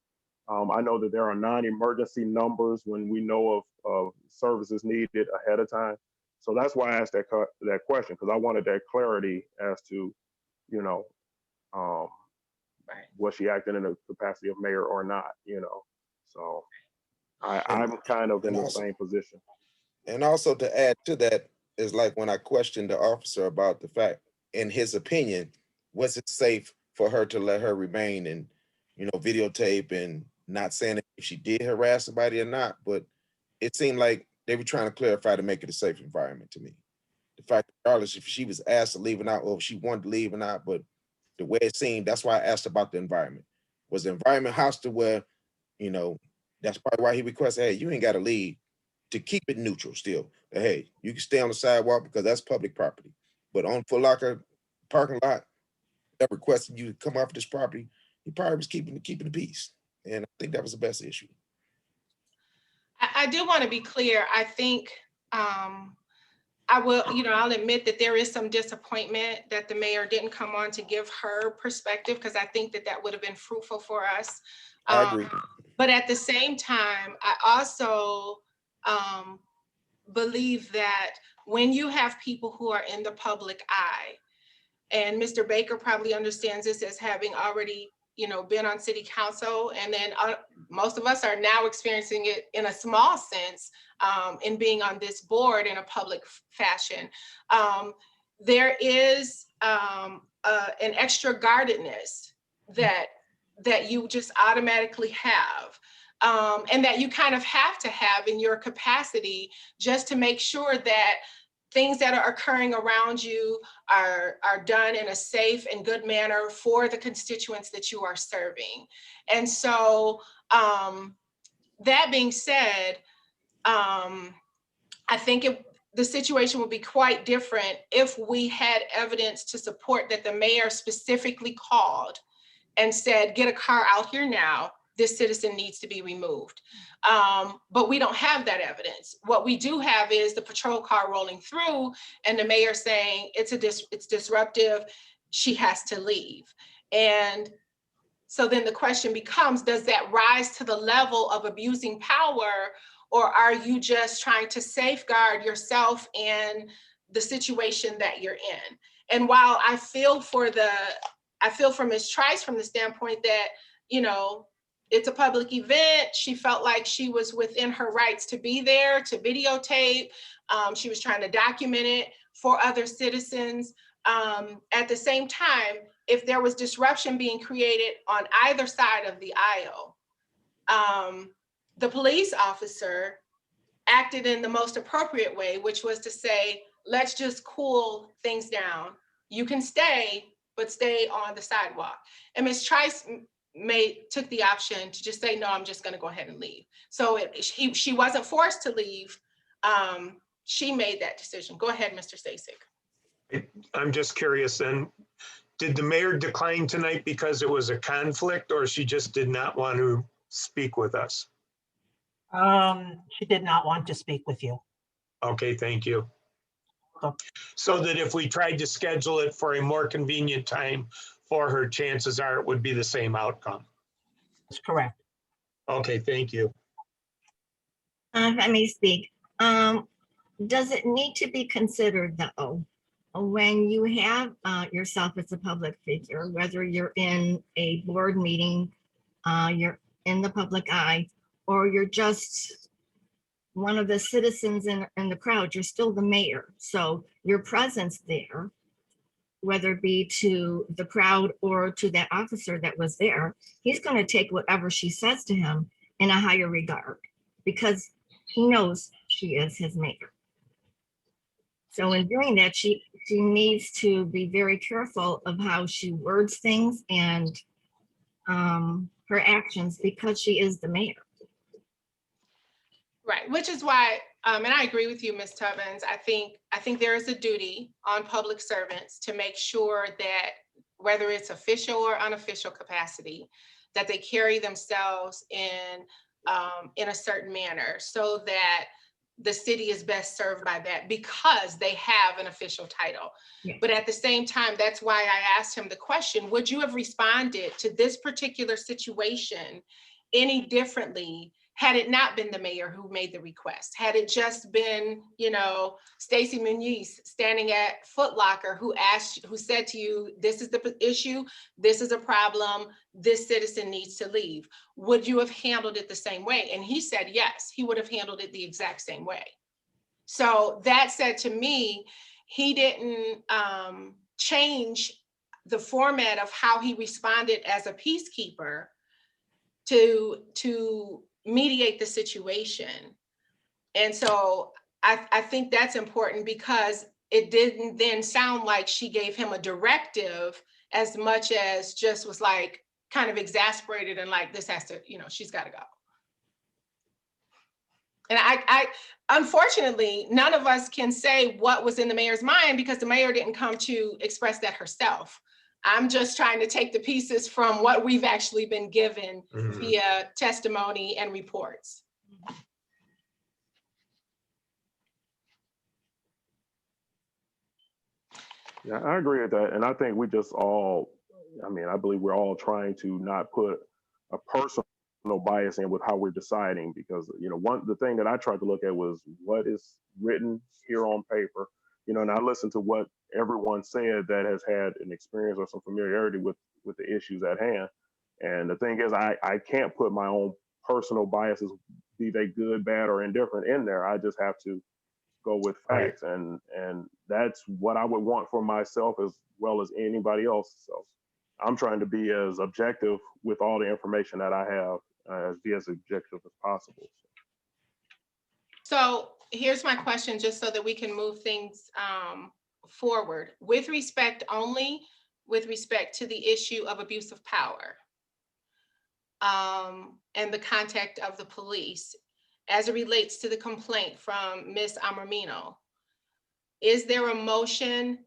D: I know that there are non-emergency numbers when we know of services needed ahead of time. So that's why I asked that question, because I wanted that clarity as to, was she acting in the capacity of mayor or not, So I'm kind of in the same position.
C: And also to add to that is like when I questioned the officer about the fact, in his opinion, was it safe for her to let her remain and, videotape, and not saying if she did harass somebody or not, but it seemed like they were trying to clarify to make it a safe environment to me. The fact, regardless if she was asked to leave or not, or if she wanted to leave or not, but the way it seemed, that's why I asked about the environment. Was the environment hostile where, that's probably why he requested, hey, you ain't got to leave, to keep it neutral still. But hey, you can stay on the sidewalk because that's public property. But on Foot Locker parking lot, that requested you to come off this property, he probably was keeping the peace. And I think that was the best issue.
A: I do want to be clear. I think I'll admit that there is some disappointment that the mayor didn't come on to give her perspective, because I think that would have been fruitful for us.
C: I agree.
A: But at the same time, I also believe that when you have people who are in the public eye, and Mr. Baker probably understands this as having already, been on city council, and then most of us are now experiencing it in a small sense in being on this board in a public fashion. There is an extra guardedness that you just automatically have. And that you kind of have to have in your capacity, just to make sure that things that are occurring around you are done in a safe and good manner for the constituents that you are serving. And so that being said, I think the situation would be quite different if we had evidence to support that the mayor specifically called and said, get a car out here now, this citizen needs to be removed. But we don't have that evidence. What we do have is the patrol car rolling through and the mayor saying it's disruptive, she has to leave. And so then the question becomes, does that rise to the level of abusing power, or are you just trying to safeguard yourself and the situation that you're in? And while I feel for Ms. Trice from the standpoint that, you know, it's a public event, she felt like she was within her rights to be there, to videotape. She was trying to document it for other citizens. At the same time, if there was disruption being created on either side of the aisle, the police officer acted in the most appropriate way, which was to say, let's just cool things down. You can stay, but stay on the sidewalk. And Ms. Trice took the option to just say, no, I'm just gonna go ahead and leave. So she wasn't forced to leave. She made that decision. Go ahead, Mr. Stasek.
E: I'm just curious then, did the mayor decline tonight because it was a conflict, or she just did not want to speak with us?
F: She did not want to speak with you.
E: Okay, thank you.
F: Okay.
E: So that if we tried to schedule it for a more convenient time for her, chances are it would be the same outcome.
F: That's correct.
E: Okay, thank you.
G: If I may speak, does it need to be considered though, when you have yourself as a public figure, whether you're in a board meeting, you're in the public eye, or you're just one of the citizens in the crowd, you're still the mayor. So your presence there, whether it be to the crowd or to that officer that was there, he's going to take whatever she says to him in a higher regard because he knows she is his mayor. So in doing that, she needs to be very careful of how she words things and her actions because she is the mayor.
A: Right, which is why, and I agree with you, Ms. Tubbins. I think there is a duty on public servants to make sure that whether it's official or unofficial capacity, that they carry themselves in a certain manner so that the city is best served by that because they have an official title.
G: Yeah.
A: But at the same time, that's why I asked him the question, would you have responded to this particular situation any differently had it not been the mayor who made the request? Had it just been, you know, Stacy Muniz standing at Foot Locker who said to you, this is the issue, this is a problem, this citizen needs to leave. Would you have handled it the same way? And he said, yes, he would have handled it the exact same way. So that said to me, he didn't change the format of how he responded as a peacekeeper to mediate the situation. And so I think that's important because it didn't then sound like she gave him a directive as much as just was like kind of exasperated and like, this has to, you know, she's got to go. And I unfortunately, none of us can say what was in the mayor's mind because the mayor didn't come to express that herself. I'm just trying to take the pieces from what we've actually been given via testimony and reports.
D: Yeah, I agree with that. And I think we just all, I believe we're all trying to not put a personal bias in with how we're deciding because, you know, the thing that I tried to look at was what is written here on paper, you know, and I listened to what everyone said that has had an experience or some familiarity with the issues at hand. And the thing is, I can't put my own personal biases, be they good, bad, or indifferent in there. I just have to go with facts. Right. And that's what I would want for myself as well as anybody else. So I'm trying to be as objective with all the information that I have, be as objective as possible.
A: So here's my question, just so that we can move things forward. With respect only, with respect to the issue of abuse of power and the contact of the police as it relates to the complaint from Ms. Amormino, is there a motion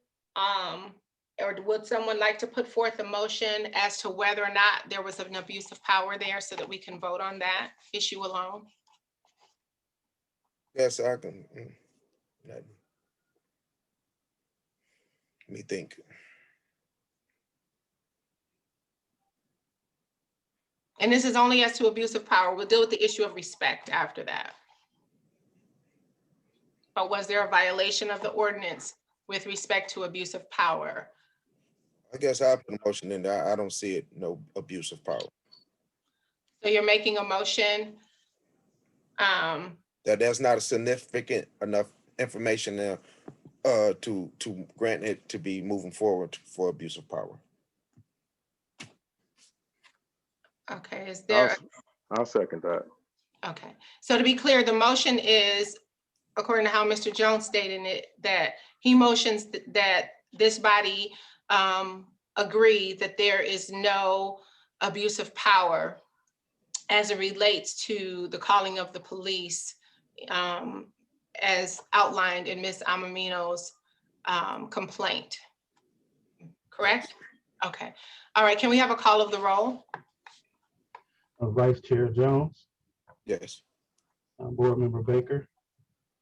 A: or would someone like to put forth a motion as to whether or not there was an abuse of power there so that we can vote on that issue alone?
C: Yes, I can. Let me think.
A: And this is only as to abuse of power. We'll deal with the issue of respect after that. But was there a violation of the ordinance with respect to abuse of power?
C: I guess I'll put a motion in there. I don't see it, no abuse of power.
A: So you're making a motion.
C: That there's not a significant enough information there to grant it to be moving forward for abuse of power.
A: Okay, is there?
D: I'll second that.
A: Okay, so to be clear, the motion is, according to how Mr. Jones stated it, that he motions that this body agree that there is no abuse of power as it relates to the calling of the police as outlined in Ms. Amormino's complaint, correct? Okay, all right, can we have a call of the roll?
B: Vice Chair Jones,
C: Yes.
B: Board Member Baker,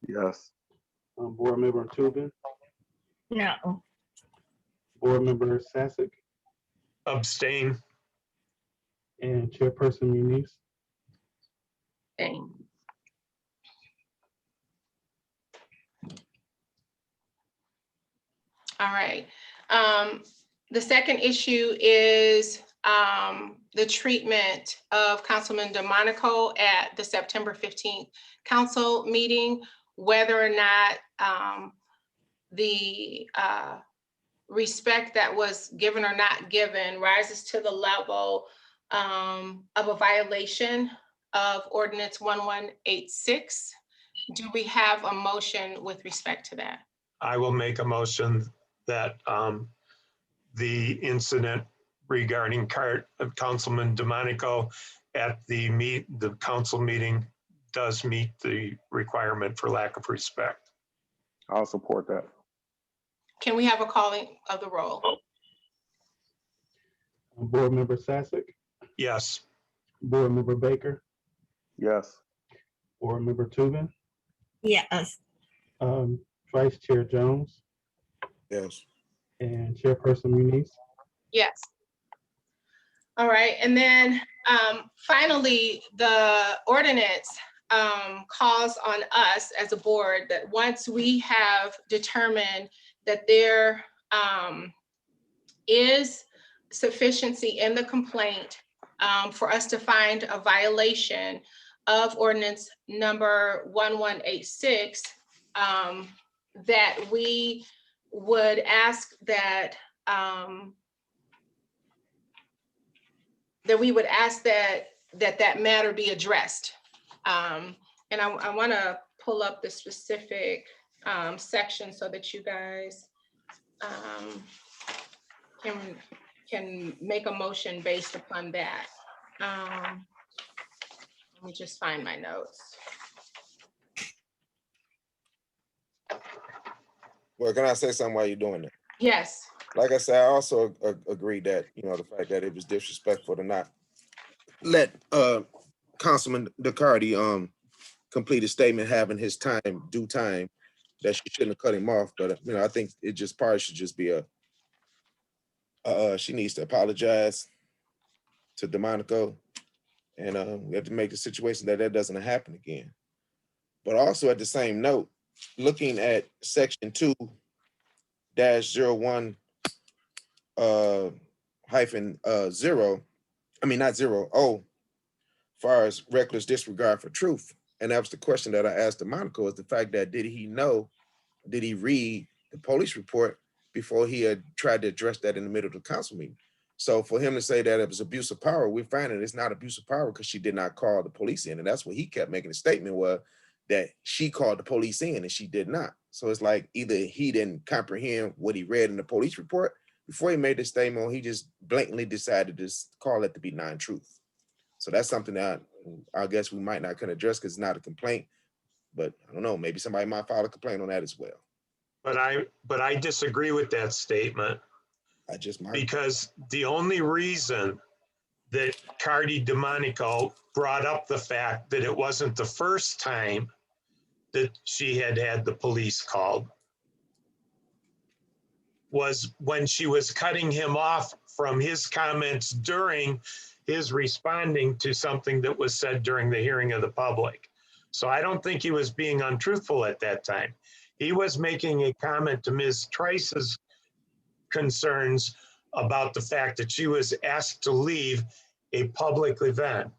D: Yes.
B: Board Member Tubin,
G: No.
B: Board Member Sasic,
E: Abstain.
B: and Chairperson Muniz.
A: Same. All right. The second issue is the treatment of Councilman DeMonico at the September 15th council meeting, whether or not the respect that was given or not given rises to the level of a violation of ordinance 1186. Do we have a motion with respect to that?
E: I will make a motion that the incident regarding Councilman DeMonico at the council meeting does meet the requirement for lack of respect.
D: I'll support that.
A: Can we have a calling of the roll?
B: Board Member Sasic,
E: Yes.
B: Board Member Baker,
D: Yes.
B: Board Member Tubin,
G: Yes.
B: Vice Chair Jones,
C: Yes.
B: and Chairperson Muniz.
A: Yes. All right, and then finally, the ordinance calls on us as a board that once we have determined that there is sufficiency in the complaint for us to find a violation of ordinance number 1186, that we would ask that that matter be addressed. And I want to pull up the specific section so that you guys can make a motion based upon that. Let me just find my notes.
C: Well, can I say something while you're doing that?
A: Yes.
C: Like I said, I also agree that, the fact that it was disrespectful to not let Councilman DeCarty complete his statement, having his due time, that she shouldn't have cut him off. But I think it just probably should just be she needs to apologize to DeMonico, and we have to make the situation that doesn't happen again. But also at the same note, looking at section 2-01 hyphen 0, I mean not 0, far as reckless disregard for truth. And that was the question that I asked DeMonico, is the fact that did he read the police report before he had tried to address that in the middle of the council meeting? So for him to say that it was abuse of power, we're finding it's not abuse of power because she did not call the police in. And that's what he kept making a statement, was that she called the police in and she did not. So it's like either he didn't comprehend what he read in the police report before he made the statement, or he just blatantly decided to call it to be non-truth. So that's something that I guess we might not can address because it's not a complaint, but I don't know, maybe somebody might file a complaint on that as well.
E: But I disagree with that statement.
C: I just might.
E: Because the only reason that Cardi DeMonico brought up the fact that it wasn't the first time that she had had the police called was when she was cutting him off from his comments during his responding to something that was said during the hearing of the public. So I don't think he was being untruthful at that time. He was making a comment to Ms. Trice's concerns about the fact that she was asked to leave a public event.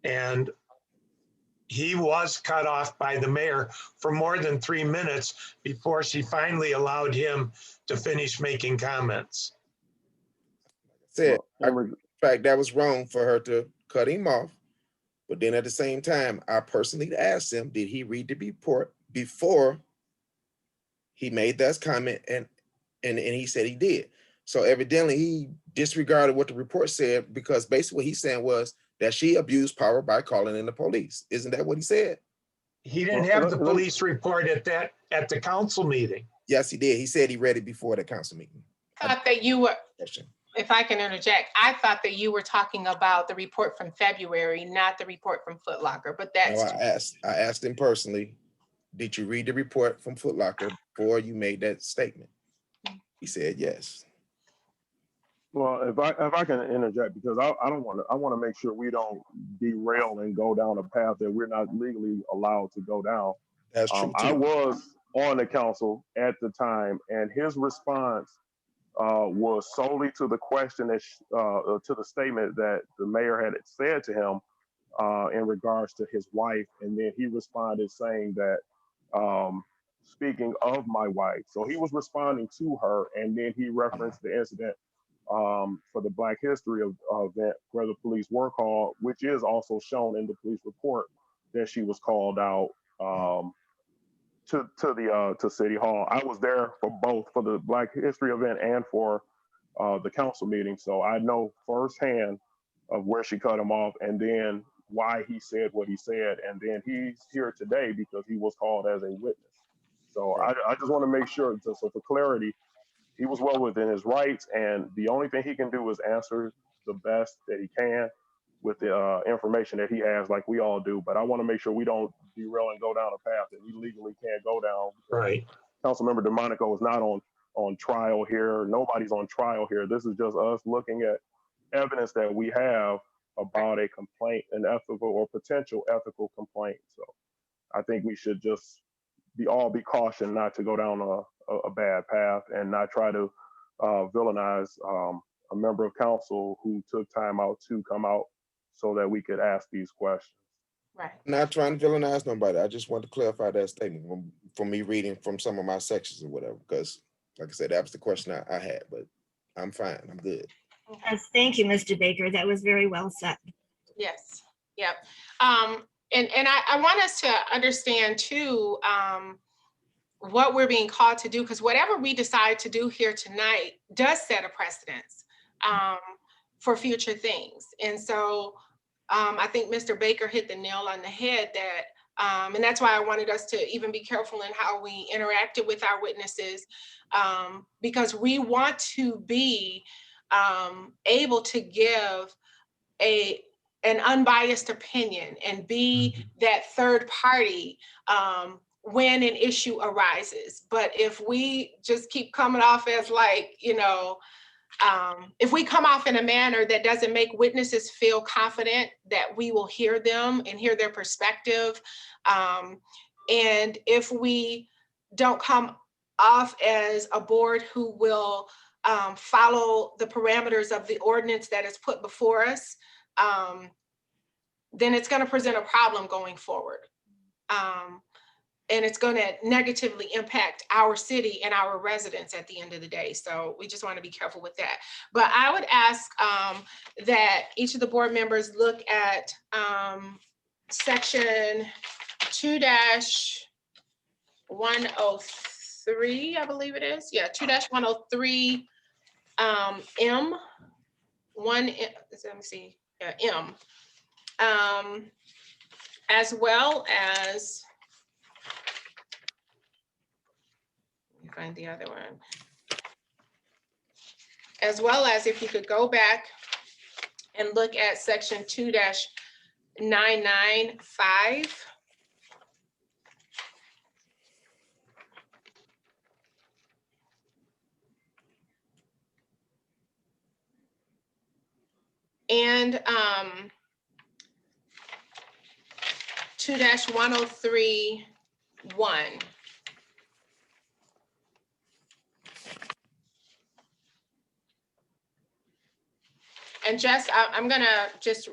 E: And he was cut off by the mayor for more than 3 minutes before she finally allowed him to finish making comments.
C: Said, in fact, that was wrong for her to cut him off. But then at the same time, I personally asked him, did he read the report before he made that comment? And he said he did. So evidently he disregarded what the report said, because basically what he's saying was that she abused power by calling in the police. Isn't that what he said?
E: He didn't have the police report at the council meeting.
C: Yes, he did. He said he read it before the council meeting.
A: I thought that you were, if I can interject, I thought that you were talking about the report from February, not the report from Foot Locker, but that's.
C: No, I asked him personally, did you read the report from Foot Locker before you made that statement? He said yes.
D: Well, if I can interject, because I want to make sure we don't derail and go down a path that we're not legally allowed to go down.
C: That's true.
D: I was on the council at the time, and his response was solely to the question that to the statement that the mayor had said to him in regards to his wife, and then he responded saying that speaking of my wife, so he was responding to her, and then he referenced the incident for the Black History event where the police were called, which is also shown in the police report that she was called out to City Hall. I was there for both, for the Black History event and for the council meeting, so I know firsthand of where she cut him off and then why he said what he said, and then he's here today because he was called as a witness. So I just want to make sure, so for clarity, he was well within his rights, and the only thing he can do is answer the best that he can with the information that he has, like we all do. But I want to make sure we don't derail and go down a path that we legally can't go down.
E: Right.
D: Councilmember DeMonico is not on trial here. Nobody's on trial here. This is just us looking at evidence that we have about a complaint, an ethical or potential ethical complaint. So I think we should just be cautioned not to go down a bad path and not try to villainize a member of council who took time out to come out so that we could ask these questions.
A: Right.
C: Not trying to villainize nobody. I just want to clarify that statement from me reading from some of my sections or whatever, because like I said, that was the question I had, but I'm fine. I'm good.
G: Yes, thank you, Mr. Baker. That was very well said.
A: Yes. Yep. And I want us to understand too, what we're being called to do, because whatever we decide to do here tonight does set a precedence for future things. And so I think Mr. Baker hit the nail on the head that, and that's why I wanted us to even be careful in how we interacted with our witnesses, because we want to be able to give an unbiased opinion and be that third party when an issue arises. But if we just keep coming off as like, if we come off in a manner that doesn't make witnesses feel confident that we will hear them and hear their perspective, and if we don't come off as a board who will follow the parameters of the ordinance that is put before us, then it's going to present a problem going forward. And it's going to negatively impact our city and our residents at the end of the day. So we just want to be careful with that. But I would ask that each of the board members look at section 2-103, I believe it is. Yeah, 2-103 M. Let me see. Yeah, M. As well as, let me find the other one. As well as if you could go back and look at section 2-995. And 2-103-1. And I'm gonna just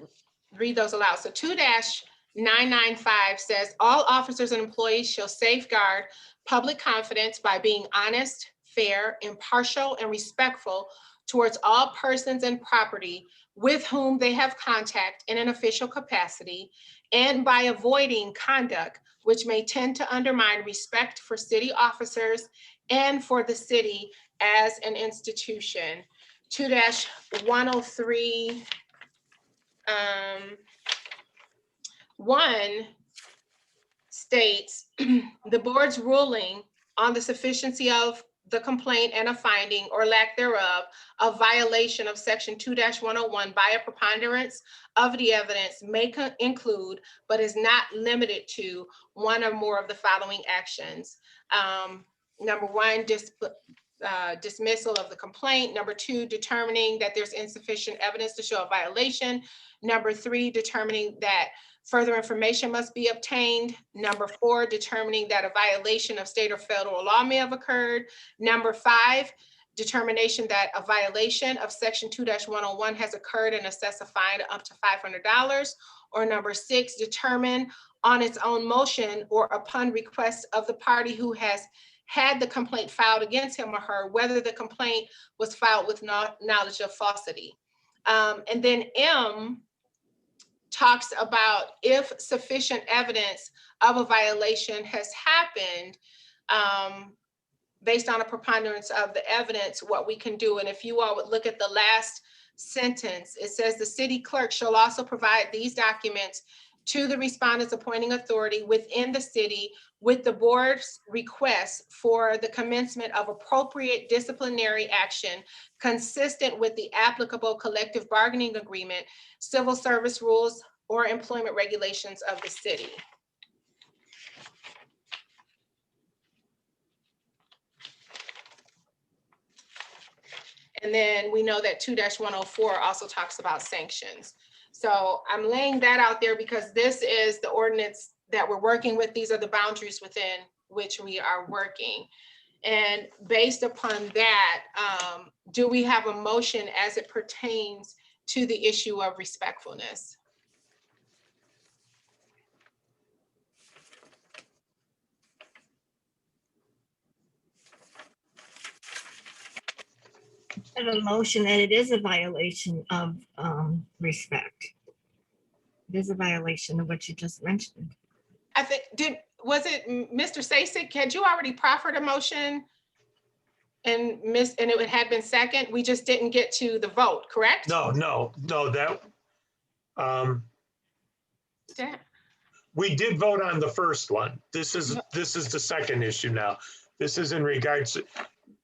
A: read those aloud. So 2-995 says, all officers and employees shall safeguard public confidence by being honest, fair, impartial, and respectful towards all persons and property with whom they have contact in an official capacity, and by avoiding conduct which may tend to undermine respect for city officers and for the city as an institution. 2-103 1 states the board's ruling on the sufficiency of the complaint and a finding or lack thereof of violation of section 2-101 by a preponderance of the evidence may include, but is not limited to, one or more of the following actions. Number one, dismissal of the complaint. Number two, determining that there's insufficient evidence to show a violation. Number three, determining that further information must be obtained. Number four, determining that a violation of state or federal law may have occurred. Number five, determination that a violation of section 2-101 has occurred and assess a fine up to $500. Or number six, determine on its own motion or upon request of the party who has had the complaint filed against him or her, whether the complaint was filed with knowledge of falsity. And then M talks about if sufficient evidence of a violation has happened, based on a preponderance of the evidence, what we can do. And if you all would look at the last sentence, it says the city clerk shall also provide these documents to the respondent's appointing authority within the city with the board's request for the commencement of appropriate disciplinary action consistent with the applicable collective bargaining agreement, civil service rules, or employment regulations of the city. And then we know that 2-104 also talks about sanctions. So I'm laying that out there because this is the ordinance that we're working with. These are the boundaries within which we are working. And based upon that, do we have a motion as it pertains to the issue of respectfulness?
G: I have a motion that it is a violation of respect. It is a violation of what you just mentioned.
A: I think, was it Mr. Sasek? Had you already proffered a motion? And it had been second, we just didn't get to the vote, correct?
E: No, that,
A: Yeah.
E: we did vote on the first one. This is the second issue now. This is in regards to,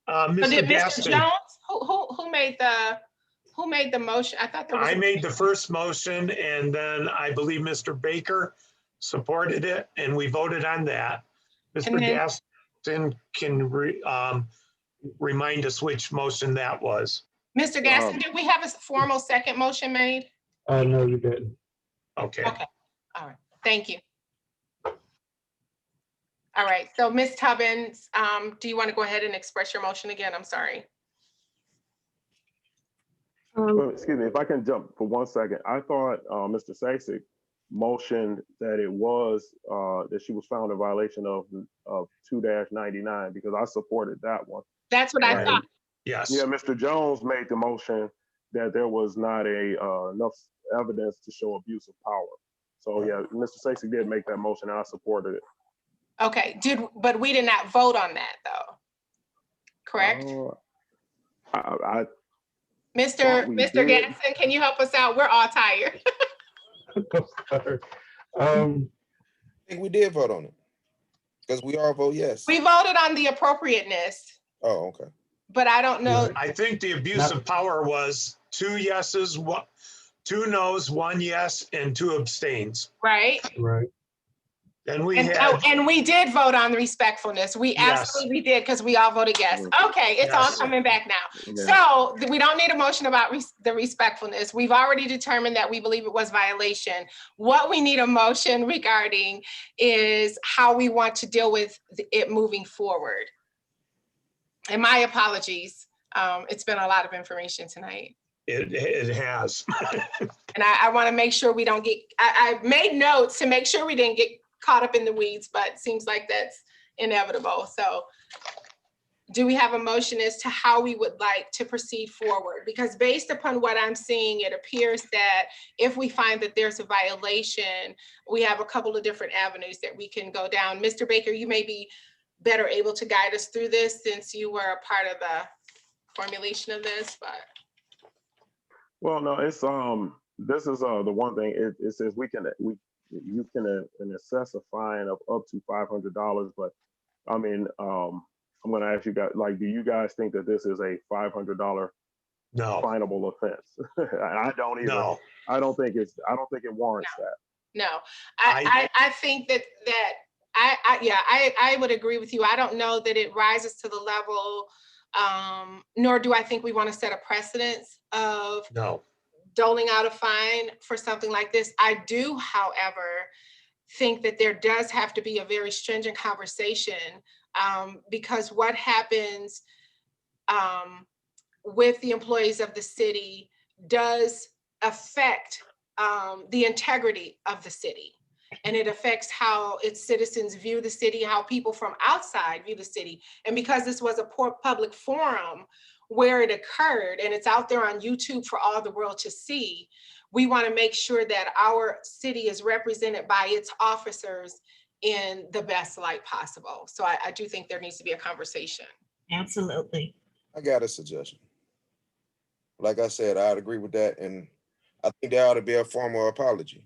A: But did
E: Mr.
A: Mr.
E: Gaston.
A: Jones, who made the motion? I thought there was.
E: I made the first motion and then I believe Mr. Baker supported it and we voted on that. Mr. Gaston can remind us which motion that was.
A: Mr. Gaston, did we have a formal second motion made?
B: No, you didn't.
E: Okay.
A: Okay, all right, thank you. All right, so Ms. Tubbins, do you want to go ahead and express your motion again? I'm sorry.
D: Excuse me, if I can jump for 1 second. I thought Mr. Sasek motioned that it was that she was found in violation of 2-99 because I supported that one.
A: That's what I thought.
E: Yes.
D: Yeah, Mr. Jones made the motion that there was not enough evidence to show abuse of power. So yeah, Mr. Stacy did make that motion and I supported it.
A: Okay, but we did not vote on that though. Correct?
D: I
A: Mr.
D: thought we
A: Mr.
D: did.
A: Gasson, can you help us out? We're all tired.
B: I'm sorry.
C: I think we did vote on it because we all vote yes.
A: We voted on the appropriateness,
C: Oh, okay.
A: but I don't know.
E: I think the abuse of power was 2 yeses, 2 noes, 1 yes, and 2 abstains.
A: Right?
B: Right.
E: And we
A: And,
E: had,
A: and we did vote on respectfulness. We
E: Yes.
A: absolutely did because we all voted yes. Okay, it's all
E: Yes.
A: coming back now.
D: Yeah.
A: So we don't need a motion about the respectfulness. We've already determined that we believe it was violation. What we need a motion regarding is how we want to deal with it moving forward. And my apologies. It's been a lot of information tonight.
E: it has.
A: And I want to make sure we don't get, I made notes to make sure we didn't get caught up in the weeds, but it seems like that's inevitable. So do we have a motion as to how we would like to proceed forward? Because based upon what I'm seeing, it appears that if we find that there's a violation, we have a couple of different avenues that we can go down. Mr. Baker, you may be better able to guide us through this since you were a part of the formulation of this, but.
D: Well, no, it's this is the one thing it says you can assess a fine of up to $500, but I mean I'm going to ask you guys, like, do you guys think that this is a $500
E: No,
D: finable offense? I don't either.
E: no.
D: I don't think it warrants that.
A: No, I think that I would agree with you. I don't know that it rises to the level, nor do I think we want to set a precedence of
E: No.
A: doling out a fine for something like this. I do, however, think that there does have to be a very stringent conversation because what happens with the employees of the city does affect the integrity of the city. And it affects how its citizens view the city, how people from outside view the city. And because this was a public forum where it occurred and it's out there on YouTube for all the world to see, we want to make sure that our city is represented by its officers in the best light possible. So I do think there needs to be a conversation.
G: Absolutely.
C: I got a suggestion. Like I said, I'd agree with that. And I think there ought to be a formal apology.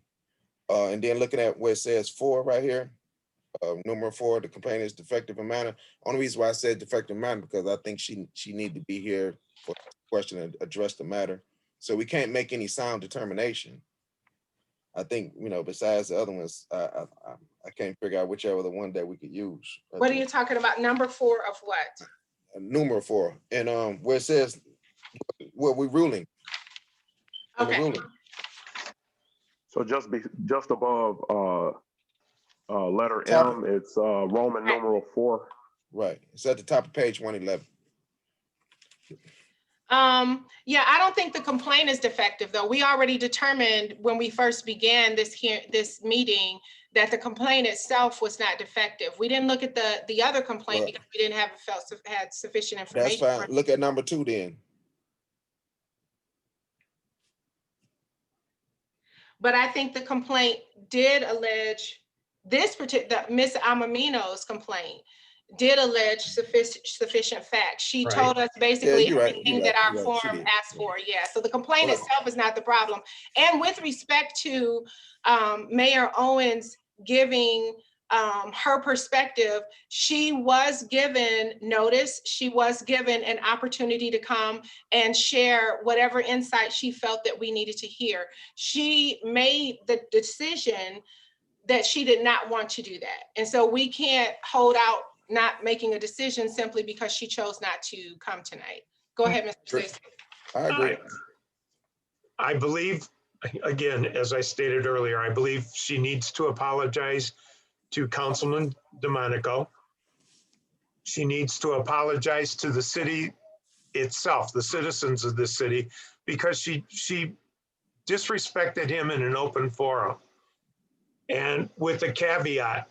C: And then looking at where it says 4 right here, number 4, the complaint is defective in manner. Only reason why I said defective in manner because I think she need to be here for the question and address the matter. So we can't make any sound determination. I think, besides the other ones, I can't figure out whichever the one that we could use.
A: What are you talking about? Number 4 of what?
C: Number 4. And where it says what we're ruling.
A: Okay.
C: Ruling.
D: So just above letter
C: Top.
D: M, it's Roman numeral 4.
C: Right. It's at the top of page 111.
A: Yeah, I don't think the complaint is defective though. We already determined when we first began this meeting that the complaint itself was not defective. We didn't look at the other complaint because we didn't had sufficient information.
C: That's fine. Look at number 2 then.
A: But I think the complaint did allege this particular, Miss Amamino's complaint did allege sufficient facts. She told us basically everything that our form asked for. Yeah, so the complaint itself is not the problem. And with respect to Mayor Owens giving her perspective, she was given notice. She was given an opportunity to come and share whatever insight she felt that we needed to hear. She made the decision that she did not want to do that. And so we can't hold out not making a decision simply because she chose not to come tonight. Go ahead, Mr. Stacy.
C: I agree.
E: I believe, again, as I stated earlier, I believe she needs to apologize to Councilman DeMonico. She needs to apologize to the city itself, the citizens of this city, because she disrespected him in an open forum. And with a caveat,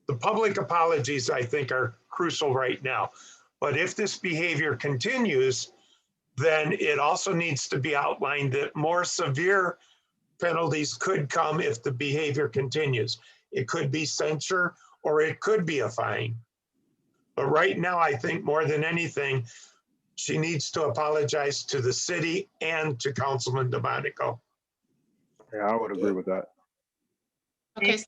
E: the public apologies, I think, are crucial right now. But if this behavior continues, then it also needs to be outlined that more severe penalties could come if the behavior continues. It could be censure or it could be a fine. But right now, I think more than anything, she needs to apologize to the city and to Councilman DeMonico.
D: Yeah, I would agree with that.
A: Okay, so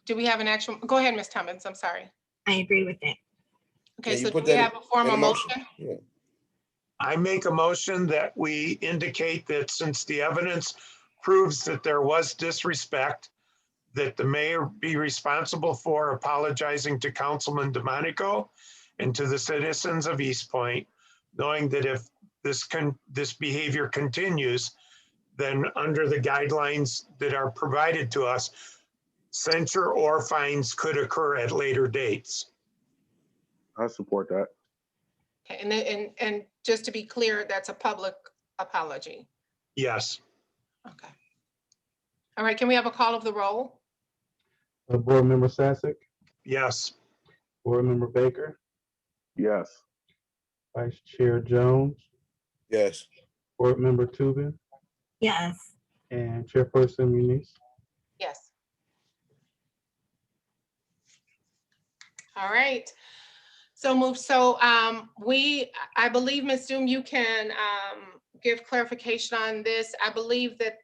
A: do we have an actual, go ahead, Ms. Tummins, I'm sorry.
G: I agree with that.
A: Okay,
C: Can you
A: so do
C: put
A: we
C: that
A: have a formal
C: in a motion?
A: motion?
C: Yeah.
E: I make a motion that we indicate that since the evidence proves that there was disrespect, that the mayor be responsible for apologizing to Councilman DeMonico and to the citizens of Eastpointe, knowing that if this behavior continues, then under the guidelines that are provided to us, censure or fines could occur at later dates.
D: I support that.
A: Okay, and then, and just to be clear, that's a public apology.
E: Yes.
A: Okay. All right, can we have a call of the roll?
B: Board Member Sassick,
E: Yes.
B: Board Member Baker,
D: Yes.
B: Vice Chair Jones,
C: Yes.
B: Board Member Tubin,
G: Yes.
B: and Chairperson Muniz.
A: Yes. All right. So move. So I believe, Ms. Doom, you can give clarification on this. I believe that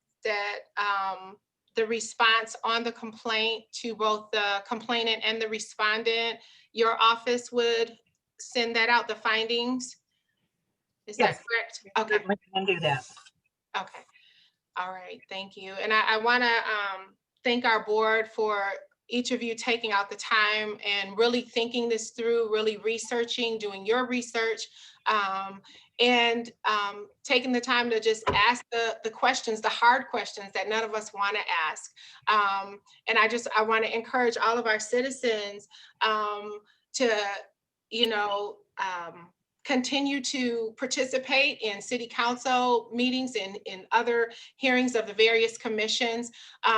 A: the response on the complaint to both the complainant and the respondent, your office would send that out, the findings? Is that
F: Yes.
A: correct? Okay.
F: We can do that.
A: Okay. All right. Thank you. And I want to thank our board for each of you taking out the time and really thinking this through, really researching, doing your research, and taking the time to just ask the questions, the hard questions that none of us want to ask. And I want to encourage all of our citizens to, continue to participate in city council meetings and in other hearings of the various commissions,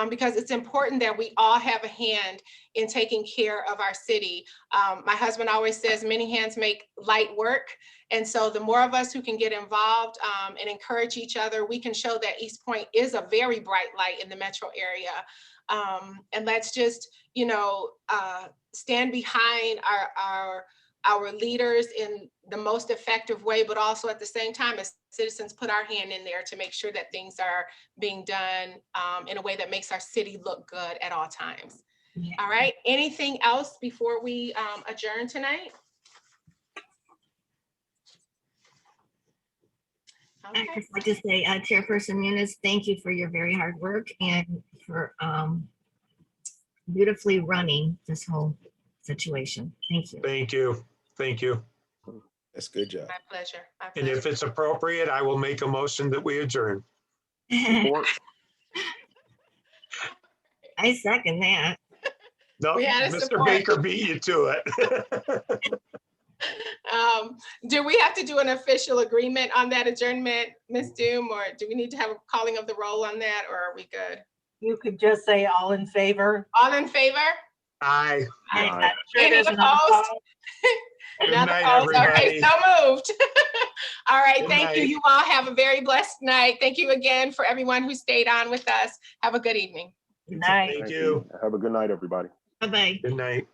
A: because it's important that we all have a hand in taking care of our city. My husband always says many hands make light work. And so the more of us who can get involved and encourage each other, we can show that Eastpointe is a very bright light in the metro area. And let's just, stand behind our leaders in the most effective way, but also at the same time, as citizens, put our hand in there to make sure that things are being done in a way that makes our city look good at all times.
G: Yeah.
A: All right, anything else before we adjourn tonight? Okay.
G: I'd just like to say, Chairperson Muniz, thank you for your very hard work and for beautifully running this whole situation. Thank you.
E: Thank you. Thank you.
C: That's a good job.
A: My pleasure. My
E: And
A: pleasure.
E: if it's appropriate, I will make a motion that we adjourn.
D: Support.
G: I second that.
E: No,
A: We had a
E: Mr.
A: support.
E: Baker beat you to it.
A: Do we have to do an official agreement on that adjournment, Ms. Doom, or do we need to have a calling of the roll on that, or are we good?
F: You could just say all in favor.
A: All in favor?
E: Aye.
F: I'm
D: Aye.
F: not sure
A: Any
F: there's an
A: opposed?
E: Good
A: None
E: night,
A: opposed? Okay,
E: everybody.
A: so moved. All right,
E: Good
A: thank you.
E: night.
A: You all have a very blessed night. Thank you again for everyone who stayed on with us. Have a good evening.
F: Good night.
E: Thank you.
D: Have a good night, everybody.
G: Bye-bye.
E: Good night.